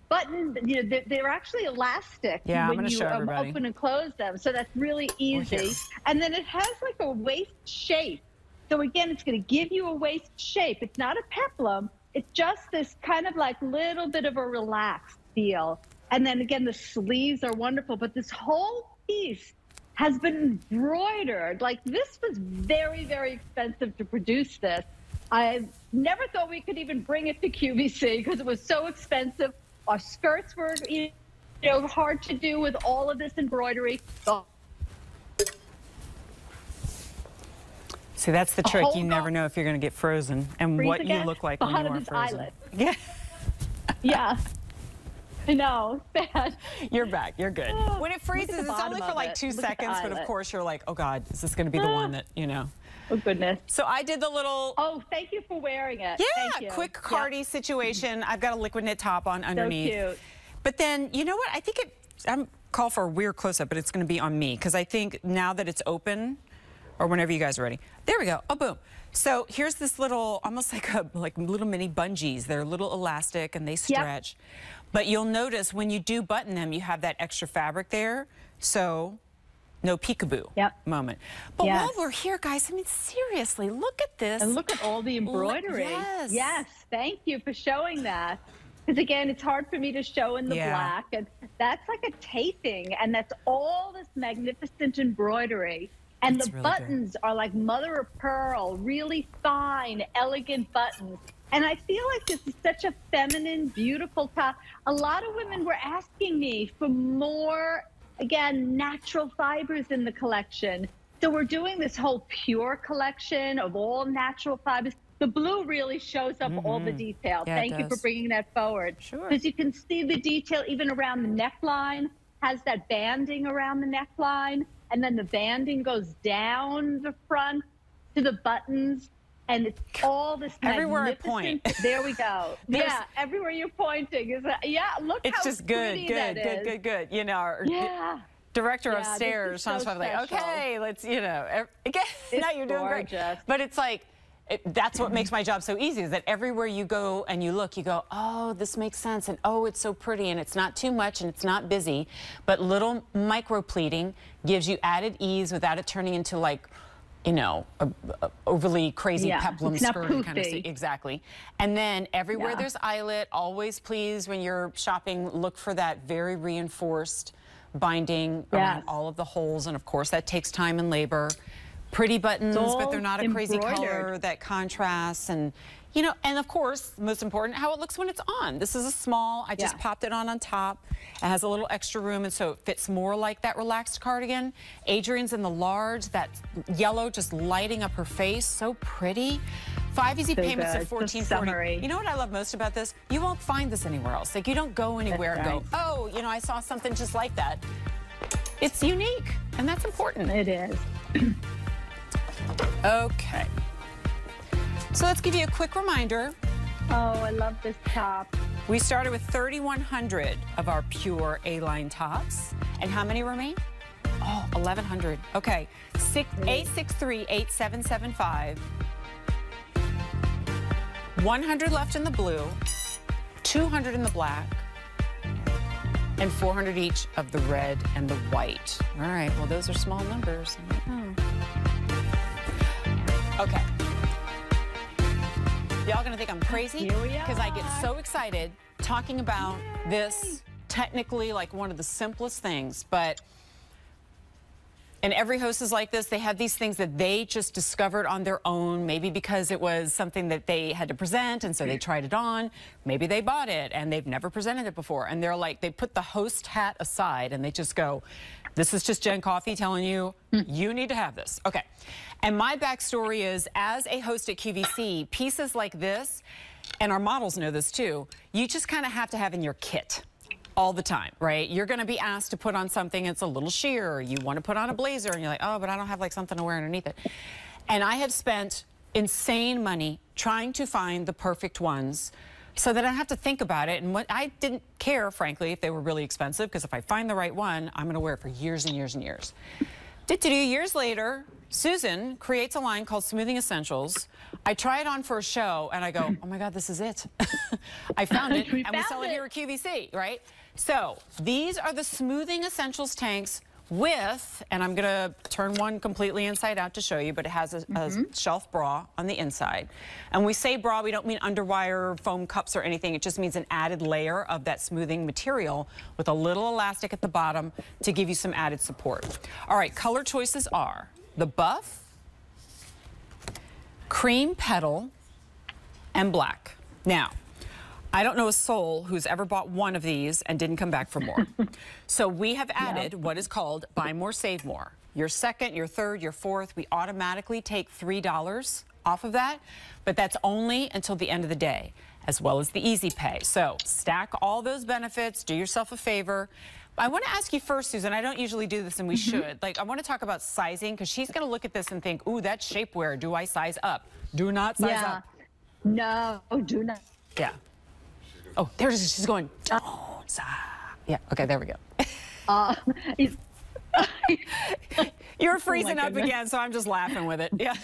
button, you know, they're actually elastic when you open and close them. So that's really easy. And then it has like a waist shape. So again, it's going to give you a waist shape. It's not a peplum. It's just this kind of like little bit of a relaxed feel. And then again, the sleeves are wonderful, but this whole piece has been embroidered. Like, this was very, very expensive to produce this. I never thought we could even bring it to QVC because it was so expensive. Our skirts were, you know, hard to do with all of this embroidery. See, that's the trick. You never know if you're going to get frozen and what you look like when you are frozen. Eyelet. Yeah. Yeah. I know. Bad. You're back. You're good. When it freezes, it's only for like 2 seconds, but of course you're like, oh God, is this going to be the one that, you know? Oh, goodness. So I did the little... Oh, thank you for wearing it. Yeah, thank you. Quick cardi situation. I've got a liquid knit top on underneath. So cute. But then, you know what? I think I'm call for a weird close-up, but it's going to be on me because I think now that it's open, or whenever you guys are ready. There we go. Oh, boom. So here's this little, almost like little mini bungees. They're a little elastic and they stretch. Yep. But you'll notice when you do button them, you have that extra fabric there. So no peekaboo moment. But while we're here, guys, I mean, seriously, look at this. And look at all the embroidery. Yes, thank you for showing that. Because again, it's hard for me to show in the black. And that's like a taping. And that's all this magnificent embroidery. And the buttons are like mother of pearl, really fine, elegant buttons. And I feel like this is such a feminine, beautiful top. A lot of women were asking me for more, again, natural fibers in the collection. So we're doing this whole pure collection of all natural fibers. The blue really shows up all the detail. Thank you for bringing that forward. Sure. Because you can see the detail even around the neckline, has that banding around the neckline. And then the banding goes down the front to the buttons. And it's all this everywhere I point. There we go. Yeah, everywhere you're pointing is look it's how just good, good. You know, our director upstairs, Sean's probably like, okay, let's, you know, again, now you're doing great. But it's like That's what makes my job so easy, is that everywhere you go and you look, you go, oh, this makes sense, and oh, it's so pretty, and it's not too much, and it's not busy. But little micro pleating gives you added ease without it turning into, like, you know, a overly crazy peplum skirt kind of thing. Exactly. And then everywhere there's eyelet, always please, when you're shopping, look for that very reinforced binding around all of the holes. And of course, that takes time and labor. Pretty buttons, but they're not a crazy color that contrasts. And, you know, and of course, most important, how it looks when it's on. This is a small, I just popped it on top. It has a little extra room, and so it fits more like that relaxed cardigan. Adrian's in the large, that yellow just lighting up her face, so pretty. 5 easy payments of $14.40. You know what I love most about this? You won't find this anywhere else. Like, you don't go anywhere and go, oh, you know, I saw something just like that. It's unique, and that's important. It is. Okay. So let's give you a quick reminder. Oh, I love this top. We started with 3,100 of our pure A-line tops. And how many remain? Oh, 1,100. Okay. 863-8775. 100 left in the blue, 200 in the black, and 400 each of the red and the white. All right, well, those are small numbers. Okay. Y'all gonna think I'm crazy? Because I get so excited talking about this, technically like one of the simplest things, but, and every host is like this, they have these things that they just discovered on their own, maybe because it was something that they had to present, and so they tried it on. Maybe they bought it, and they've never presented it before, and they're like, they put the host hat aside, and they just go, this is just Jen Coffey telling you, you need to have this. Okay. And my backstory is, as a host at QVC, pieces like this, and our models know this too, you just kind of have to have in your kit all the time, right? You're going to be asked to put on something that's a little sheer, or you want to put on a blazer, and you're like, oh, but I don't have like something to wear underneath it. And I have spent insane money trying to find the perfect ones so that I don't have to think about it. And what I didn't care, frankly, if they were really expensive, because if I find the right one, I'm going to wear it for years and years and years. Years later, Susan creates a line called Smoothing Essentials. I try it on for a show, and I go, oh my God, this is it. I found it, and we sell it here at QVC, right? So these are the Smoothing Essentials tanks with, and I'm gonna turn one completely inside out to show you, but it has a shelf bra on the inside. And we say bra, we don't mean underwire, foam cups or anything. It just means an added layer of that smoothing material with a little elastic at the bottom to give you some added support. All right, color choices are the buff, cream petal, and black. Now, I don't know a soul who's ever bought one of these and didn't come back for more. So we have added what is called buy more, save more. Your second, your third, your fourth, we automatically take $3 off of that, but that's only until the end of the day, as well as the easy pay. So stack all those benefits, do yourself a favor. I want to ask you first, Susan, I don't usually do this, and we should. Like, I want to talk about sizing, because she's going to look at this and think, ooh, that's shapewear. Do I size up? Do not size up. No, do not. Yeah. Oh, there it is. She's going, don't sigh. Yeah, okay, there we go. You're freezing up again, so I'm just laughing with it. Yeah.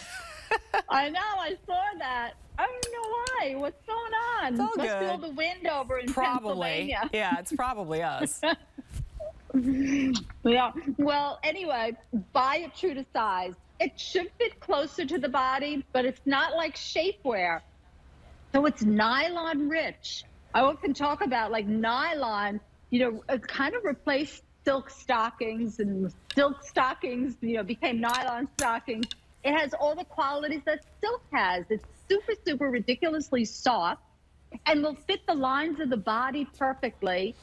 I know, I saw that. I don't know why. What's going on? It's all Must good. be all the wind over in Pennsylvania. Yeah, it's probably us. Yeah. Well, anyway, buy it true to size. It should fit closer to the body, but it's not like shapewear. So it's nylon rich. I often talk about like nylon, you know, it kind of replaced silk stockings, and silk stockings, you know, became nylon stockings. It has all the qualities that silk has. It's super, super ridiculously soft and will fit the lines of the body perfectly.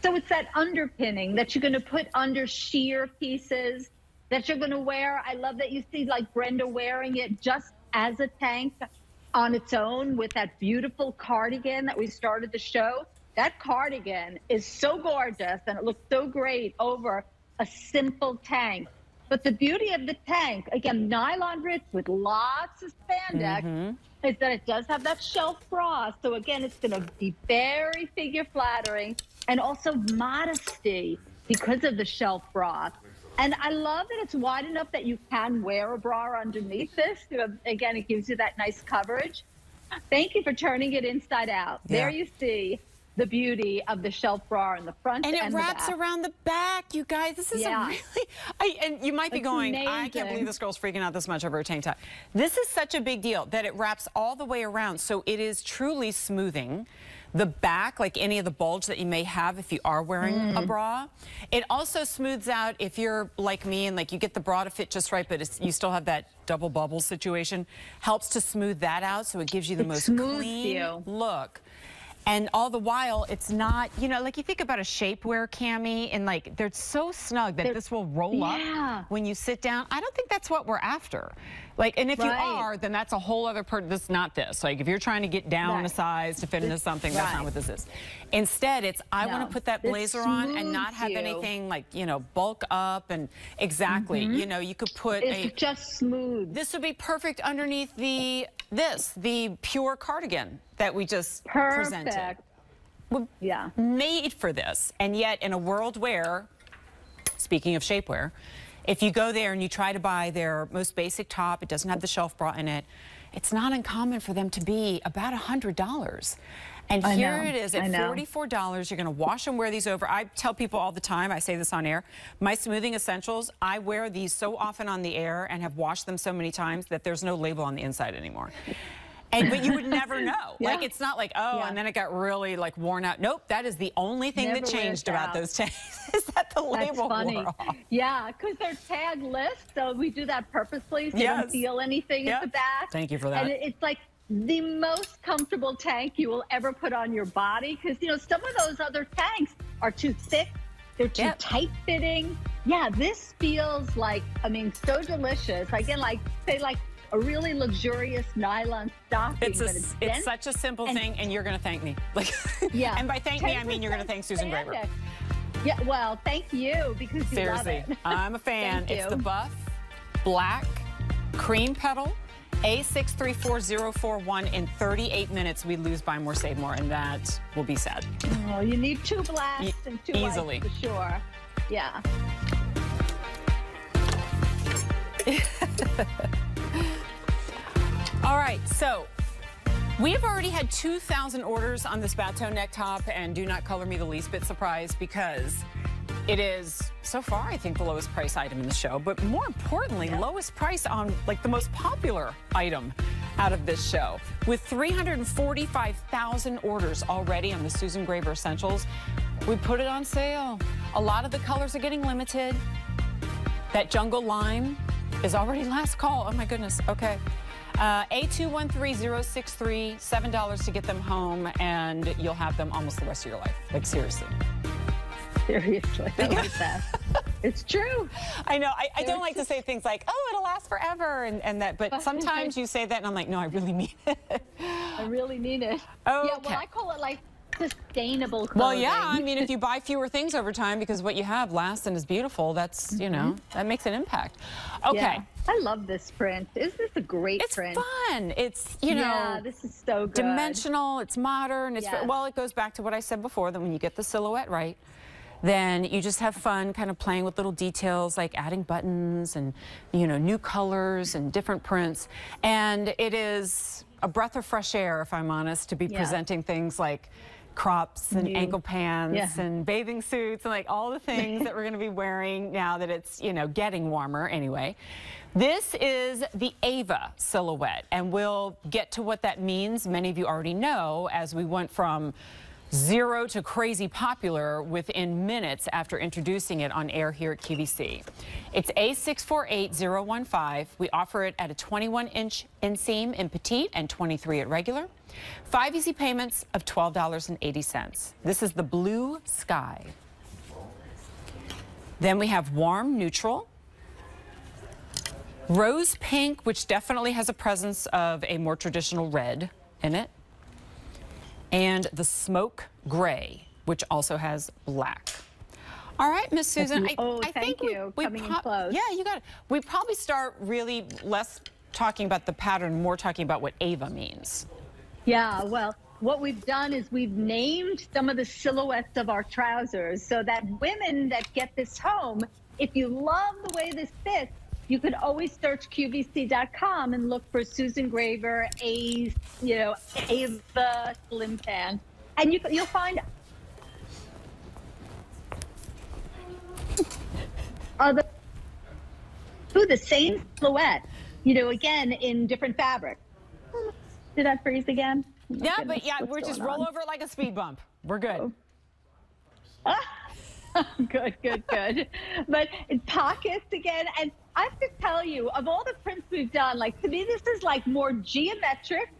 So it's that underpinning that you're going to put under sheer pieces that you're going to wear. I love that you see like Brenda wearing it just as a tank on its own with that beautiful cardigan that we started the show. That cardigan is so gorgeous, and it looks so great over a simple tank. But the beauty of the tank, again, nylon rich with lots of spandex, is that it does have that shelf bra. So again, it's going to be very figure flattering, and also modesty because of the shelf bra. And I love that it's wide enough that you can wear a bra underneath this. Again, it gives you that nice coverage. Thank you for turning it inside out. Yeah. There you see the beauty of the shelf bra in the front and it wraps around the back, you guys. This is a really, and you might be going, amazing. I can't believe this girl's freaking out this much over a tank top. This is such a big deal that it wraps all the way around. So it is truly smoothing the back, like any of the bulge that you may have if you are wearing a bra. It also smooths out if you're like me and like you get the bra to fit just right, but you still have that double bubble situation. Helps to smooth that out, so it gives you the most clean look. And all the while, it's not, you know, like you think about a shapewear cami and like they're so snug that this will roll up when you sit down. I don't think that's what we're after. Like, and if you are, then that's a whole other part. This is not this. Like if you're trying to get down a size to fit into something, that's not what this is. Instead, it's I want to put that blazer on and not have anything like, you know, bulk up and you know, you could put it's just smooth. This would be perfect underneath the pure cardigan that we just presented. Yeah. Made for this. And yet in a world where, speaking of shapewear, if you go there and you try to buy their most basic top, it doesn't have the shelf bra in it, it's not uncommon for them to be about $100. And here it is at $44. You're going to wash and wear these over. I tell people all the time, I say this on air, my smoothing essentials, I wear these so often on the air and have washed them so many times that there's no label on the inside anymore. But you would never know. Like, it's not like, and then it got really, like, worn out. Nope, that is the only thing that changed about those tanks is that the label wore off. Yeah, because they're tagless, so we do that purposely so you don't feel anything at the back. Thank you for that. And it's like the most comfortable tank you will ever put on your body because, you know, some of those other tanks are too thick. They're too tight-fitting. Yeah, this feels like, I mean, so delicious. Again, like, say, like, a really luxurious nylon stocking. It's such a simple thing, and you're going to thank me. Like, and by thank me, I mean you're going to thank Susan Graber. Yeah, well, thank you because you love it. I'm a fan. It's the buff, black, cream petal, A634041. In 38 minutes, we lose, buy more, save more, and that will be sad. Oh, you need 2 blasts and 2 whites for sure. Yeah. All right, so we've already had 2,000 orders on this bateau neck top, and do not color me the least bit surprised because it is, so far, I think the lowest price item in the show, but more importantly, lowest price on like the most popular item out of this show. With 345,000 orders already on the Susan Graber Essentials, we put it on sale. A lot of the colors are getting limited. That jungle lime is already last call. Oh my goodness, okay. A213063, $7 to get them home, and you'll have them almost the rest of your life. Like, seriously. Seriously, I like that. It's true. I know. I don't like to say things like, oh, it'll last forever, and that, but sometimes you say that, and I'm like, no, I really mean it. I really mean it. Okay. Yeah, well, I call it like sustainable clothing. Well, yeah, I mean, if you buy fewer things over time because what you have lasts and is beautiful, that's, you know, that makes an impact. Okay. Yeah. I love this print. Isn't this a great print? It's fun. It's, you know, this is so good. Dimensional. It's modern. It's well, it goes back to what I said before, that when you get the silhouette right, then you just have fun kind of playing with little details like adding buttons and, you know, new colors and different prints. And it is a breath of fresh air, if I'm honest, to be presenting things like crops and ankle pants and bathing suits and like all the things that we're going to be wearing now that it's, you know, getting warmer anyway. This is the Ava silhouette, and we'll get to what that means. Many of you already know, as we went from zero to crazy popular within minutes after introducing it on air here at QVC. It's A648015. We offer it at a 21-inch inseam in petite and 23 at regular. 5 easy payments of $12.80. This is the blue sky. Then we have warm neutral, rose pink, which definitely has a presence of a more traditional red in it, and the smoke gray, which also has black. All right, Miss Susan. I think you. Coming in close. Yeah, you got it. We probably start really less talking about the pattern, more talking about what Ava means. Yeah, well, what we've done is we've named some of the silhouettes of our trousers so that women that get this home if you love the way this fits, you can always search QVC.com and look for Susan Graver, Ava Slim Pan, and you'll find the same silhouette, again in different fabrics. Did I freeze again? Oh yeah, goodness, but yeah, we're just roll over it like a speed bump. We're good. Good. But pockets again, and I have to tell you, of all the prints we've done, like to me, this is like more geometric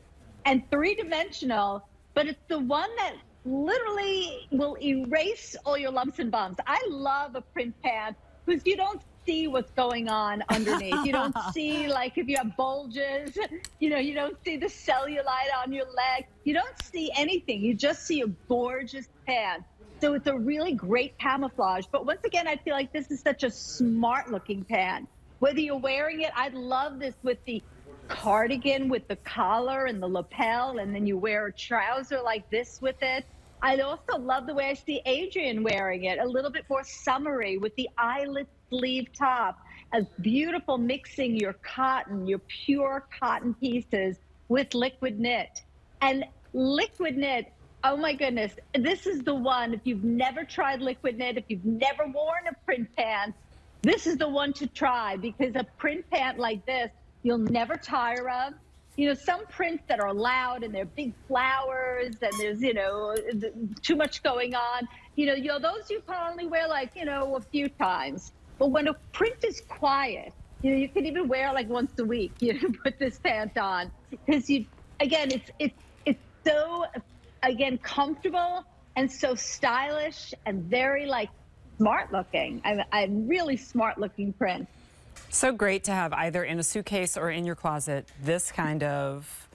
and three-dimensional, but it's the one that literally will erase all your lumps and bumps. I love a print pan because you don't see what's going on underneath. You don't see, like, if you have bulges, you don't see the cellulite on your leg. You don't see anything. You just see a gorgeous pan. So it's a really great camouflage. But once again, I feel like this is such a smart looking pan. Whether you're wearing it, I love this with the cardigan with the collar and the lapel, and then you wear a trouser like this with it. I also love the way I see Adrienne wearing it, a little bit more summery with the eyelet sleeve top, as beautiful, mixing your cotton, your pure cotton pieces with liquid knit. And liquid knit, oh my goodness, this is the one. If you've never tried liquid knit, if you've never worn a print pant, this is the one to try, because a print pant like this, you'll never tire of. Some prints that are loud and they're big flowers and there's, too much going on, those you can only wear like, a few times. But when a print is quiet, you can even wear like once a week, put this pant on, because it's so, again, comfortable and so stylish and very like smart looking. I'm really smart looking print. So great to have either in a suitcase or in your closet this kind of,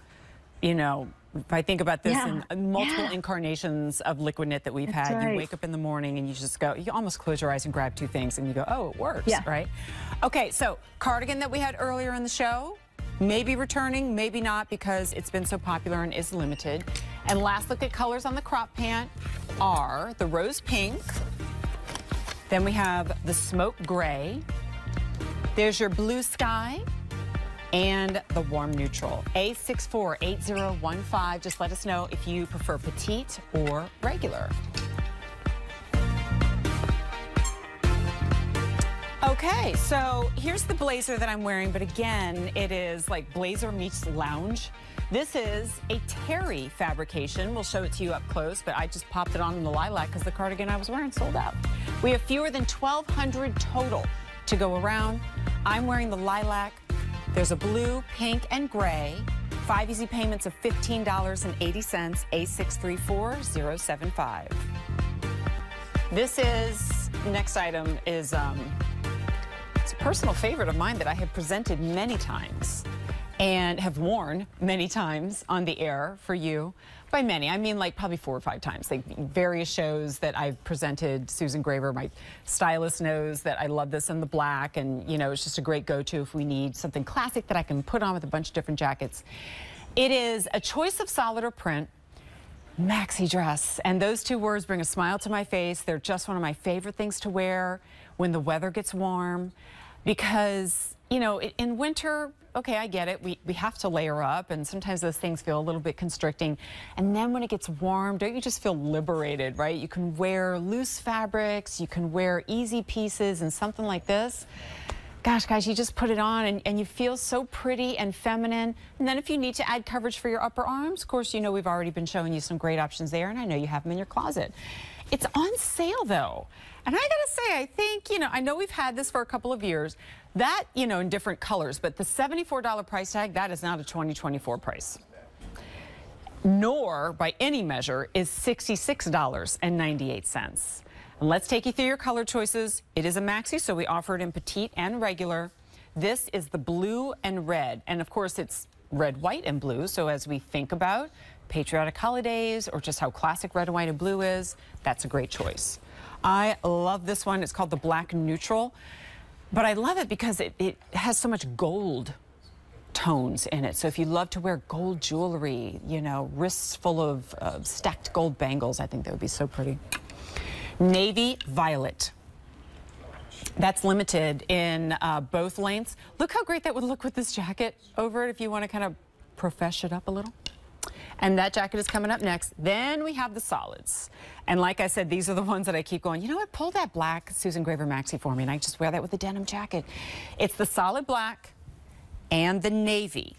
if I think about this in multiple incarnations of liquid knit that we've had, right. You wake up in the morning and you just go, you almost close your eyes and grab two things and you go, oh, it works, right? Okay, so cardigan that we had earlier in the show, maybe returning, maybe not, because it's been so popular and is limited. And last look at colors on the crop pant are the rose pink, then we have the smoke gray, there's your blue sky, and the warm neutral. A648015. Just let us know if you prefer petite or regular. Okay, so here's the blazer that I'm wearing, but again, it is like blazer meets lounge. This is a terry fabrication. We'll show it to you up close, but I just popped it on in the lilac because the cardigan I was wearing sold out. We have fewer than 1,200 total to go around. I'm wearing the lilac. There's a blue, pink, and gray. 5 easy payments of $15.80, A634075. This is, next item is, it's a personal favorite of mine that I have presented many times and have worn many times on the air for you. By many, I mean like probably 4 or 5 times. Like various shows that I've presented. Susan Graver, my stylist, knows that I love this in the black, and it's just a great go-to if we need something classic that I can put on with a bunch of different jackets. It is a choice of solid or print maxi dress, and those two words bring a smile to my face. They're just one of my favorite things to wear when the weather gets warm, because in winter, okay, I get it. We have to layer up, and sometimes those things feel a little bit constricting. And then when it gets warm, don't you just feel liberated, right? You can wear loose fabrics, you can wear easy pieces, and something like this. Gosh, guys, you just put it on and you feel so pretty and feminine. And then if you need to add coverage for your upper arms, of course, we've already been showing you some great options there, and I know you have them in your closet. It's on sale, though. And I gotta say, I think, I know we've had this for a couple of years. That, in different colors, but the $74 price tag, that is not a 2024 price. Nor, by any measure, is $66.98. And let's take you through your color choices. It is a maxi, so we offer it in petite and regular. This is the blue and red. And of course, it's red, white, and blue. So as we think about patriotic holidays or just how classic red, white, and blue is, that's a great choice. I love this one. It's called the black neutral. But I love it because it has so much gold tones in it. So if you love to wear gold jewelry, wrists full of stacked gold bangles, I think that would be so pretty. Navy violet. That's limited in both lengths. Look how great that would look with this jacket over it if you want to kind of profesh it up a little. And that jacket is coming up next. Then we have the solids. And like I said, these are the ones that I keep going, you know what, pull that black Susan Graver maxi for me, and I just wear that with a denim jacket. It's the solid black and the navy.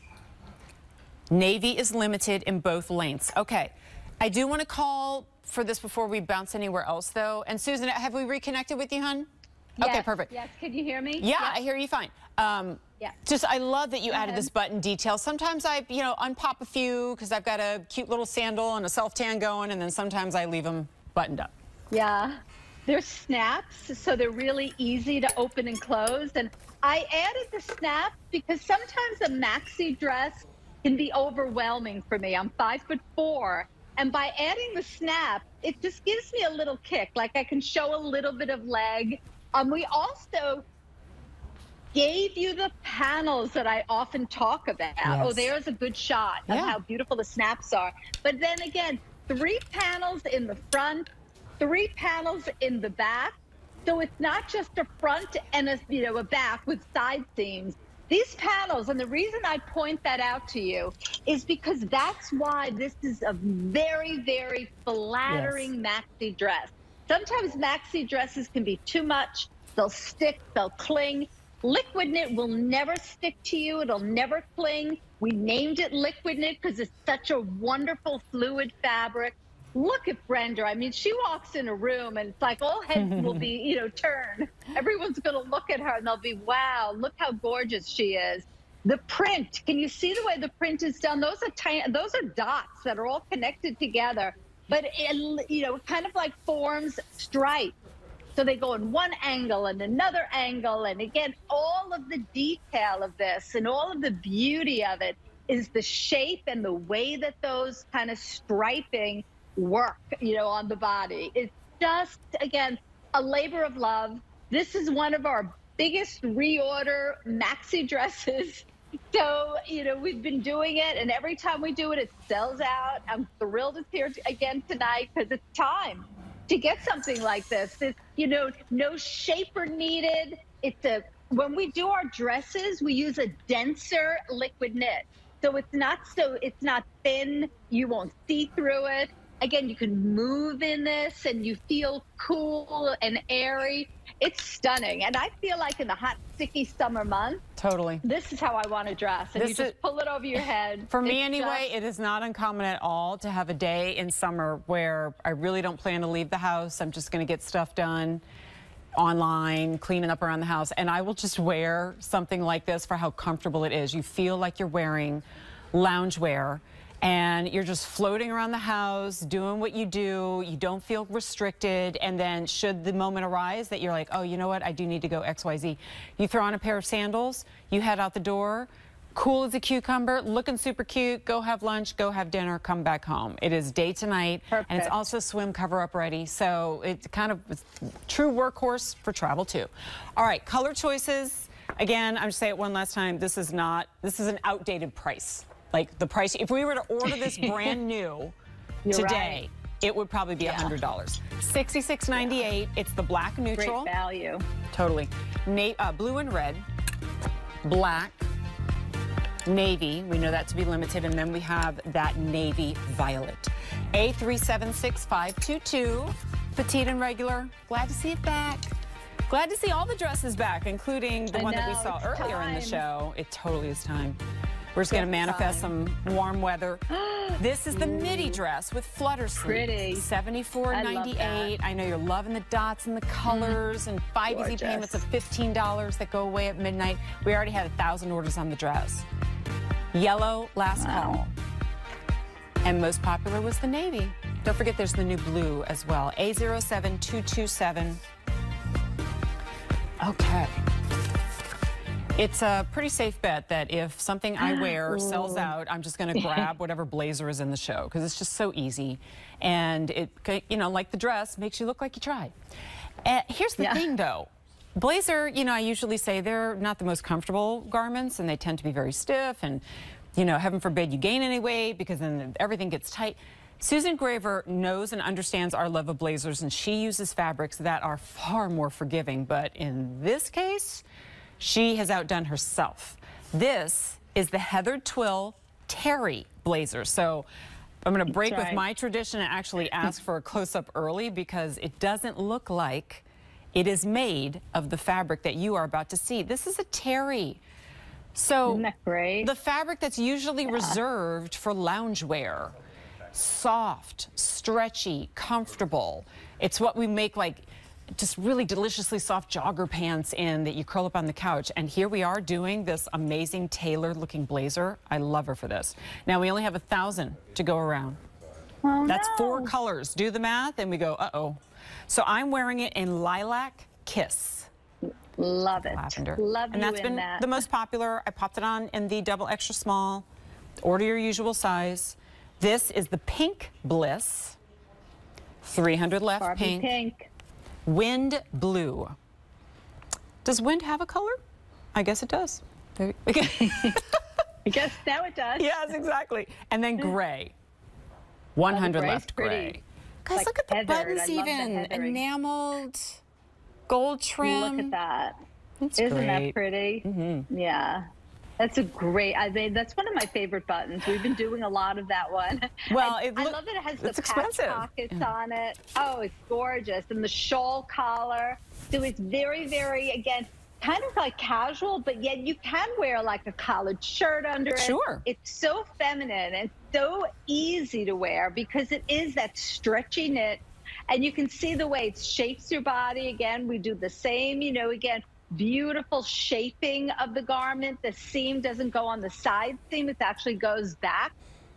Navy is limited in both lengths. Okay, I do want to call for this before we bounce anywhere else, though. And Susan, have we reconnected with you, hon? Yes, okay, perfect. Yes, can you hear me? Yeah, I hear you fine. Yeah. Just, I love that you added this button detail. Sometimes I, you know, unpop a few because I've got a cute little sandal and a self-tan going, and then sometimes I leave them buttoned up. Yeah. They're snaps, so they're really easy to open and close. And I added the snaps because sometimes a maxi dress can be overwhelming for me. I'm 5'4", and by adding the snap, it just gives me a little kick. Like I can show a little bit of leg. We also gave you the panels that I often talk about. Yes. Oh, there's a good shot of how beautiful the snaps are. But then again, 3 panels in the front, 3 panels in the back. So it's not just a front and a back with side seams. These panels, and the reason I point that out to you is because that's why this is a very, very flattering maxi dress. Sometimes maxi dresses can be too much. They'll stick, they'll cling. Liquid knit will never stick to you. It'll never cling. We named it liquid knit because it's such a wonderful fluid fabric. Look at Brenda. I mean, she walks in a room and it's like all heads will be, turn. Everyone's going to look at her and they'll be, wow, look how gorgeous she is. The print, can you see the way the print is done? Those are tiny, those are dots that are all connected together, but it, kind of like forms stripes. So they go in one angle and another angle. And again, all of the detail of this and all of the beauty of it is the shape and the way that those kind of striping work, on the body. It's just, again, a labor of love. This is one of our biggest reorder maxi dresses. So, we've been doing it, and every time we do it, it sells out. I'm thrilled it's here again tonight because it's time to get something like this. It's, no shaper needed. When we do our dresses, we use a denser liquid knit. So it's not thin. You won't see through it. Again, you can move in this and you feel cool and airy. It's stunning. And I feel like in the hot, sticky summer month, totally, this is how I want to dress. And you just pull it over your head. For me anyway, it is not uncommon at all to have a day in summer where I really don't plan to leave the house. I'm just going to get stuff done online, cleaning up around the house. And I will just wear something like this for how comfortable it is. You feel like you're wearing loungewear. And you're just floating around the house, doing what you do. You don't feel restricted. And then should the moment arise that you're like, oh, you know what? I do need to go XYZ. You throw on a pair of sandals, you head out the door, cool as a cucumber, looking super cute, go have lunch, go have dinner, come back home. It is day to night. Perfect. And it's also swim cover up ready. So it's kind of true workhorse for travel too. All right, color choices. Again, I'm just saying it one last time. This is an outdated price. Like the price, if we were to order this brand new today, it would probably be $100. $66.98. It's the black neutral. Great value. Totally. Blue and red, black, navy. We know that to be limited. And then we have that navy violet. A376522. Petite and regular. Glad to see it back. Glad to see all the dresses back, including the one that we saw earlier in the show. It totally is time. We're just going to manifest some warm weather. This is the midi dress with flutter sleeves. Pretty. $74.98. I know you're loving the dots and the colors and 5 easy payments of $15 that go away at midnight. We already had 1,000 orders on the dress. Yellow, last call. And most popular was the navy. Don't forget there's the new blue as well. A07227. Okay. It's a pretty safe bet that if something I wear sells out, I'm just going to grab whatever blazer is in the show because it's just so easy. And it, like the dress, makes you look like you tried. Here's the thing, though. Blazer, I usually say they're not the most comfortable garments, and they tend to be very stiff. And, heaven forbid you gain any weight because then everything gets tight. Susan Graver knows and understands our love of blazers, and she uses fabrics that are far more forgiving. But in this case, she has outdone herself. This is the Heathered Twill Terry blazer. So I'm going to break with my tradition and actually ask for a close-up early, because it doesn't look like it is made of the fabric that you are about to see. This is a terry. So isn't that great? The fabric that's usually reserved for loungewear. Soft, stretchy, comfortable. It's what we make like just really deliciously soft jogger pants in that you curl up on the couch. And here we are doing this amazing tailored looking blazer. I love her for this. Now we only have 1,000 to go around. Oh, That's no. 4 colors. Do the math and we go, uh-oh. So I'm wearing it in Lilac Kiss. Love it. Lavender. Love and you that's in been that. the most popular. I popped it on in the double extra small. Order your usual size. This is the Pink Bliss. 300 left. Barbie pink. Wind Blue. Does wind have a color? I guess it does. I guess now it does. Yes, exactly. And then gray. 100 left gray. Guys, Like look at the heathered. buttons I love the even. heathering. Enameled. Gold trim. Look at that. It's Isn't great. that pretty? Yeah. That's a great, I mean, that's one of my favorite buttons. We've been doing a lot of that one. Well, I love that it has the patch pockets on it. Oh, it's gorgeous. And the shawl collar. So it's very, very, again, kind of like casual, but yet you can wear like a collared shirt under it. Sure. It's so feminine and so easy to wear because it is that stretchy knit. And you can see the way it shapes your body. Again, we do the same, you know, again, beautiful shaping of the garment. The seam doesn't go on the side seam. It actually goes back.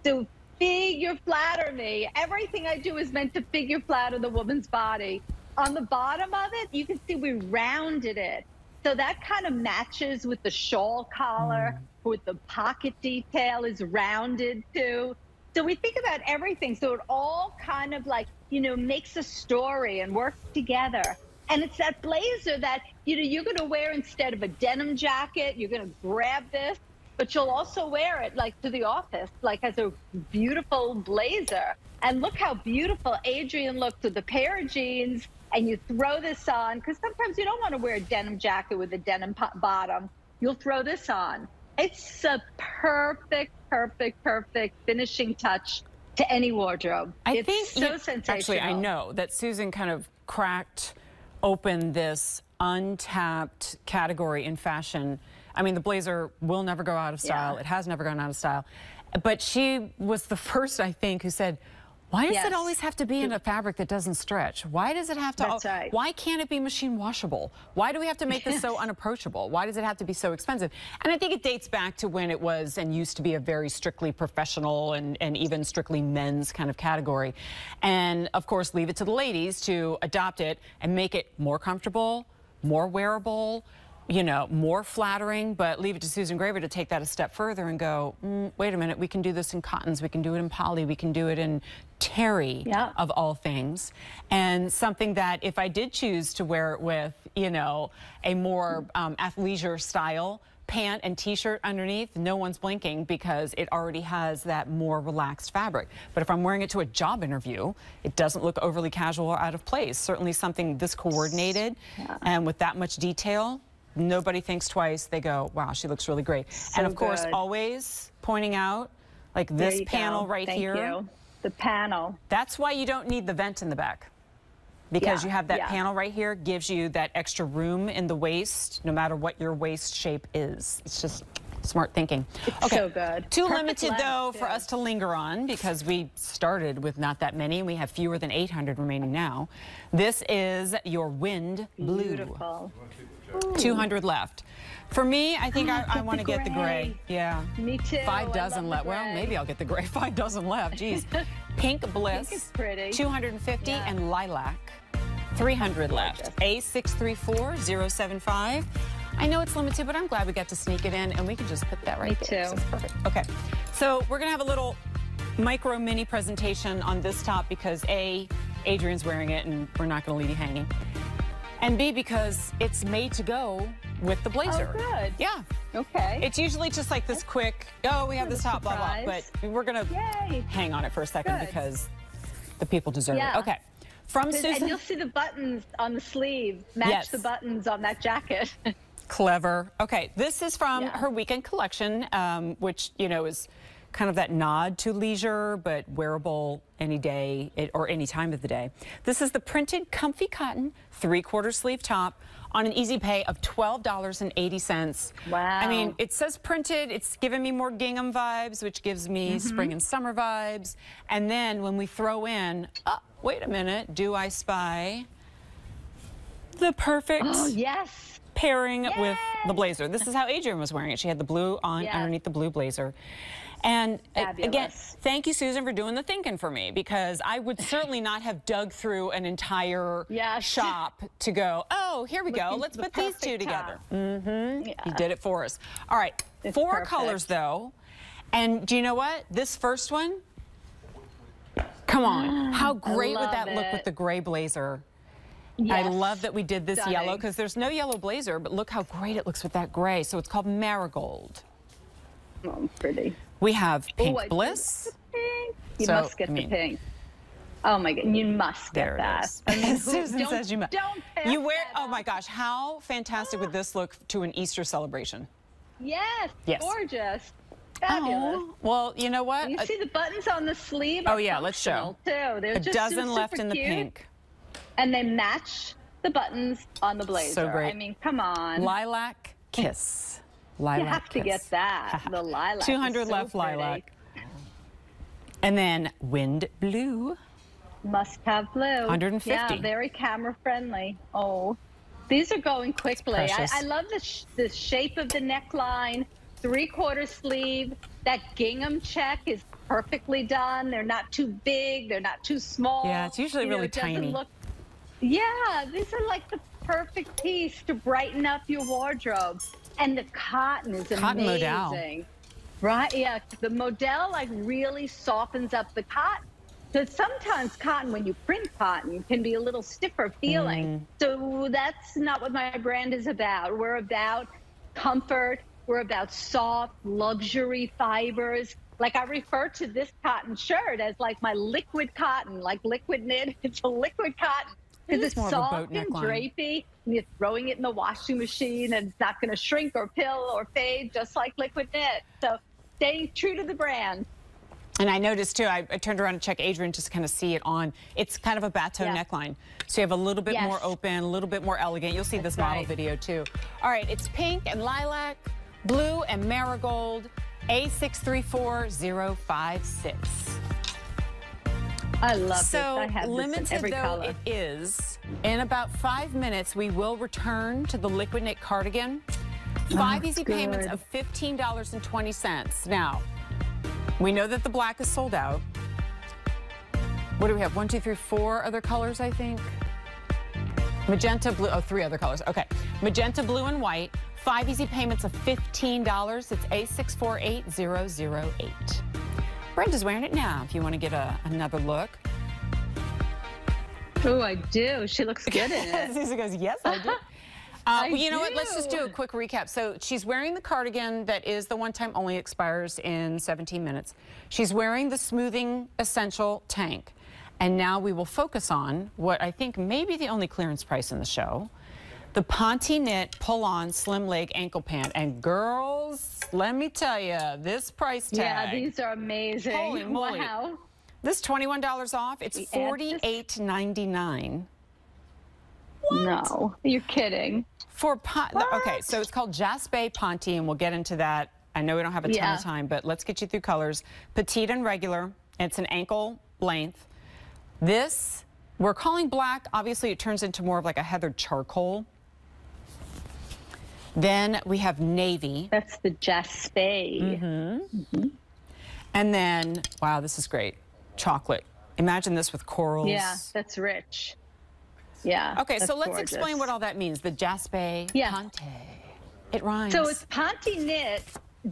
So figure flatter me. Everything I do is meant to figure flatter the woman's body. On the bottom of it, you can see we rounded it. So that kind of matches with the shawl collar, with the pocket detail is rounded too. So we think about everything. So it all kind of like, you know, makes a story and works together. And it's that blazer that, you know, you're going to wear instead of a denim jacket. You're going to grab this, but you'll also wear it like to the office, like as a beautiful blazer. And look how beautiful Adrian looked with the pair of jeans. And you throw this on, because sometimes you don't want to wear a denim jacket with a denim bottom. You'll throw this on. It's a perfect, perfect, perfect finishing touch to any wardrobe. I it's think so sensational. Actually, I know that Susan kind of cracked open this untapped category in fashion. I mean, the blazer will never go out of style. It has never gone out of style. But she was the first, I think, who said, why does it always have to be in a fabric that doesn't stretch? Why does it have to? That's right. Why can't it be machine washable? Why do we have to make this so unapproachable? Why does it have to be so expensive? And I think it dates back to when it was and used to be a very strictly professional and even strictly men's kind of category. And of course, leave it to the ladies to adopt it and make it more comfortable, more wearable, you know, more flattering, but leave it to Susan Graver to take that a step further and go, wait a minute, we can do this in cottons, we can do it in poly, we can do it in terry, of all things. And something that if I did choose to wear it with, you know, a more athleisure style pant and t-shirt underneath, no one's blinking because it already has that more relaxed fabric. But if I'm wearing it to a job interview, it doesn't look overly casual or out of place. Certainly something this coordinated and with that much detail, nobody thinks twice. They go, wow, she looks really great. So and of course, good. Always pointing out, like this panel right here. Thank you. The panel. That's why you don't need the vent in the back. Because you have that panel right here, gives you that extra room in the waist, no matter what your waist shape is. It's just smart thinking. It's so good. Too Perfect limited, though, length, for us to linger on because we started with not that many. We have fewer than 800 remaining now. This is your Wind Blue. Beautiful. 200 left. For me, I think I want to get the gray. Yeah. Me too. 5 dozen left. Well, maybe I'll get the gray. 5 dozen left. Geez. Pink Bliss. Pink is pretty. 250 and Lilac. 300 left. A634075. I know it's limited, but I'm glad we got to sneak it in, and we can just put that right there. too. That's perfect. Okay. So we're going to have a little micro mini presentation on this top because A, Adrian's wearing it, and we're not going to leave you hanging. And B, because it's made to go with the blazer. Oh, good. Yeah. Okay. It's usually just like this quick, oh, we have this top, blah, blah. But we're going to hang on it for a second because the people deserve it. Okay. From Susan. And you'll see the buttons on the sleeve match the buttons on that jacket. Clever. Okay, this is from her weekend collection, which, you know, is kind of that nod to leisure, but wearable any day or any time of the day. This is the printed comfy cotton 3/4 sleeve top on an easy pay of $12.80. Wow. I mean, it says printed. It's giving me more gingham vibes, which gives me spring and summer vibes. And then when we throw in, oh, wait a minute, do I spy the perfect pairing with the blazer? This is how Adrienne was wearing it. She had the blue on underneath the blue blazer. And again, thank you, Susan, for doing the thinking for me, because I would certainly not have dug through an entire shop to go, oh, here we go. Let's put these two together. You did it for us. All right, it's 4 colors, though. And do you know what? This first one, come on. How great would that look with the gray blazer? I love that we did this yellow, because there's no yellow blazer, but look how great it looks with that gray. So it's called Marigold. Oh, pretty. We have Pink Bliss. Pink. You must get the pink. Oh my God, you must get that. I mean, Susan says you must. You wear, oh my gosh, how fantastic would this look to an Easter celebration? Yes, gorgeous. Fabulous. Oh, well, you know what? You see the buttons on the sleeve? Oh yeah, let's show. Too. They're a dozen left in the pink. And they match the buttons on the blazer. So great. I mean, come on. Lilac Kiss. Lilac you have to get that. The lilac. 200 left lilac. And then Wind Blue. Must have blue. 150. Yeah, very camera friendly. Oh, these are going quickly. I love the shape of the neckline. 3/4 sleeve. That gingham check is perfectly done. They're not too big. They're not too small. Yeah, it's usually really tiny. Yeah, these are like the perfect piece to brighten up your wardrobe. And the cotton is amazing. Modal. Right, yeah, the modal like really softens up the cotton. Because sometimes cotton, when you print cotton, can be a little stiffer feeling. So that's not what my brand is about. We're about comfort. We're about soft, luxury fibers. Like I refer to this cotton shirt as like my liquid cotton, like liquid knit. It's a liquid cotton. Because it's soft and drapey, and you're throwing it in the washing machine, and it's not going to shrink or pill or fade, just like liquid knit. So staying true to the brand. And I noticed, too, I turned around to check Adrienne just to kind of see it on. It's kind of a bateau neckline. So you have a little bit more open, a little bit more elegant. You'll see this model video, too. All right, it's pink and lilac, blue and marigold, A634056. I love this. So I have limited this in every though color. it is, in about 5 minutes, we will return to the liquid knit cardigan. 5 easy payments of $15.20. Now, we know that the black is sold out. What do we have? 1, 2, 3, 4 other colors, I think. Magenta, blue, 3 other colors. Okay, magenta, blue, and white. 5 easy payments of $15. It's A648008. Brenda's wearing it now if you want to get another look. Oh, I do. She looks good in it. Susan goes, yes, I do. Well, you know what? Let's just do a quick recap. So she's wearing the cardigan that is the one-time only, expires in 17 minutes. She's wearing the smoothing essential tank. And now we will focus on what I think may be the only clearance price in the show. The Ponte knit pull-on slim leg ankle pant. And girls, let me tell you, this price tag. Yeah, these are amazing. Holy moly. Wow. This $21 off, it's $48.99. No, you're kidding. Okay, so it's called Jaspe Ponte, and we'll get into that. I know we don't have a ton of time, but let's get you through colors. Petite and regular. It's an ankle length. This, we're calling black. Obviously, it turns into more of like a heathered charcoal. Then we have navy. That's the Jaspe. And then, wow, this is great. Chocolate. Imagine this with corals. Yeah, that's rich. Yeah. Okay, so let's explain what all that means. The Jaspe Ponte. It rhymes. So it's Ponte knit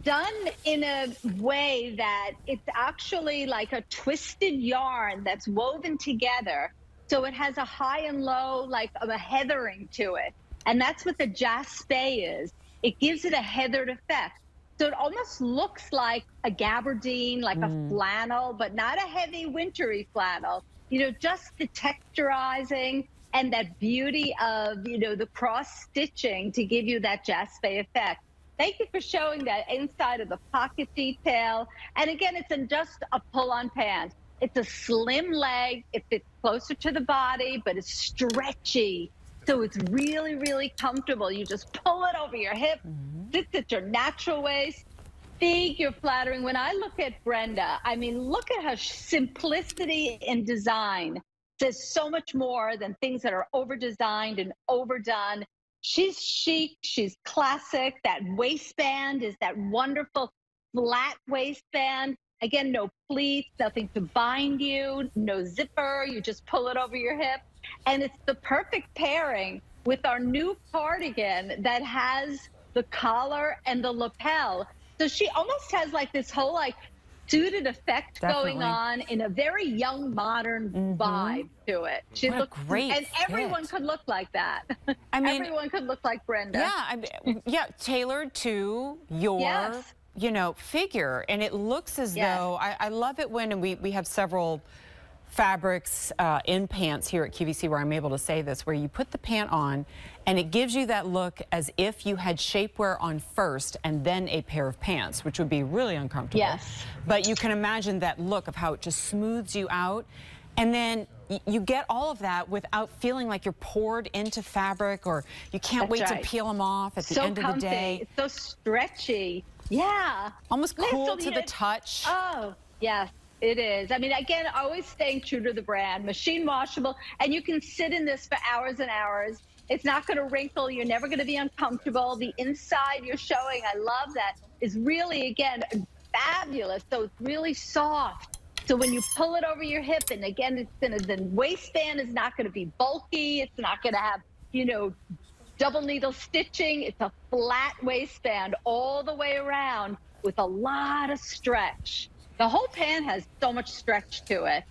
done in a way that it's actually like a twisted yarn that's woven together. So it has a high and low, like a heathering to it. And that's what the jaspe is. It gives it a heathered effect. So it almost looks like a gabardine, like a flannel, but not a heavy wintry flannel. You know, just the texturizing and that beauty of, you know, the cross stitching to give you that jaspe effect. Thank you for showing that inside of the pocket detail. And again, it's in just a pull-on pant. It's a slim leg. It fits closer to the body, but it's stretchy. So it's really, really comfortable. You just pull it over your hip, sits at your natural waist. You're flattering. When I look at Brenda, I mean, look at her simplicity in design. Says so much more than things that are over-designed and overdone. She's chic, she's classic. That waistband is that wonderful flat waistband. Again, no pleats, nothing to bind you, no zipper. You just pull it over your hip. And it's the perfect pairing with our new cardigan that has the collar and the lapel. So she almost has like this whole like suited effect going on in a very young, modern vibe to it. She looks great, and everyone could look like that. I mean, everyone could look like Brenda. Yeah, yeah, tailored to your, you know, figure, and it looks as though I love it when, and we have several fabrics in pants here at QVC where I'm able to say this, where you put the pant on and it gives you that look as if you had shapewear on first and then a pair of pants, which would be really uncomfortable. Yes. But you can imagine that look of how it just smooths you out. And then you get all of that without feeling like you're poured into fabric, or you can't wait to peel them off at the end of the day. It's so stretchy. Yeah. Almost cool to the touch. Oh, yes. It is. I mean, again, always staying true to the brand. Machine washable, and you can sit in this for hours and hours. It's not going to wrinkle. You're never going to be uncomfortable. The inside you're showing, I love that, is really, again, fabulous. So it's really soft. So when you pull it over your hip, and again, it's going to, the waistband is not going to be bulky. It's not going to have, you know, double needle stitching. It's a flat waistband all the way around with a lot of stretch. The whole pant has so much stretch to it,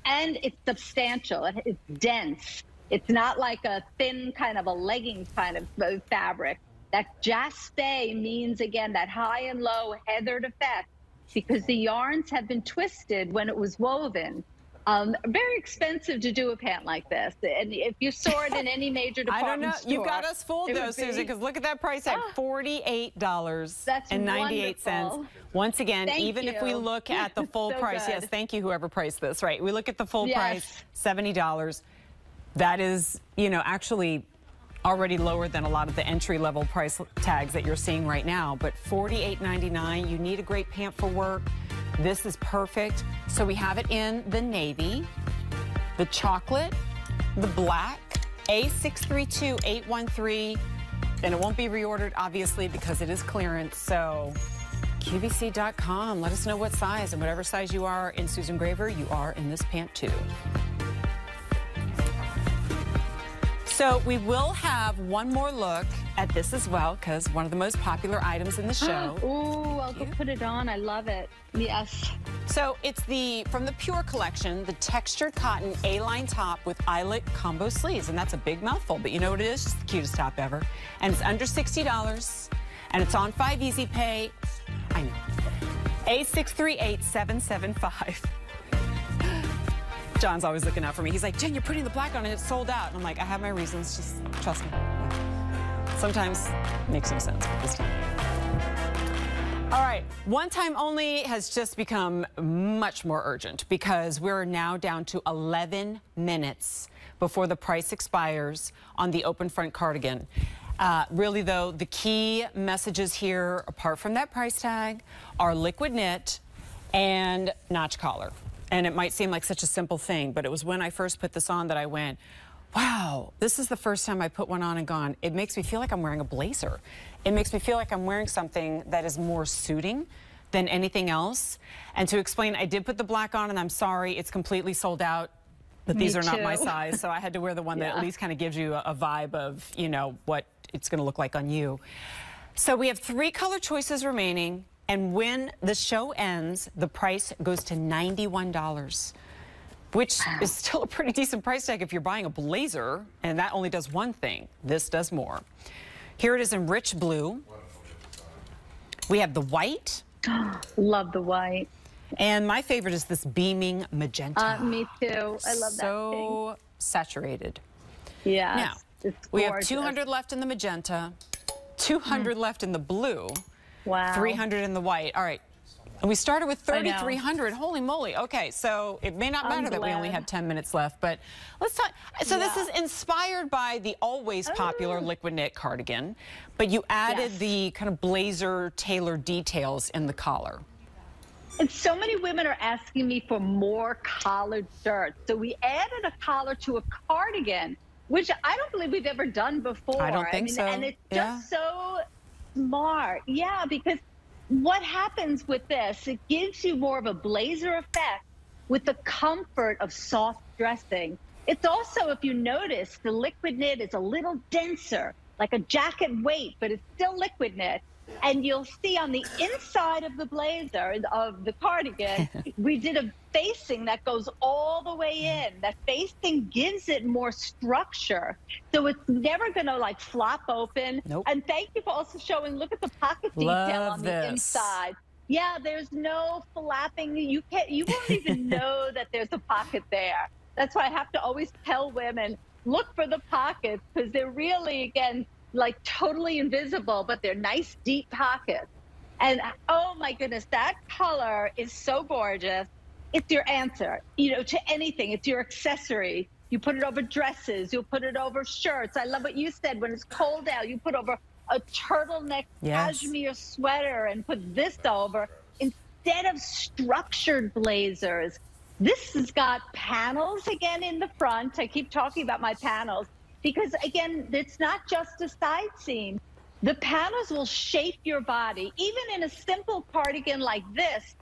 and it's substantial. It's dense. It's not like a thin kind of a legging kind of fabric. That jaspe means, again, that high and low heathered effect, because the yarns have been twisted when it was woven. Very expensive to do a pant like this. And if you saw it in any major department store. You got us fooled though, Susan, because look at that price tag, $48.98. Once again, even if we look at the full price, yes, thank you, whoever priced this, right? We look at the full price, $70. That is, you know, actually already lower than a lot of the entry-level price tags that you're seeing right now. But $48.99, you need a great pant for work. This is perfect. So we have it in the navy, the chocolate, the black, A632813, and it won't be reordered, obviously, because it is clearance. So QVC.com, let us know what size, and whatever size you are in Susan Graver, you are in this pant too. So we will have one more look at this as well, because one of the most popular items in the show. Ooh, I'll go put it on. I love it. Yes. So it's from the Pure collection, the textured cotton A-line top with eyelet combo sleeves. And that's a big mouthful, but you know what it is? It's the cutest top ever. And it's under $60. And it's on 5 Easy Pay. I know. A638775. John's always looking out for me. He's like, Jen, you're putting the black on and it's sold out. And I'm like, I have my reasons, just trust me. Sometimes it makes no sense, but this time. All right, one time only has just become much more urgent, because we're now down to 11 minutes before the price expires on the open front cardigan. Really though, the key messages here, apart from that price tag, are liquid knit and notch collar. And it might seem like such a simple thing, but it was when I first put this on that I went, wow, this is the first time I put one on and gone, it makes me feel like I'm wearing a blazer. It makes me feel like I'm wearing something that is more suiting than anything else. And to explain, I did put the black on, and I'm sorry, it's completely sold out, but these are not my size, so I had to wear the one that at least kind of gives you a vibe of, you know, what it's gonna look like on you. So we have 3 color choices remaining. And when the show ends, the price goes to $91. which is still a pretty decent price tag if you're buying a blazer, and that only does one thing. This does more. Here it is in rich blue. We have the white. Love the white. And my favorite is this beaming magenta. Me too. I love that So saturated. Yeah. Now, we have 200 left in the magenta, 200 left in the blue, wow, 300 in the white. All right. And we started with 3,300. Holy moly. Okay, so it may not matter that we only have 10 minutes left, but let's talk. So this is inspired by the always popular liquid knit cardigan, but you added the kind of blazer tailor details in the collar. And so many women are asking me for more collared shirts. So we added a collar to a cardigan, which I don't believe we've ever done before. I don't think so. And it's just so smart. Yeah, because what happens with this, it gives you more of a blazer effect with the comfort of soft dressing. It's also, if you notice, the liquid knit is a little denser, like a jacket weight, but it's still liquid knit. And you'll see on the inside of the blazer, of the cardigan, we did a facing that goes all the way in. That facing gives it more structure. So it's never going to like flop open. Nope. And thank you for also showing, look at the pocket detail on the inside. Yeah, there's no flapping. You won't even know that there's a pocket there. That's why I have to always tell women, look for the pockets, because they're really, again, like totally invisible, but they're nice deep pockets. And oh my goodness, that color is so gorgeous. It's your answer, you know, to anything. It's your accessory. You put it over dresses, you'll put it over shirts. I love what you said, when it's cold out, you put over a turtleneck cashmere sweater and put this over instead of structured blazers. This has got panels again in the front. I keep talking about my panels, because again, it's not just a side seam. The panels will shape your body. Even in a simple cardigan like this,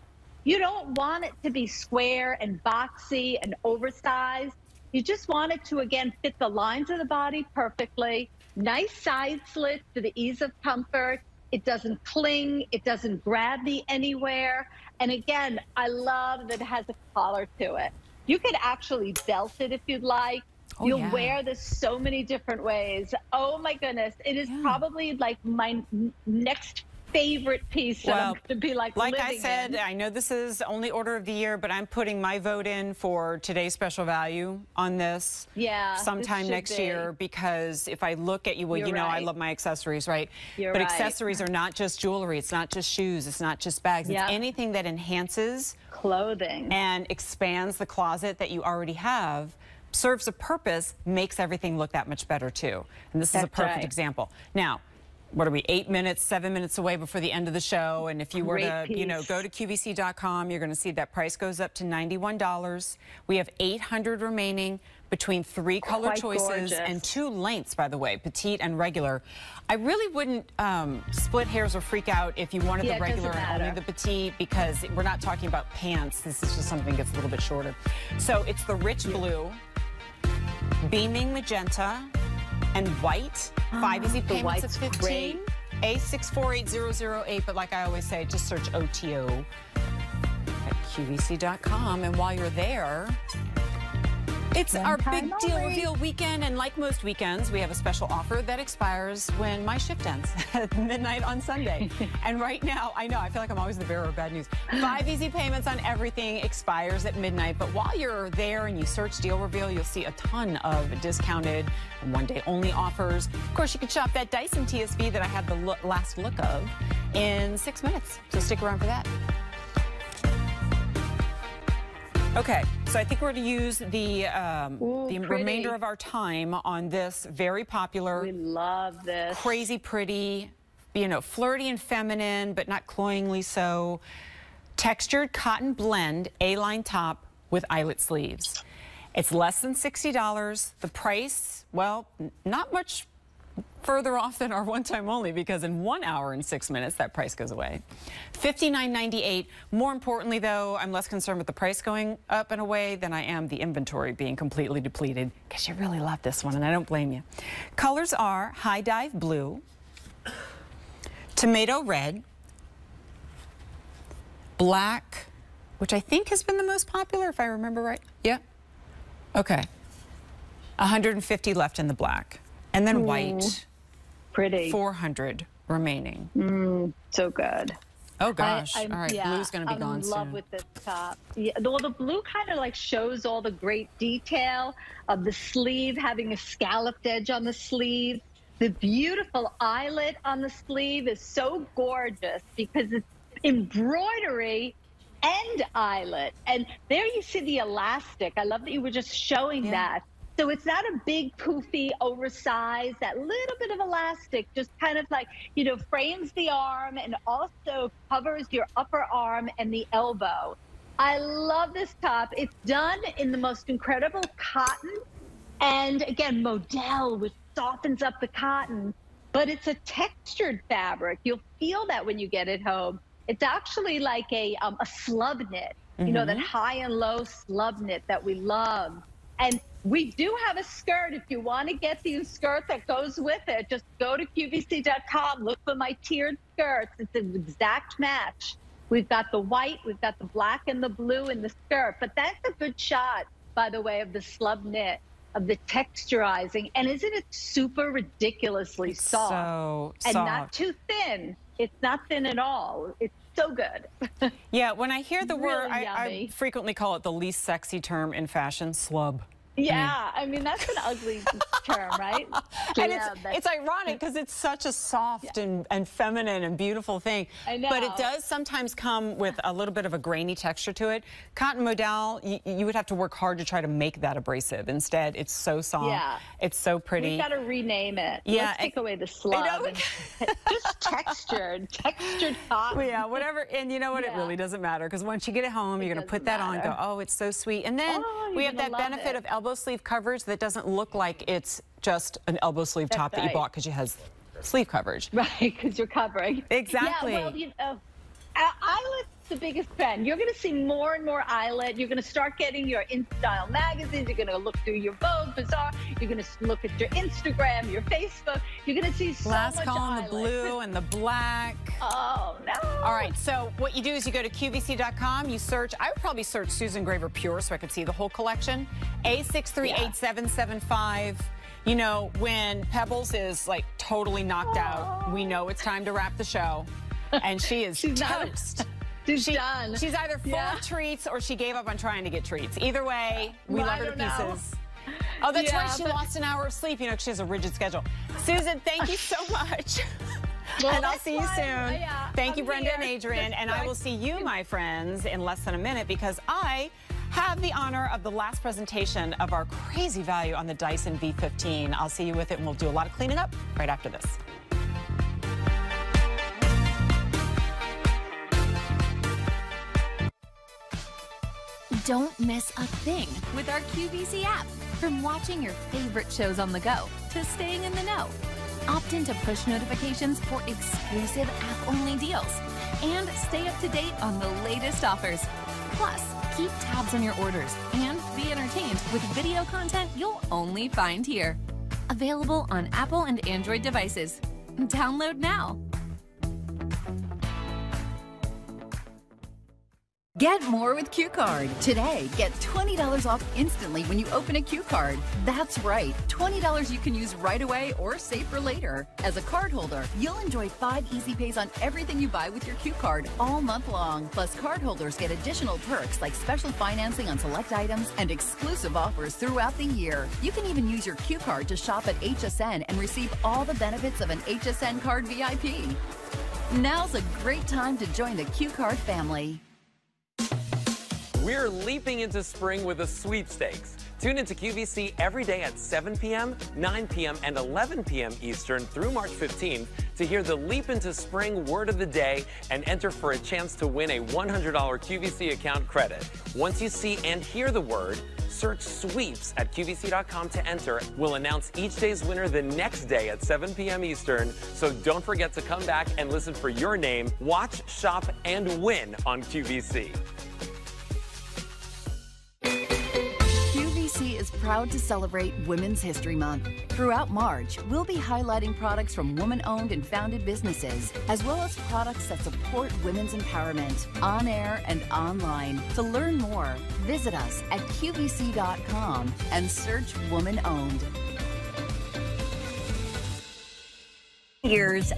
you don't want it to be square and boxy and oversized. You just want it to, again, fit the lines of the body perfectly. Nice side slits for the ease of comfort. It doesn't cling. It doesn't grab me anywhere. And again, I love that it has a collar to it. You could actually belt it if you'd like. You'll wear this so many different ways. Oh my goodness. It is probably like my next favorite piece that I'm going to be like I said, I know this is only order of the year, but I'm putting my vote in for today's special value on this sometime next year, because if I look at you, well, you know, I love my accessories, right? But accessories are not just jewelry. It's not just shoes. It's not just bags. It's anything that enhances clothing and expands the closet that you already have, serves a purpose, makes everything look that much better too. And this is a perfect example. Now, what are we, 8 minutes, 7 minutes away before the end of the show? And if you were to, you know, go to QVC.com, you're going to see that price goes up to $91. We have 800 remaining between 3 color choices and 2 lengths, by the way, petite and regular. I really wouldn't split hairs or freak out if you wanted the regular and only the petite, because we're not talking about pants. This is just something that gets a little bit shorter. So it's the rich blue, beaming magenta, and white. 5 easy payments of 15. A648008, but like I always say, just search OTO at QVC.com. And while you're there, it's our big deal reveal weekend, and like most weekends, we have a special offer that expires when my shift ends at midnight on Sunday. And right now, I know, I feel like I'm always the bearer of bad news. 5 easy payments on everything expires at midnight, but while you're there and you search deal reveal, you'll see a ton of discounted and one-day only offers. Of course, you can shop that Dyson TSV that I had the last look of in 6 minutes, so stick around for that. Okay, so I think we're going to use the remainder of our time on this very popular, we love this, crazy pretty, you know, flirty and feminine, but not cloyingly so, textured cotton blend A-line top with eyelet sleeves. It's less than $60. The price, well, not much further off than our one-time only, because in 1 hour and 6 minutes that price goes away. $59.98. More importantly, though, I'm less concerned with the price going up and away than I am the inventory being completely depleted, because you really love this one, and I don't blame you. Colors are high dive blue, tomato red, black, which I think has been the most popular, if I remember right. Yeah. Okay. 150 left in the black. And then white. Pretty. 400 remaining. So good. Oh gosh. All right, blue's gonna be gone soon. I'm in love with this top. Yeah, well, the blue kind of like shows all the great detail of the sleeve, having a scalloped edge on the sleeve. The beautiful eyelet on the sleeve is so gorgeous because it's embroidery and eyelet. And there you see the elastic. I love that you were just showing that. So it's not a big, poofy, oversized, that little bit of elastic just kind of like, you know, frames the arm and also covers your upper arm and the elbow. I love this top. It's done in the most incredible cotton. And again, modal, which softens up the cotton, but it's a textured fabric. You'll feel that when you get it home. It's actually like a slub knit, you know, that high and low slub knit that we love. And we do have a skirt. If you want to get the skirt that goes with it, just go to QVC.com, look for my tiered skirts. It's an exact match. We've got the white, we've got the black and the blue in the skirt. But that's a good shot, by the way, of the slub knit, of the texturizing. And isn't it super ridiculously soft? So and soft. not too thin. It's not thin at all. It's so good. Yeah, when I hear the word, Really I frequently call it the least sexy term in fashion, slub. Yeah, I mean, that's an ugly term, right? And it's ironic because it's such a soft and feminine and beautiful thing. I know. But it does sometimes come with a little bit of a grainy texture to it. Cotton modal, you would have to work hard to try to make that abrasive. Instead, it's so soft. Yeah. It's so pretty. We've got to rename it. Yeah, Let's take away the slub. And just textured cotton. Well, yeah, whatever. And you know what? It really doesn't matter because once you get it home, you're going to put that on and go, oh, it's so sweet. And then we have that benefit of elbow sleeve coverage that doesn't look like it's just an elbow sleeve top that you bought because it has sleeve coverage. Right, because you're covering. Exactly. Yeah, well, you know, eyelet's the biggest trend. You're going to see more and more eyelet. You're going to start getting your InStyle magazines. You're going to look through your Vogue, Bazaar. You're going to look at your Instagram, your Facebook. You're going to see so Last much call on eyelet. the blue and the black. Oh, no. All right, so what you do is you go to QVC.com, you search, I would probably search Susan Graver Pure so I could see the whole collection. A638775. You know, when Pebbles is like totally knocked out, we know it's time to wrap the show. And she is toast. She's done. She's either full of treats or she gave up on trying to get treats. Either way, we love her to pieces. Oh, that's right. She lost an hour of sleep. You know, she has a rigid schedule. Susan, thank you so much. Well, and I'll see you soon. Thank you, Brenda and here. Adrian. And I will see you, my friends, in less than a minute because I have the honor of the last presentation of our crazy value on the Dyson V15. I'll see you with it, and we'll do a lot of cleaning up right after this. Don't miss a thing with our QVC app. From watching your favorite shows on the go to staying in the know. Opt into push notifications for exclusive app-only deals. And stay up to date on the latest offers. Plus, keep tabs on your orders and be entertained with video content you'll only find here. Available on Apple and Android devices. Download now. Get more with QCard. Today, get $20 off instantly when you open a QCard. That's right, $20 you can use right away or save for later. As a cardholder, you'll enjoy 5 easy pays on everything you buy with your QCard all month long. Plus, cardholders get additional perks like special financing on select items and exclusive offers throughout the year. You can even use your QCard to shop at HSN and receive all the benefits of an HSN card VIP. Now's a great time to join the QCard family. We're leaping into spring with a sweepstakes. Tune into QVC every day at 7 p.m., 9 p.m., and 11 p.m. Eastern through March 15th to hear the Leap into Spring word of the day and enter for a chance to win a $100 QVC account credit. Once you see and hear the word, search sweeps at QVC.com to enter. We'll announce each day's winner the next day at 7 p.m. Eastern, so don't forget to come back and listen for your name. Watch, shop, and win on QVC. QVC is proud to celebrate Women's History Month. Throughout March, we'll be highlighting products from woman-owned and founded businesses, as well as products that support women's empowerment, on air and online. To learn more, visit us at QVC.com and search Woman-Owned.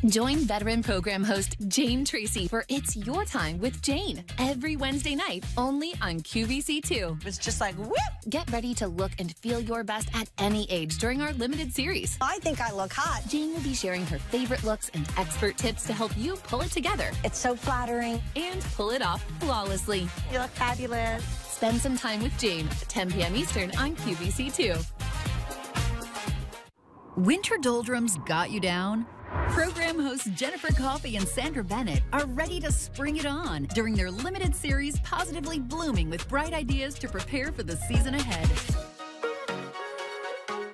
Join veteran program host Jane Tracy for It's Your Time with Jane every Wednesday night only on QVC2. It's just like, whoop! Get ready to look and feel your best at any age during our limited series. I think I look hot. Jane will be sharing her favorite looks and expert tips to help you pull it together. It's so flattering. And pull it off flawlessly. You look fabulous. Spend some time with Jane at 10 p.m. Eastern on QVC2. Winter doldrums got you down? Program hosts Jennifer Coffey and Sandra Bennett are ready to spring it on during their limited series Positively Blooming with bright ideas to prepare for the season ahead.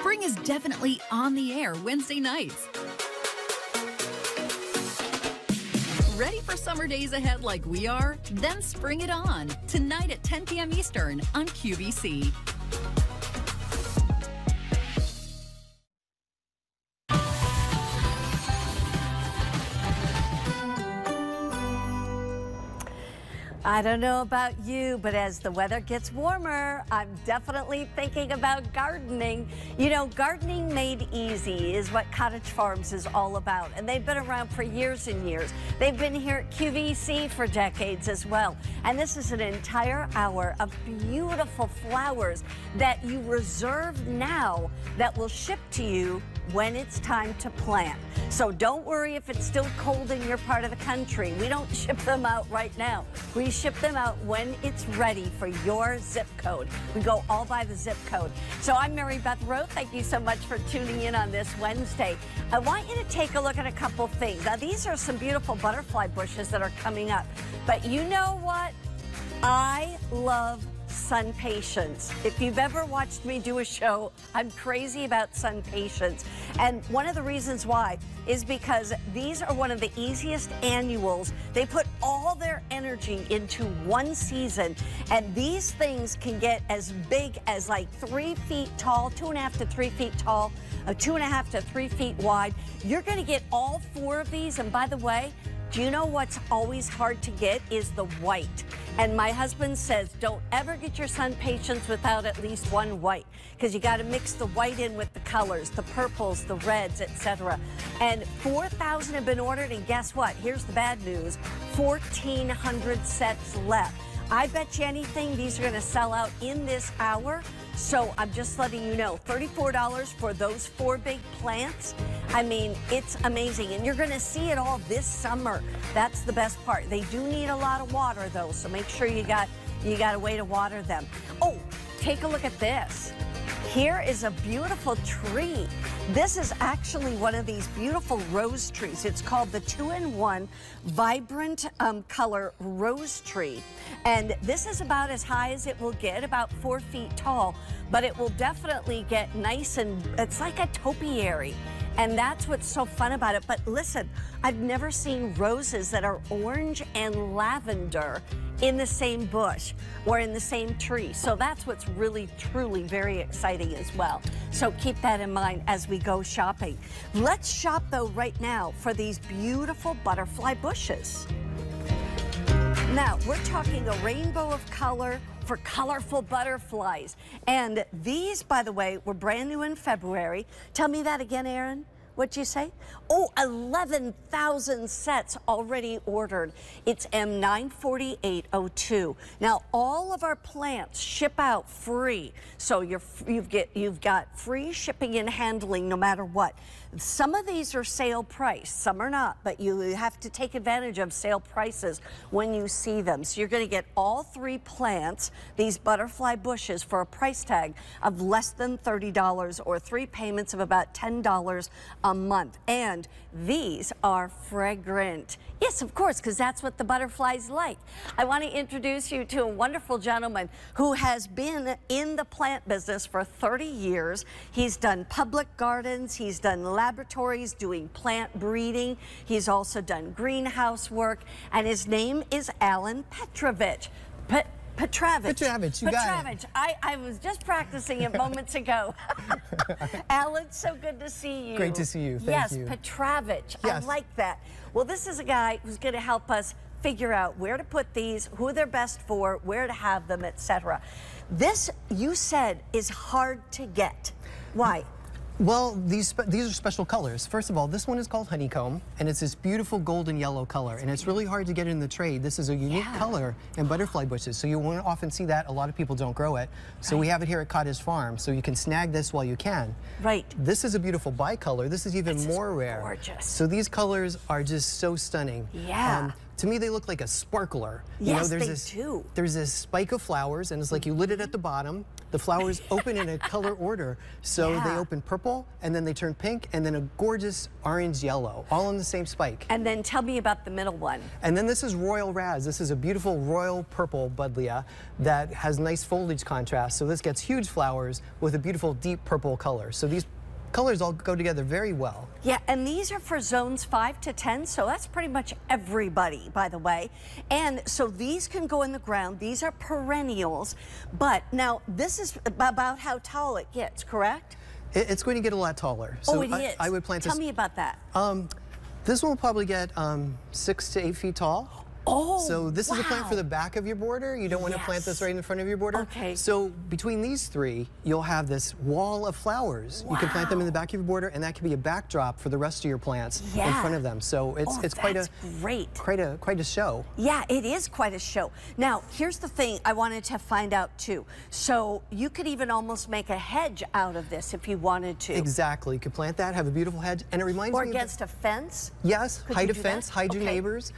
Spring is definitely on the air Wednesday nights. Ready for summer days ahead like we are? Then spring it on tonight at 10 p.m. Eastern on QVC. I don't know about you, but as the weather gets warmer, I'm definitely thinking about gardening. You know, gardening made easy is what Cottage Farms is all about, and they've been around for years and years. They've been here at QVC for decades as well, and this is an entire hour of beautiful flowers that you reserve now that will ship to you when it's time to plant. So don't worry if it's still cold in your part of the country. We don't ship them out right now. We ship them out when it's ready for your zip code. We go all by the zip code. So I'm Mary Beth Rowe. Thank you so much for tuning in on this Wednesday. I want you to take a look at a couple things. Now, these are some beautiful butterfly bushes that are coming up. But you know what? I love sun patience. If you've ever watched me do a show, I'm crazy about sun patience. And one of the reasons why is because these are one of the easiest annuals. They put all their energy into one season, and these things can get as big as like 3 feet tall, 2.5 to 3 feet tall, 2.5 to 3 feet wide. You're going to get all 4 of these, and by the way, do you know what's always hard to get is the white? And my husband says, don't ever get your sun patience without at least one white, because you got to mix the white in with the colors, the purples, the reds, etc. And 4,000 have been ordered, and guess what? Here's the bad news. 1,400 sets left. I bet you anything these are going to sell out in this hour. So I'm just letting you know, $34 for those 4 big plants. I mean, it's amazing. And you're going to see it all this summer. That's the best part. They do need a lot of water, though, so make sure you got a way to water them. Oh, take a look at this. Here is a beautiful tree. This is actually one of these beautiful rose trees. It's called the 2-in-1 Vibrant Color Rose Tree. And this is about as high as it will get, about 4 feet tall, but it will definitely get nice, and it's like a topiary. And that's what's so fun about it. But listen, I've never seen roses that are orange and lavender in the same bush or in the same tree. So that's what's really, truly very exciting as well. So keep that in mind as we go shopping. Let's shop, though, right now for these beautiful butterfly bushes. Now, we're talking a rainbow of color for colorful butterflies. And these, by the way, were brand new in February. Tell me that again, Aaron. What'd you say? Oh, 11,000 sets already ordered. It's M94802. Now, all of our plants ship out free. So you've got free shipping and handling no matter what. Some of these are sale price, some are not, but you have to take advantage of sale prices when you see them. So you're going to get all 3 plants, these butterfly bushes, for a price tag of less than $30 or 3 payments of about $10 a month. And these are fragrant. Yes, of course, because that's what the butterflies like. I want to introduce you to a wonderful gentleman who has been in the plant business for 30 years. He's done public gardens, he's done laboratories doing plant breeding, he's also done greenhouse work, and his name is Alan Petrovich. Petravich, you got it. I was just practicing it moments ago. Alan, so good to see you. Great to see you. Thank you. Yes, Petravich. Yes. I like that. Well, this is a guy who's going to help us figure out where to put these, who they're best for, where to have them, etc. This, you said, is hard to get. Why? Well, these are special colors. First of all, this one is called honeycomb, and it's this beautiful golden yellow color, and it's really hard to get in the trade. This is a unique color in butterfly bushes, so you won't often see that. A lot of people don't grow it. So we have it here at Cottage Farm, so you can snag this while you can. Right. This is a beautiful bicolor. This is even more rare. Gorgeous. So these colors are just so stunning. Yeah. To me, they look like a sparkler. Yes, there's they do. There's this spike of flowers, and it's like you lit it at the bottom. The flowers open in a color order. So they open purple, and then they turn pink, and then a gorgeous orange yellow, all on the same spike. And then tell me about the middle one. And then this is Royal Raz. This is a beautiful royal purple buddleia that has nice foliage contrast. So this gets huge flowers with a beautiful deep purple color. So these colors all go together very well. Yeah, and these are for zones 5 to 10, so that's pretty much everybody, by the way. And so these can go in the ground. These are perennials. But now this is about how tall it gets, correct? It's going to get a lot taller. So it is. I would plant this. Tell me about that. This one will probably get 6 to 8 feet tall. Oh, so this is a plant for the back of your border. You don't want to plant this right in the front of your border. Okay. So between these three, you'll have this wall of flowers. You can plant them in the back of your border, and that can be a backdrop for the rest of your plants in front of them. So it's quite a show. Yeah, it is quite a show. Now, here's the thing I wanted to find out too. So you could even almost make a hedge out of this if you wanted to. Exactly. You could plant that, have a beautiful hedge, and it reminds me or against a fence. Yes, hide a fence, hide your neighbors.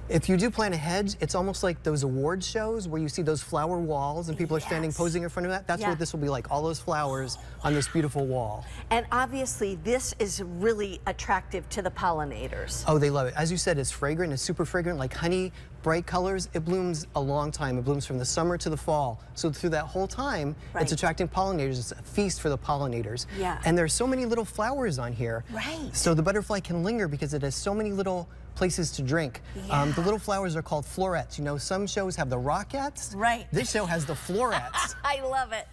If you do plant a hedge, it's almost like those award shows where you see those flower walls and people are standing posing in front of that. That's what this will be like, all those flowers on this beautiful wall. And obviously this is really attractive to the pollinators. Oh, they love it. As you said, it's fragrant, it's super fragrant, like honey, bright colors. It blooms a long time. It blooms from the summer to the fall. So through that whole time, it's attracting pollinators. It's a feast for the pollinators. Yeah. And there's so many little flowers on here. Right. So the butterfly can linger because it has so many little places to drink. The little flowers are called florets. You know, some shows have the rockets. Right. This show has the florets. I love it.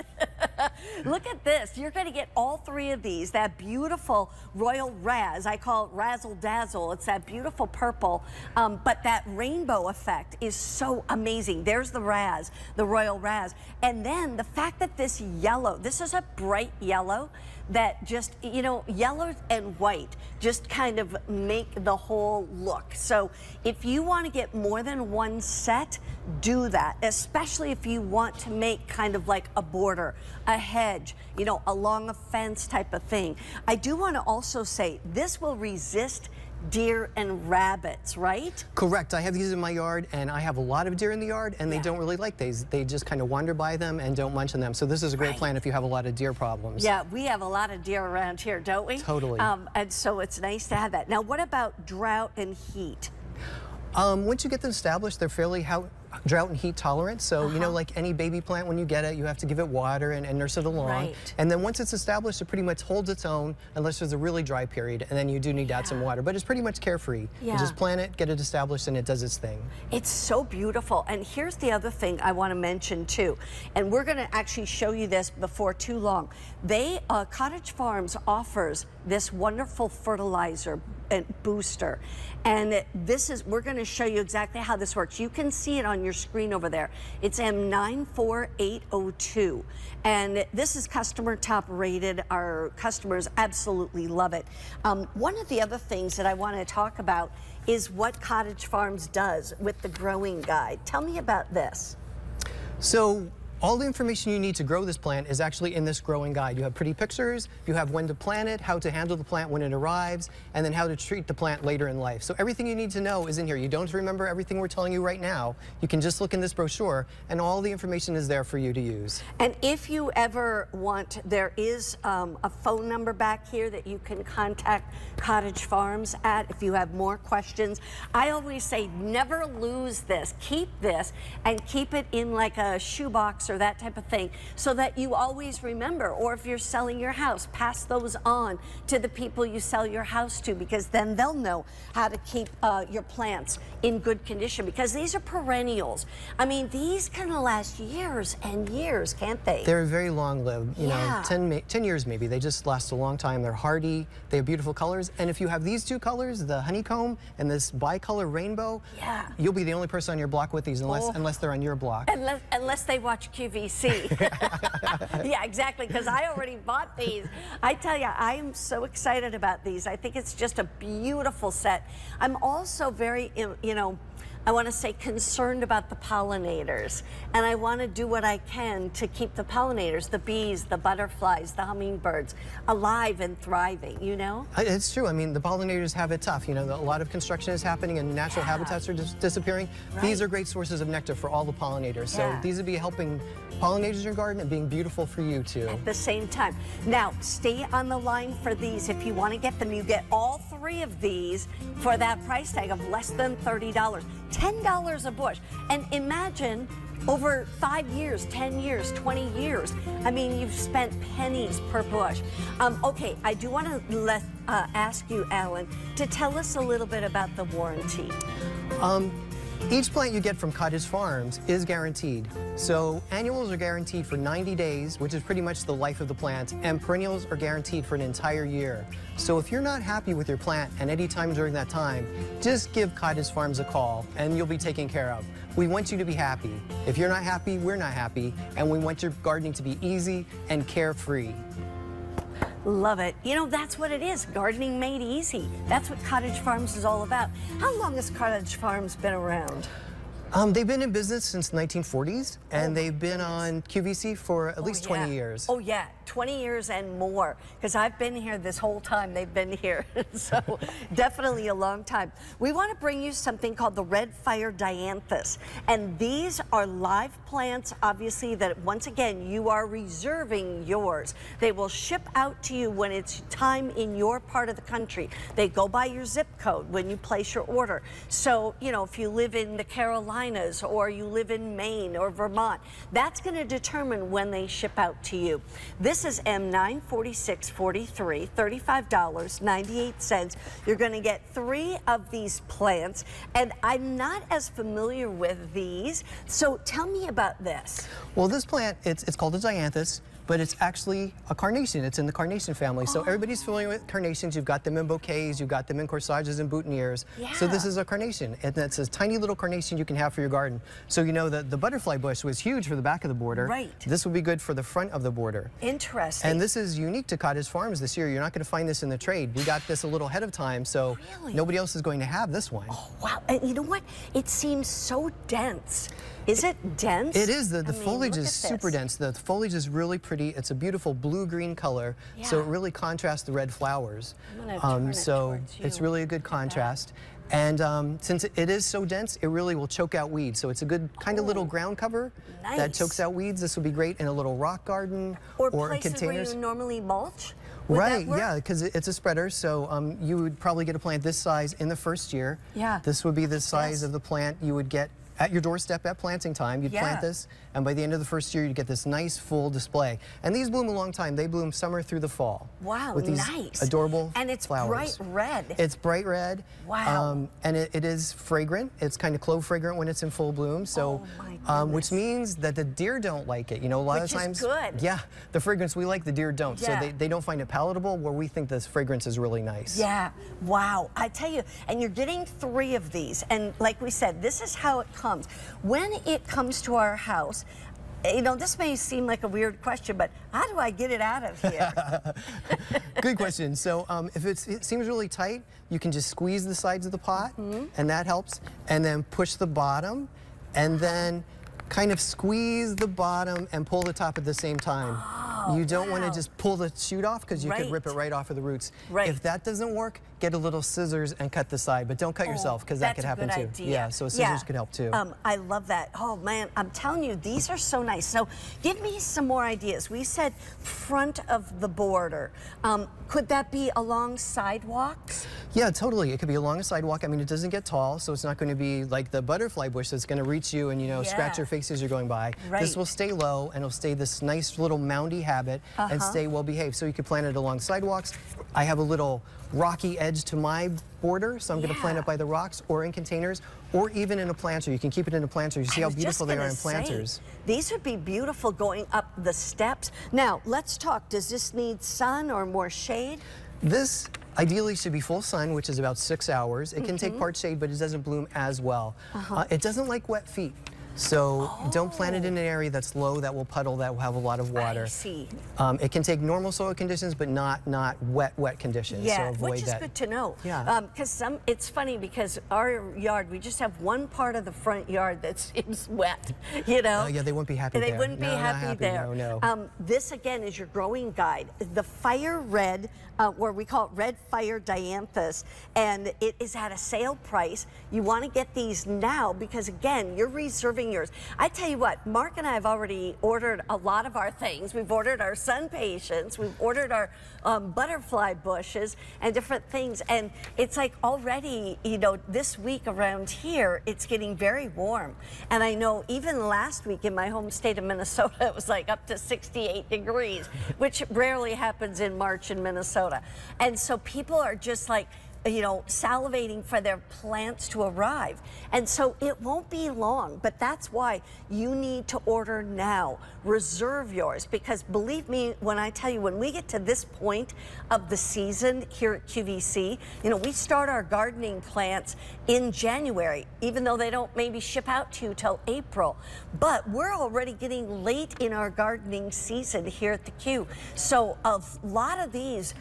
Look at this. You're going to get all three of these. That beautiful Royal Raz. I call it Razzle Dazzle. It's that beautiful purple. But that rainbow effect is so amazing. There's the Raz, the Royal Raz. And then the fact that this yellow, this is a bright yellow that just, you know, yellow and white just kind of make the whole look. So if you want to get more than one set, do that, especially if you want to make kind of like a border, a hedge, you know, along a fence type of thing. I do want to also say this will resist deer and rabbits, right? Correct. I have these in my yard, and I have a lot of deer in the yard, and they don't really like these. They just kind of wander by them and don't munch on them. So this is a great plant if you have a lot of deer problems. Yeah, we have a lot of deer around here, don't we? Totally. And so it's nice to have that. Now, what about drought and heat? Once you get them established, they're fairly drought and heat tolerant. So, you know, like any baby plant, when you get it, you have to give it water and nurse it along. Right. And then once it's established, it pretty much holds its own unless there's a really dry period, and then you do need to add some water. But it's pretty much carefree. You just plant it, get it established, and it does its thing. It's so beautiful. And here's the other thing I want to mention too. And we're going to actually show you this before too long. Cottage Farms offers this wonderful fertilizer and booster. And we're going to show you exactly how this works. You can see it on your screen over there. It's M94802. And this is customer top rated. Our customers absolutely love it. One of the other things that I want to talk about is what Cottage Farms does with the growing guide. Tell me about this. So all the information you need to grow this plant is actually in this growing guide. You have pretty pictures, you have when to plant it, how to handle the plant when it arrives, and then how to treat the plant later in life. So everything you need to know is in here. You don't have to remember everything we're telling you right now. You can just look in this brochure, and all the information is there for you to use. And if you ever want, there is a phone number back here that you can contact Cottage Farms at if you have more questions. I always say never lose this. Keep this and keep it in like a shoebox or that type of thing, so that you always remember. Or if you're selling your house, pass those on to the people you sell your house to, because then they'll know how to keep your plants in good condition, because these are perennials. I mean, these can last years and years, can't they? They're very long-lived, you know, 10 years maybe. They just last a long time. They're hardy, they have beautiful colors, and if you have these two colors, the honeycomb and this bicolor rainbow, you'll be the only person on your block with these, unless they're on your block. Unless they watch QVC. Yeah, exactly, because I already bought these. I tell you, I am so excited about these. I think it's just a beautiful set. I'm also very, you know, I want to say concerned about the pollinators, and I want to do what I can to keep the pollinators, the bees, the butterflies, the hummingbirds, alive and thriving, you know? It's true. I mean, the pollinators have it tough. You know, a lot of construction is happening and natural habitats are disappearing. Right. These are great sources of nectar for all the pollinators. So these would be helping pollinators in your garden and being beautiful for you too. At the same time. Now, stay on the line for these. If you want to get them, you get all 3 of these for that price tag of less than $30. $10 a bush. And imagine over 5 years, 10 years, 20 years. I mean, you've spent pennies per bush. Okay, I do want to ask you, Alan, to tell us a little bit about the warranty. Each plant you get from Cottage Farms is guaranteed. So annuals are guaranteed for 90 days, which is pretty much the life of the plant, and perennials are guaranteed for an entire year. So if you're not happy with your plant and any time during that time, just give Cottage Farms a call and you'll be taken care of. We want you to be happy. If you're not happy, we're not happy, and we want your gardening to be easy and carefree. Love it. You know, that's what it is. Gardening made easy. That's what Cottage Farms is all about. How long has Cottage Farms been around? They've been in business since the 1940s, and they've been on QVC for at least 20 years. Oh, yeah, 20 years and more, because I've been here this whole time they've been here, so definitely a long time. We want to bring you something called the Red Fire Dianthus, and these are live plants, obviously, that once again, you are reserving yours. They will ship out to you when it's time in your part of the country. They go by your zip code when you place your order. So, you know, if you live in the Carolinas, or you live in Maine or Vermont, that's going to determine when they ship out to you. This is M94643, $35.98. You're going to get 3 of these plants, and I'm not as familiar with these, so tell me about this. Well, this plant, it's called a dianthus, but it's actually a carnation. It's in the carnation family. So everybody's familiar with carnations. You've got them in bouquets, you've got them in corsages and boutonnieres. So this is a carnation, and it's a tiny little carnation you can have for your garden. So you know that the butterfly bush was huge for the back of the border. Right. This will be good for the front of the border. Interesting. And this is unique to Cottage Farms this year. You're not going to find this in the trade. We got this a little ahead of time, so nobody else is going to have this one. Oh, wow. And you know what? It seems so dense. Is it dense? It is. The foliage is super dense. The foliage is really pretty. It's a beautiful blue-green color, so it really contrasts the red flowers. So it's really a good contrast. And since it is so dense, it really will choke out weeds. So it's a good kind of little ground cover that chokes out weeds. This would be great in a little rock garden or places containers. Where you normally mulch? Right, yeah, because it's a spreader, so you would probably get a plant this size in the first year. Yeah. This would be the size of the plant you would get at your doorstep at planting time. You'd plant this, and by the end of the first year, you'd get this nice full display. And these bloom a long time. They bloom summer through the fall. Wow, with these adorable flowers. And it's bright red. It's bright red. Wow. And it is fragrant. It's kind of clove fragrant when it's in full bloom. So, which means that the deer don't like it. You know, a lot of times. Which is good. Yeah, the fragrance we like, the deer don't. So they don't find it palatable, where we think this fragrance is really nice. Yeah, wow. I tell you, and you're getting 3 of these. And like we said, this is how it comes. When it comes to our house, you know, this may seem like a weird question, but how do I get it out of here? Good question. So if it seems really tight, you can just squeeze the sides of the pot, and that helps. And then push the bottom, and then kind of squeeze the bottom and pull the top at the same time. You don't want to just pull the shoot off, because you could rip it right off of the roots. If that doesn't work, get a little scissors and cut the side, but don't cut yourself, because that could happen too. Yeah, so scissors could help too. I love that. Oh man, I'm telling you, these are so nice. So give me some more ideas. We said front of the border. Could that be along sidewalks? Yeah, totally. It could be along a sidewalk. I mean, it doesn't get tall, so it's not going to be like the butterfly bush that's going to reach you and, you know, scratch your face as you're going by. Right. This will stay low, and it'll stay this nice little moundy habit and stay well behaved. So you could plant it along sidewalks. I have a little rocky edge to my border, so I'm going to plant it by the rocks or in containers or even in a planter. You can keep it in a planter. You see how beautiful they are in planters. These would be beautiful going up the steps. Now, let's talk. Does this need sun or more shade? This ideally should be full sun, which is about 6 hours. It can take part shade, but it doesn't bloom as well. It doesn't like wet feet. So don't plant it in an area that's low, that will puddle, that will have a lot of water. I see. It can take normal soil conditions, but not wet conditions. Yeah, so avoid which is that. good to know. Yeah. Because it's funny because our yard, we just have one part of the front yard that seems wet, you know? Yeah, they wouldn't be happy there. They wouldn't be happy there. No. This, again, is your growing guide. The fire red, or we call it red fire dianthus, and it is at a sale price. You want to get these now because, again, you're reserving yours. I tell you what, Mark and I have already ordered a lot of our things. We've ordered our sun patience, we've ordered our butterfly bushes and different things, and it's like already, you know, this week around here, it's getting very warm. And I know even last week in my home state of Minnesota, it was like up to 68 degrees, which rarely happens in March in Minnesota. And so people are just like, you know, salivating for their plants to arrive. And so it won't be long, but that's why you need to order now. Reserve yours, because believe me when I tell you, when we get to this point of the season here at QVC, you know, we start our gardening plants in January, even though they don't maybe ship out to you till April. But we're already getting late in our gardening season here at the Q. So a lot of these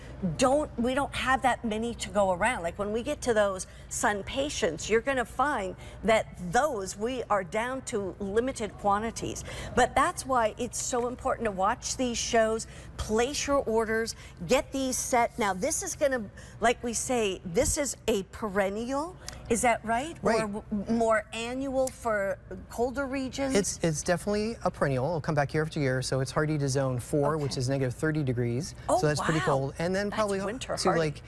we don't have that many to go around. Like when we get to those sun patients, you're gonna find that those we are down to limited quantities. But that's why it's so important to watch these shows, place your orders, get these set. Now this is gonna, like we say, this is a perennial. Is that right? Right. Or more annual for colder regions? It's definitely a perennial. It'll come back year after year. So it's hardy to zone 4, which is negative 30 degrees. So that's pretty cold. And then probably to like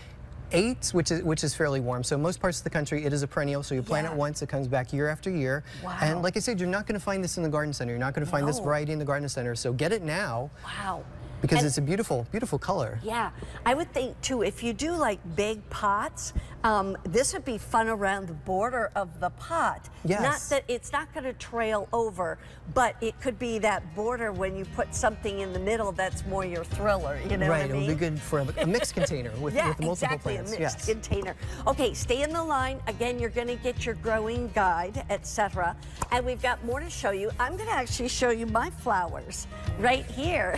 8, which is fairly warm. So most parts of the country, it is a perennial. So you plant it once, it comes back year after year. Wow. And like I said, you're not going to find this in the garden center. You're not going to find this variety in the garden center. So get it now. Wow. Because it's a beautiful, beautiful color. Yeah, I would think too, if you do like big pots, this would be fun around the border of the pot. Yes. Not that it's not going to trail over, but it could be that border when you put something in the middle that's more your thriller, you know what I mean? Right, it would be good for a mixed container with multiple plants. A mixed container. Okay, stay in the line. Again, you're going to get your growing guide, etc. And we've got more to show you. I'm going to actually show you my flowers right here.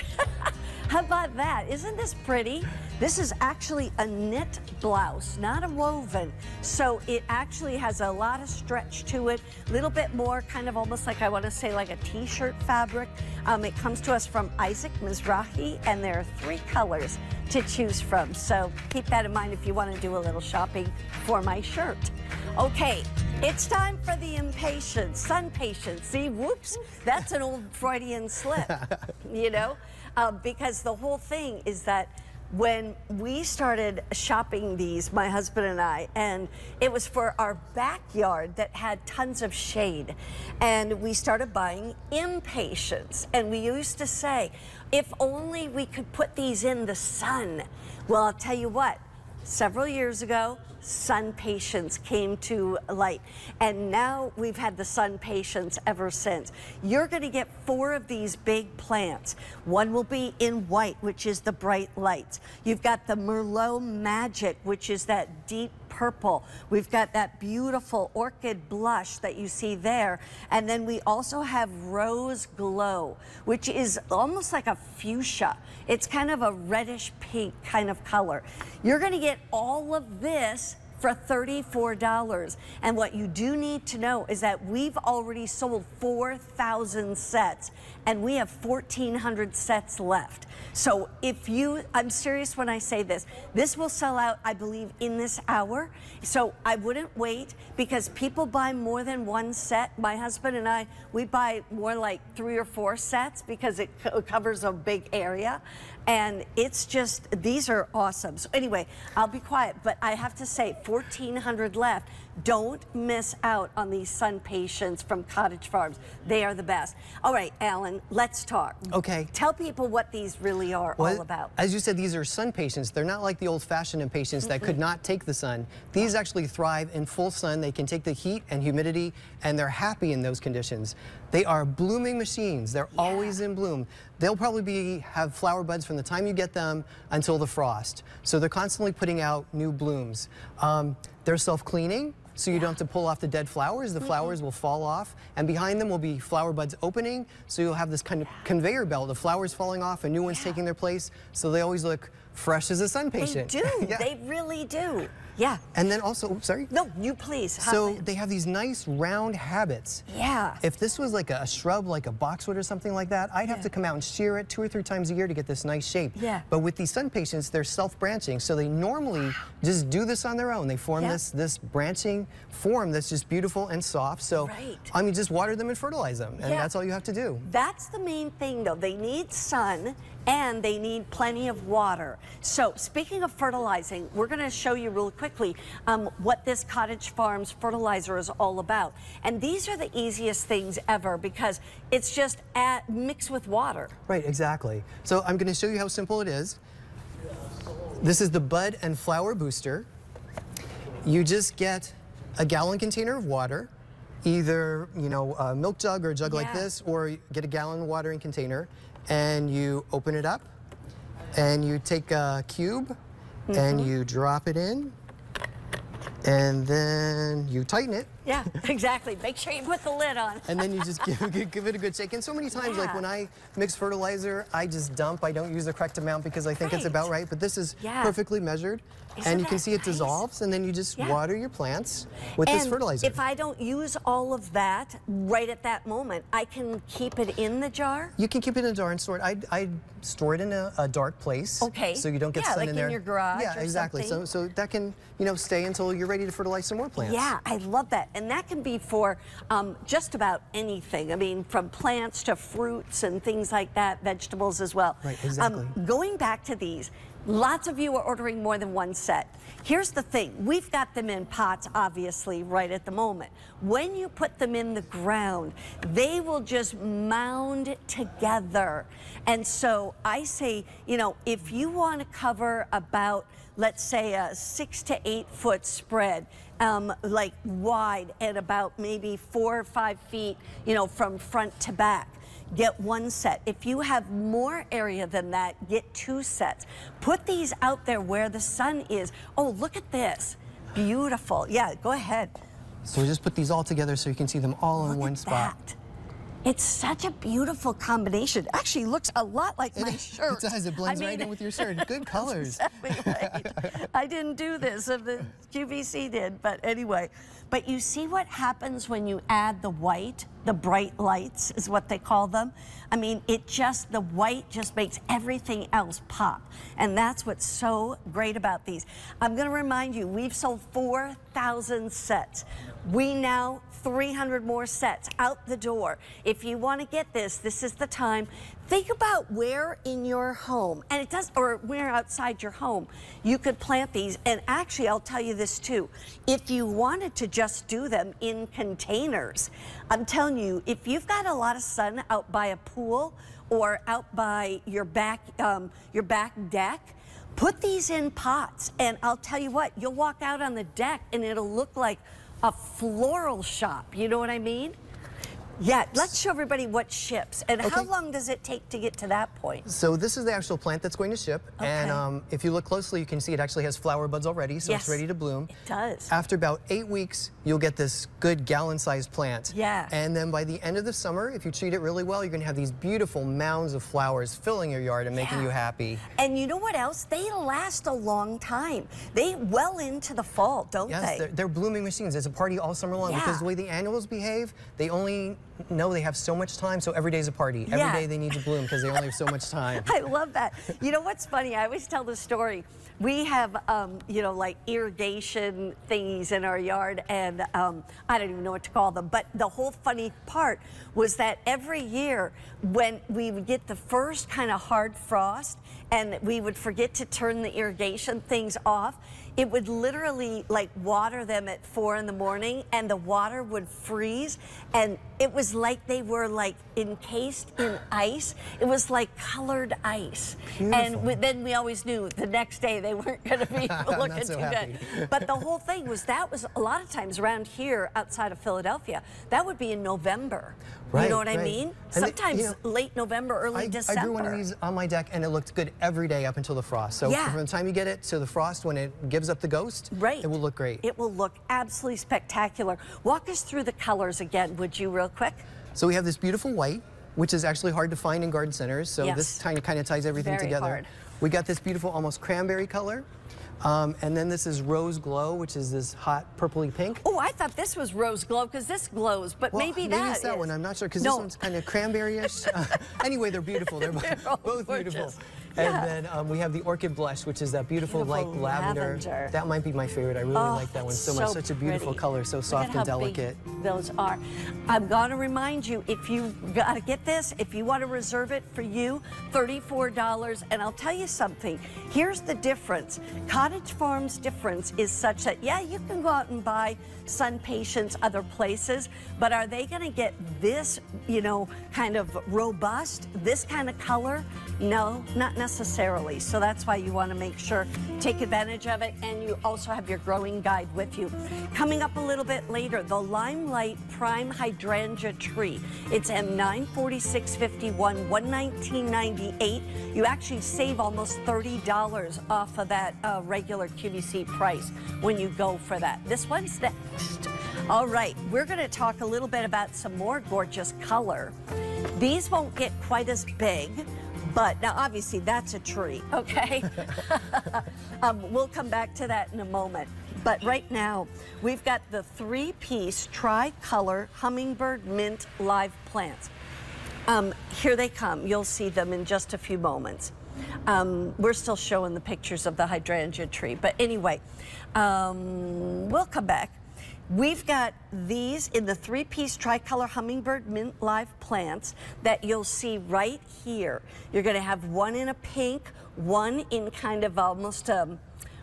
How about that? Isn't this pretty? This is actually a knit blouse, not a woven. So it actually has a lot of stretch to it, a little bit more kind of almost like, I want to say like a t-shirt fabric. It comes to us from Isaac Mizrahi, and there are 3 colors to choose from. So keep that in mind if you want to do a little shopping for my shirt. Okay, it's time for the impatience, sun patience. See, whoops, that's an old Freudian slip, you know? Because the whole thing is that when we started shopping these, my husband and I, and it was for our backyard that had tons of shade, and we started buying impatiens, and we used to say, if only we could put these in the sun. Well, I'll tell you what, several years ago, sun patience came to light, and now we've had the sun patience ever since. You're going to get 4 of these big plants. One will be in white, which is the bright lights. You've got the Merlot Magic, which is that deep purple. We've got that beautiful orchid blush that you see there. And then we also have Rose Glow, which is almost like a fuchsia. It's kind of a reddish pink kind of color. You're going to get all of this for $34. And what you do need to know is that we've already sold 4,000 sets and we have 1,400 sets left. So if you, I'm serious when I say this, this will sell out, I believe, in this hour. So I wouldn't wait, because people buy more than one set. My husband and I, we buy more like 3 or 4 sets because it covers a big area. And it's just, these are awesome. So anyway, I'll be quiet, but I have to say 1,400 left. Don't miss out on these sun patients from Cottage Farms. They are the best. All right, Alan, let's talk. Okay. Tell people what these really are all about. As you said, these are sun patients. They're not like the old-fashioned impatiens that could not take the sun. These actually thrive in full sun. They can take the heat and humidity, and they're happy in those conditions. They are blooming machines. They're always in bloom. They'll probably have flower buds from the time you get them until the frost. So they're constantly putting out new blooms. They're self-cleaning, so you don't have to pull off the dead flowers. The flowers will fall off, and behind them will be flower buds opening, so you'll have this kind of conveyor belt of flowers falling off and new ones taking their place, so they always look fresh as a sun patient. They do. They really do. Yeah. And then also, sorry? No, you please. So they have these nice round habits. Yeah. If this was like a shrub, like a boxwood or something like that, I'd have to come out and shear it 2 or 3 times a year to get this nice shape. Yeah. But with these sun patients, they're self-branching, so they normally just do this on their own. They form this branching form that's just beautiful and soft. So, I mean, just water them and fertilize them, and that's all you have to do. That's the main thing, though. They need sun, and they need plenty of water. So speaking of fertilizing, we're going to show you real quickly what this Cottage Farms fertilizer is all about. And these are the easiest things ever, because it's just mixed with water. Right, exactly. So I'm going to show you how simple it is. This is the bud and flower booster. You just get a gallon container of water, either, you know, a milk jug or a jug like this, or get a gallon watering container, and you open it up, and you take a cube, and you drop it in, and then you tighten it. Yeah, exactly. Make sure you put the lid on. And then you just give it a good shake. And so many times, like when I mix fertilizer, I just dump. I don't use the correct amount because I think it's about right. But this is perfectly measured. And you can see it dissolves, and then you just water your plants with this fertilizer. If I don't use all of that right at that moment, I can keep it in the jar? You can keep it in a jar and store it. I store it in a dark place. Okay. So you don't get sun like in there. In your garage Yeah, or exactly. something. So that can, you know, stay until you're ready to fertilize some more plants. Yeah, I love that. And that can be for just about anything. I mean, from plants to fruits and things like that, vegetables as well. Right, exactly. Going back to these, lots of you are ordering more than one set. Here's the thing. We've got them in pots, obviously, right at the moment. When you put them in the ground, they will just mound together. And so I say, you know, if you want to cover about, let's say, a 6 to 8 foot spread, like wide, and about maybe 4 or 5 feet, you know, from front to back, get one set. If you have more area than that, get 2 sets. Put these out there where the sun is. Oh, look at this. Beautiful. Yeah, go ahead. So we just put these all together so you can see them all in one spot. That. It's such a beautiful combination. Actually, looks a lot like my shirt. It does. It blends right in with your shirt. Good colors. Exactly right. I didn't do this. The QVC did. But anyway. But you see what happens when you add the white? The bright lights is what they call them. I mean, the white just makes everything else pop. And that's what's so great about these. I'm going to remind you, we've sold 4,000 sets. We now 300 more sets out the door. If you want to get this, this is the time. Think about where in your home, and it does, or where outside your home, you could plant these. And actually, I'll tell you this too. If you wanted to just do them in containers, I'm telling you, if you've got a lot of sun out by a pool or out by your back deck, put these in pots. And I'll tell you what, you'll walk out on the deck and it'll look like a floral shop. You know what I mean? Yeah, let's show everybody what ships. And how long does it take to get to that point? So this is the actual plant that's going to ship. Okay. And if you look closely, you can see it actually has flower buds already, so it's ready to bloom. It does. After about 8 weeks, you'll get this good gallon-sized plant. Yeah. And then by the end of the summer, if you treat it really well, you're going to have these beautiful mounds of flowers filling your yard and making you happy. And you know what else? They last a long time. They well into the fall, don't they? Yes, they're blooming machines. It's a party all summer long because the way the annuals behave, they only know they have so much time, so every day's a party. Every day they need to bloom because they only have so much time. I love that. You know what's funny? I always tell the story. We have, you know, like irrigation thingies in our yard, and I don't even know what to call them, but the whole funny part was that every year when we would get the first kind of hard frost and we would forget to turn the irrigation things off, it would literally like water them at 4 in the morning and the water would freeze, and it was like they were like encased in ice. It was like colored ice. Beautiful. And then we always knew the next day they weren't going to be looking too good. But the whole thing was, that was a lot of times around here outside of Philadelphia, that would be in November. You know what I mean? And sometimes late November, early December. I grew one of these on my deck and it looked good every day up until the frost. So from the time you get it to the frost, when it gives up the ghost, it will look great. It will look absolutely spectacular. Walk us through the colors again, would you, real quick? So we have this beautiful white, which is actually hard to find in garden centers. So this kind of ties everything together. Hard. We got this beautiful almost cranberry color. And then this is Rose Glow, which is this hot purpley pink. Oh, I thought this was Rose Glow because this glows, but maybe it's that one. I'm not sure because this one's kind of cranberry-ish. Anyway, they're beautiful. They're both beautiful. And then we have the Orchid Blush, which is that beautiful like lavender. That might be my favorite. I really like that one so much. Such a beautiful color, so soft and delicate. Those are. I'm going to remind you, if you got to get this, if you want to reserve it for you, $34. And I'll tell you something. Here's the difference. Cottage Farm's difference is such that, yeah, you can go out and buy Sun Patience other places, but are they going to get this, you know, kind of robust, this kind of color? No, not necessarily. So that's why you want to make sure, take advantage of it, and you also have your growing guide with you. Coming up a little bit later, the Limelight Prime Hydrangea Tree. It's M9 4651, $119.98. You actually save almost $30 off of that regular QVC price when you go for that. This one's next. All right, we're going to talk a little bit about some more gorgeous color. These won't get quite as big, but now obviously that's a tree, okay? We'll come back to that in a moment. But right now, we've got the 3-piece tri-color hummingbird mint live plants. Here they come. You'll see them in just a few moments. We're still showing the pictures of the hydrangea tree, but anyway, we'll come back. We've got these in the 3-piece tricolor hummingbird mint live plants that you'll see right here. You're going to have one in a pink, one in kind of almost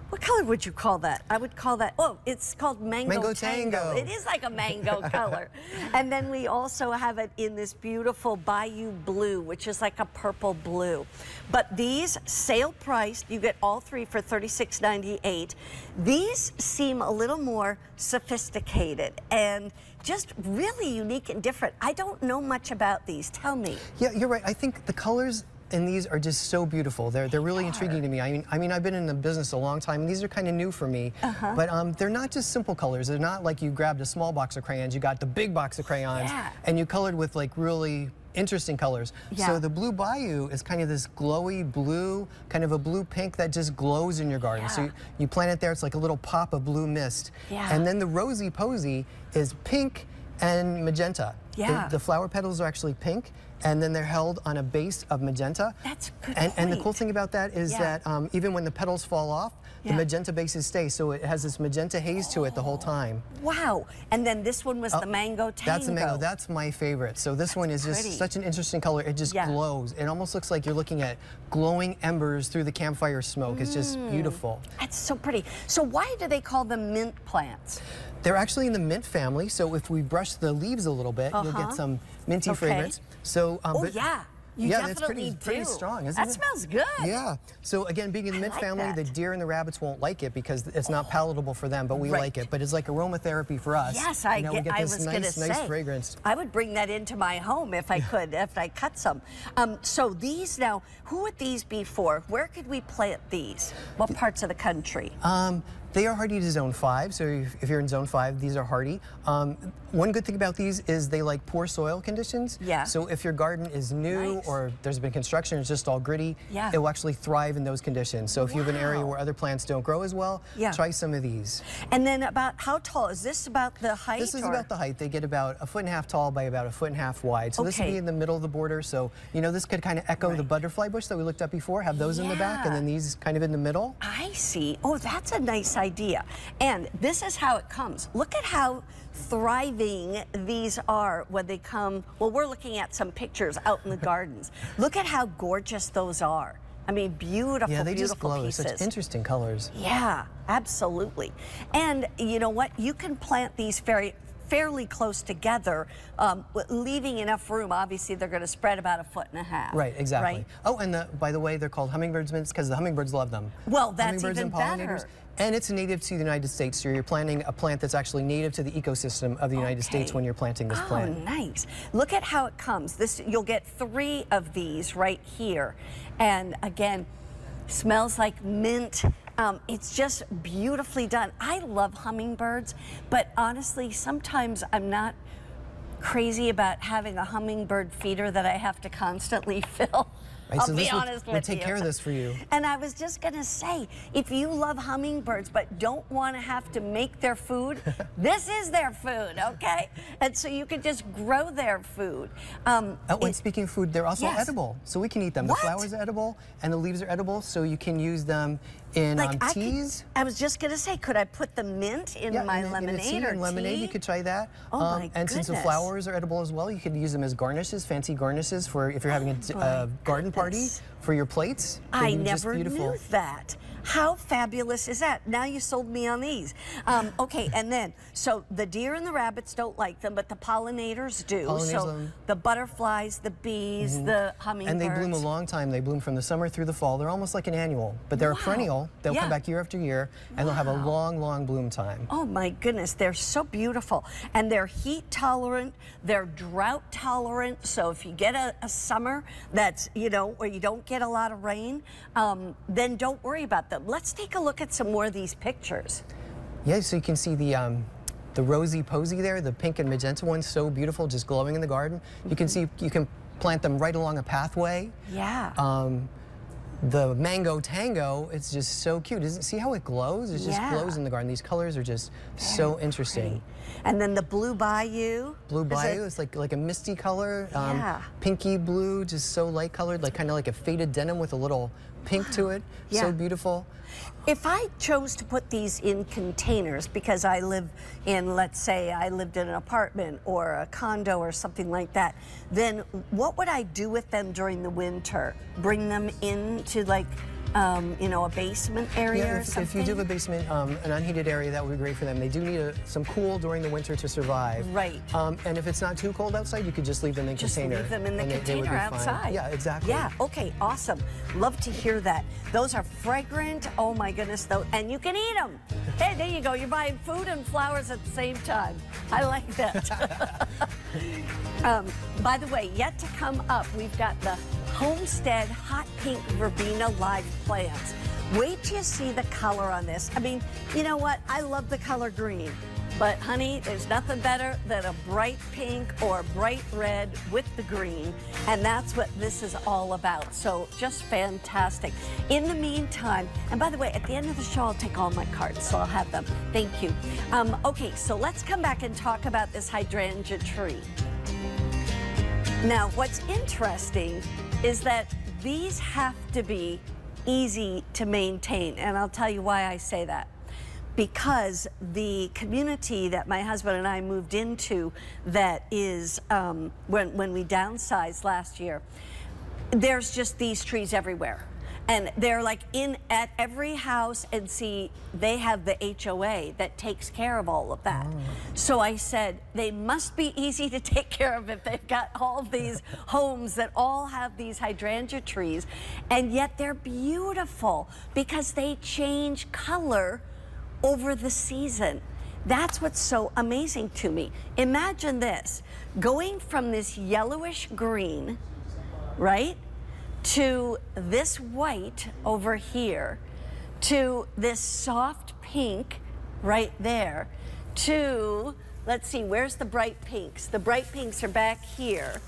what color would you call that? I would call that, oh, it's called Mango Tango. It is like a mango color. And then we also have it in this beautiful Bayou Blue, which is like a purple blue. But these, sale priced, you get all three for $36.98. These seem a little more sophisticated and just really unique and different. I don't know much about these. Tell me. Yeah, you're right. I think the colors and these are just so beautiful. They're really intriguing to me. I mean, I've been in the business a long time, and these are kind of new for me. But they're not just simple colors. They're not like you grabbed a small box of crayons, you got the big box of crayons, and you colored with like really interesting colors. So the Blue Bayou is kind of this glowy blue, kind of a blue pink that just glows in your garden. So you plant it there, it's like a little pop of blue mist. And then the Rosy Posy is pink and magenta. The flower petals are actually pink, and then they're held on a base of magenta. That's a good and the cool thing about that is that even when the petals fall off, the magenta bases stay, so it has this magenta haze to it the whole time. Wow. And then this one was the Mango Tango. That's the mango. That's my favorite. So this one is just such an interesting color. It just glows. It almost looks like you're looking at glowing embers through the campfire smoke. It's just beautiful. That's so pretty. So why do they call them mint plants? They're actually in the mint family, so if we brush the leaves a little bit, you'll get some minty fragrance. So, You yeah, definitely it's pretty strong, isn't it? That smells good. Yeah. So again, being in the mint family, the deer and the rabbits won't like it because it's not palatable for them, but we like it. But it's like aromatherapy for us. Yes, we get this nice fragrance. I would bring that into my home if I could, if I cut some. So these now, who would these be for? Where could we plant these? What parts of the country? They are hardy to zone 5, so if you're in zone 5, these are hardy. One good thing about these is they like poor soil conditions. Yeah. So if your garden is new or there's been construction, it's just all gritty, it will actually thrive in those conditions. So if you have an area where other plants don't grow as well, try some of these. And then about how tall? Is this about the height? This is about the height. They get about 1.5 feet tall by about 1.5 feet wide. So this would be in the middle of the border. So, this could kind of echo the butterfly bush that we looked at before, have those in the back, and then these kind of in the middle. I see. Oh, that's a nice idea. And this is how it comes. Look at how thriving these are when they come. Well, we're looking at some pictures out in the gardens. Look at how gorgeous those are. I mean, beautiful, yeah, they just glow. pieces. Such interesting colors. Yeah, absolutely. And you know what? You can plant these fairly close together, leaving enough room. Obviously, they're going to spread about 1.5 feet. Right, exactly. Right? Oh, and by the way, they're called hummingbirds mints because the hummingbirds love them. Well, that's hummingbirds even and pollinators. better. And it's native to the United States, so you're planting a plant that's actually native to the ecosystem of the United States when you're planting this plant. Oh, nice. Look at how it comes. You'll get 3 of these right here. And again, smells like mint. It's just beautifully done. I love hummingbirds, but honestly, sometimes I'm not crazy about having a hummingbird feeder that I have to constantly fill. Right, I'll so be honest with you. We'll take care of this for you. And I was just going to say, if you love hummingbirds but don't want to have to make their food, this is their food, okay? And so you can just grow their food. When speaking of food, they're also edible, so we can eat them. The flowers are edible and the leaves are edible, so you can use them in teas. I was just going to say, could I put the mint in my lemonade or lemonade, tea? you could try that. Oh my and since the flowers are edible as well, you could use them as garnishes, fancy garnishes for if you're having a garden party for your plates. I never knew that. How fabulous is that? Now you sold me on these. Okay, and then, so the deer and the rabbits don't like them, but the pollinators do. So the butterflies, the bees, the hummingbirds. And they bloom a long time. They bloom from the summer through the fall. They're almost like an annual, but they're a perennial. They'll come back year after year, and they'll have a long, long bloom time. Oh my goodness, they're so beautiful. And they're heat tolerant, they're drought tolerant, so if you get a summer that's, where you don't get a lot of rain, then don't worry about them. Let's take a look at some more of these pictures. Yeah, so you can see the rosy posy there, the pink and magenta ones, so beautiful, just glowing in the garden. You can see you can plant them right along a pathway. Yeah. The mango tango, it's just so cute. See how it glows? It just glows in the garden. These colors are just so interesting. Pretty. And then the blue bayou. Blue bayou is like a misty color, pinky blue, just so light colored, kind of like a faded denim with a little pink to it. So beautiful. If I chose to put these in containers, because I live in, let's say I lived in an apartment or a condo or something like that, then what would I do with them during the winter? Bring them into a basement area or something? If you do have a basement, an unheated area, that would be great for them. They do need some cool during the winter to survive. Right. And if it's not too cold outside, you could just leave them in container. Just leave them in the container outside. Yeah, exactly. Yeah, okay, awesome. Love to hear that. Those are fragrant, oh my goodness, though, and you can eat them. Hey, there you go. You're buying food and flowers at the same time. I like that. By the way, yet to come up, we've got the Homestead Hot Pink Verbena Live plants. Wait till you see the color on this. I mean, you know what? I love the color green. But honey, there's nothing better than a bright pink or bright red with the green. And that's what this is all about. So just fantastic. In the meantime, and by the way, at the end of the show, I'll take all my cards, so I'll have them. Thank you. Okay, so let's come back and talk about this hydrangea tree. Now, what's interesting is that these have to be easy to maintain. And I'll tell you why I say that. Because the community that my husband and I moved into, that is when we downsized last year, there's just these trees everywhere. And they're like at every house, and see, they have the HOA that takes care of all of that. So I said, they must be easy to take care of if they've got all of these homes that all have these hydrangea trees, and yet they're beautiful because they change color over the season. That's what's so amazing to me. Imagine this, going from this yellowish green, right, to this white over here, to this soft pink right there, to, let's see, where's the bright pinks? The bright pinks are back here.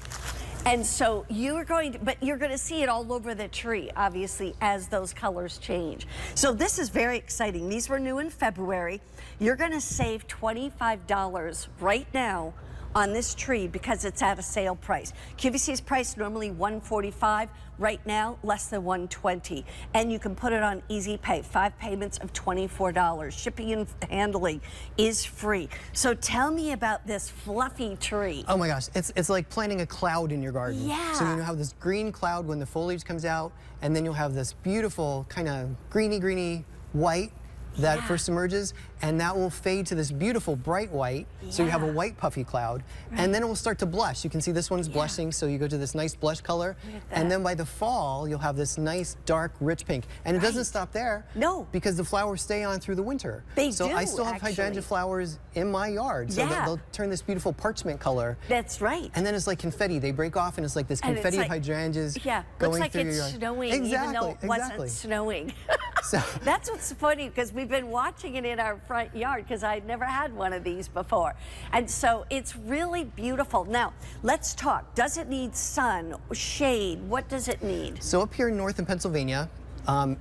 And so you're going to, but you're going to see it all over the tree, obviously, as those colors change. So this is very exciting. These were new in February. You're going to save $25 right now on this tree because it's at a sale price. QVC's price normally $145, right now less than $120, and you can put it on Easy Pay, 5 payments of $24. Shipping and handling is free. So tell me about this fluffy tree. Oh my gosh, it's like planting a cloud in your garden. Yeah. So you have this green cloud when the foliage comes out, and then you'll have this beautiful kind of greeny white that first emerges, and that will fade to this beautiful bright white. So you have a white puffy cloud, and then it will start to blush. You can see this one's blushing, so you go to this nice blush color, and then by the fall you'll have this nice dark rich pink. And it doesn't stop there. No. Because the flowers stay on through the winter. They so do, I still have hydrangea flowers in my yard, so they'll turn this beautiful parchment color. That's right. And then it's like confetti. They break off, and it's like this confetti of hydrangeas going through your yard. Looks like it's snowing, even though it wasn't snowing. So that's what's funny, because we've been watching it in our front yard, because I'd never had one of these before. And so it's really beautiful. Now, let's talk. Does it need sun, shade? What does it need? So up here north in Pennsylvania,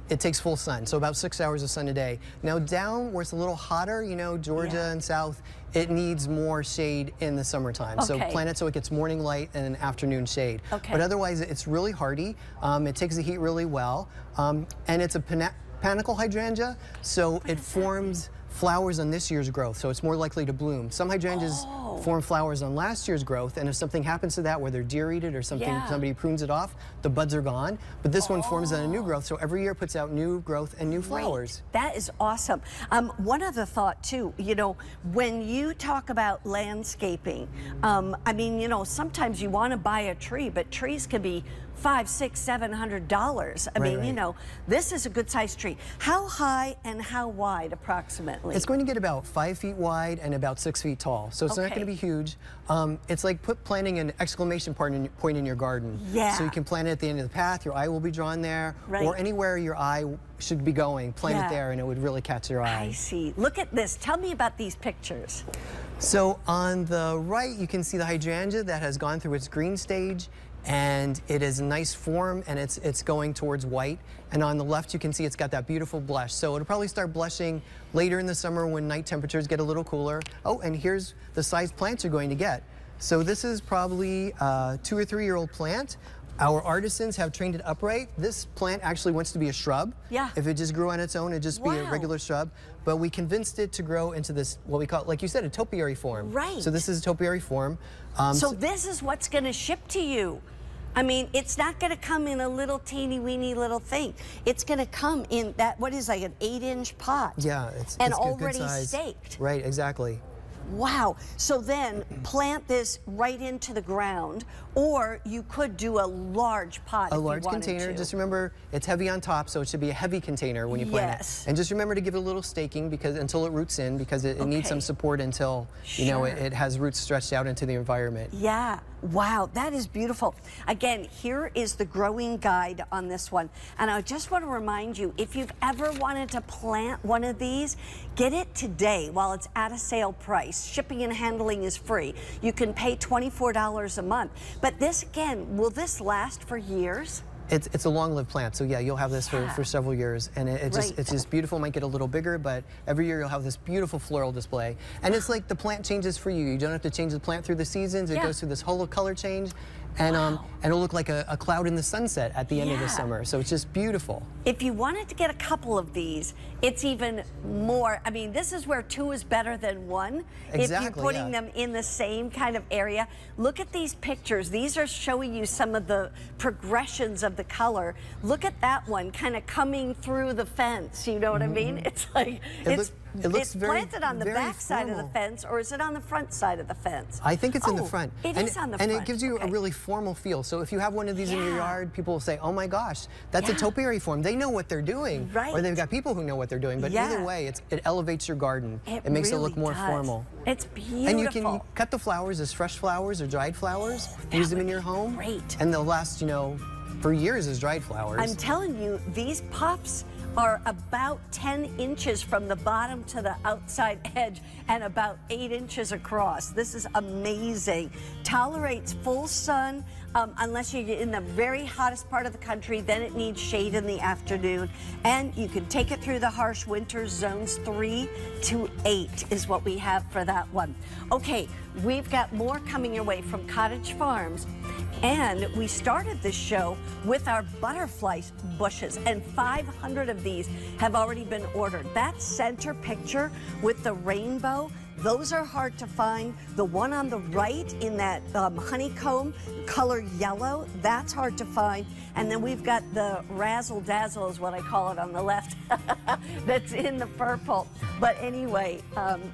it takes full sun, so about 6 hours of sun a day. Now down where it's a little hotter, you know, Georgia and south, it needs more shade in the summertime. So plant it so it gets morning light and afternoon shade. But otherwise, it's really hardy. It takes the heat really well. And it's a panicle hydrangea, so it forms flowers on this year's growth, so it's more likely to bloom. Some hydrangeas form flowers on last year's growth, and if something happens to that, whether deer eat it or something, somebody prunes it off, the buds are gone. But this one forms on a new growth, so every year puts out new growth and new flowers. That is awesome. One other thought too, you know, when you talk about landscaping, I mean, you know, sometimes you want to buy a tree, but trees can be $500, $600, $700. I mean, you know, this is a good sized tree. How high and how wide approximately? It's going to get about 5 feet wide and about 6 feet tall, so it's not going to be huge. It's like planting an exclamation point in your garden. So you can plant it at the end of the path, your eye will be drawn there, or anywhere your eye should be going, plant it there and it would really catch your eye. I see. Look at this. Tell me about these pictures. So on the right, you can see the hydrangea that has gone through its green stage, and it is a nice form, and it's going towards white. And on the left, you can see it's got that beautiful blush. So it'll probably start blushing later in the summer when night temperatures get a little cooler. Oh, and here's the size plants you're going to get. So this is probably a 2 or 3 year old plant. Our artisans have trained it upright. This plant actually wants to be a shrub. If it just grew on its own, it'd just be a regular shrub. But we convinced it to grow into this, what we call, like you said, a topiary form. So this is a topiary form. So this is what's going to ship to you. I mean, it's not going to come in a little teeny weeny little thing. It's going to come in that, what is like an 8-inch pot. It's already good size. staked. Right, exactly. Wow. So then plant this right into the ground, or you could do a large pot if you wanted container. to. Just remember, it's heavy on top, so it should be a heavy container when you plant it. And just remember to give it a little staking until it roots in, because it needs some support until you know it has roots stretched out into the environment. Wow, that is beautiful. Again, here is the growing guide on this one. And I just want to remind you, if you've ever wanted to plant one of these, get it today while it's at a sale price. Shipping and handling is free. You can pay $24 a month. But this, again, will this last for years? It's a long-lived plant, so yeah, you'll have this for several years, and it's just beautiful. It might get a little bigger, but every year you'll have this beautiful floral display. And it's like the plant changes for you. You don't have to change the plant through the seasons. It goes through this whole color change, and it'll look like a cloud in the sunset at the end of the summer. So it's just beautiful. If you wanted to get a couple of these, it's even more. I mean, this is where 2 is better than 1. Exactly, if you're putting them in the same kind of area. Look at these pictures. These are showing you some of the progressions of the color. Look at that one kind of coming through the fence. You know what I mean? It's like it's planted on the back side of the fence, or is it on the front side of the fence? I think it's in the front. It is on the front. And it gives you a really formal feel. So if you have one of these in your yard, people will say, oh my gosh, that's a topiary form. They know what they're doing. Right. Or they've got people who know what they're doing. But either way, it elevates your garden. It makes it look more formal. It's beautiful. And you can cut the flowers as fresh flowers or dried flowers. Use them in your home. Great. And they'll last, you know, for years as dried flowers. I'm telling you, these puffs are about 10 inches from the bottom to the outside edge and about 8 inches across. This is amazing. Tolerates full sun, unless you're in the very hottest part of the country, then it needs shade in the afternoon. And you can take it through the harsh winters. Zones 3 to 8 is what we have for that one. Okay, we've got more coming your way from Cottage Farms. And we started this show with our butterfly bushes, and 500 of these have already been ordered. That center picture with the rainbow, those are hard to find. The one on the right in that honeycomb color yellow, that's hard to find. And then we've got the razzle dazzle is what I call it on the left, that's in the purple. But anyway,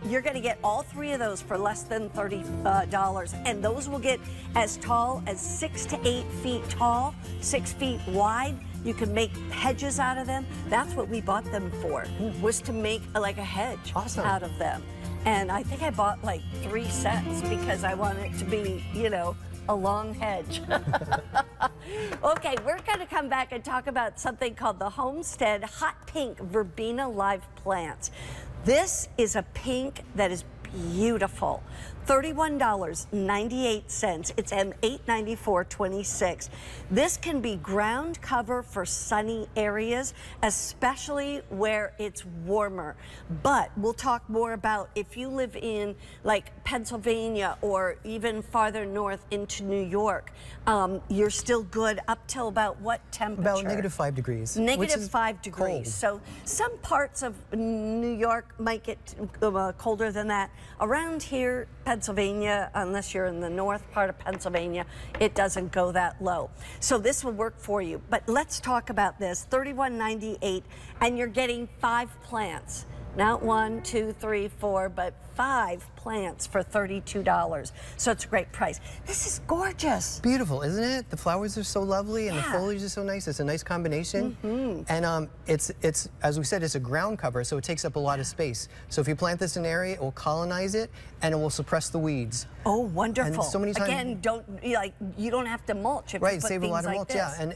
you're gonna get all 3 of those for less than $30. And those will get as tall as 6 to 8 feet tall, 6 feet wide. You can make hedges out of them. That's what we bought them for, was to make like a hedge out of them. And I think I bought like 3 sets because I want it to be, you know, a long hedge. Okay, we're going to come back and talk about something called the Homestead Hot Pink Verbena Live Plants. This is a pink that is beautiful. $31.98. It's M894.26. This can be ground cover for sunny areas, especially where it's warmer. But we'll talk more about if you live in like Pennsylvania or even farther north into New York, you're still good up till about what temperature? About -5 degrees. -5 degrees. Cold. So some parts of New York might get colder than that. Around here, Pennsylvania, unless you're in the north part of Pennsylvania, it doesn't go that low. So this will work for you. But let's talk about this. $31.98, and you're getting 5 plants. Not 1, 2, 3, 4, but 5 plants for $32. So it's a great price. This is gorgeous. Beautiful, isn't it? The flowers are so lovely and the foliage is so nice. It's a nice combination. And it's as we said, it's a ground cover, so it takes up a lot of space. So if you plant this in an area, it will colonize it and it will suppress the weeds. Oh, wonderful. And so many times, again, you don't have to mulch if you put save things a lot of like mulch, this. And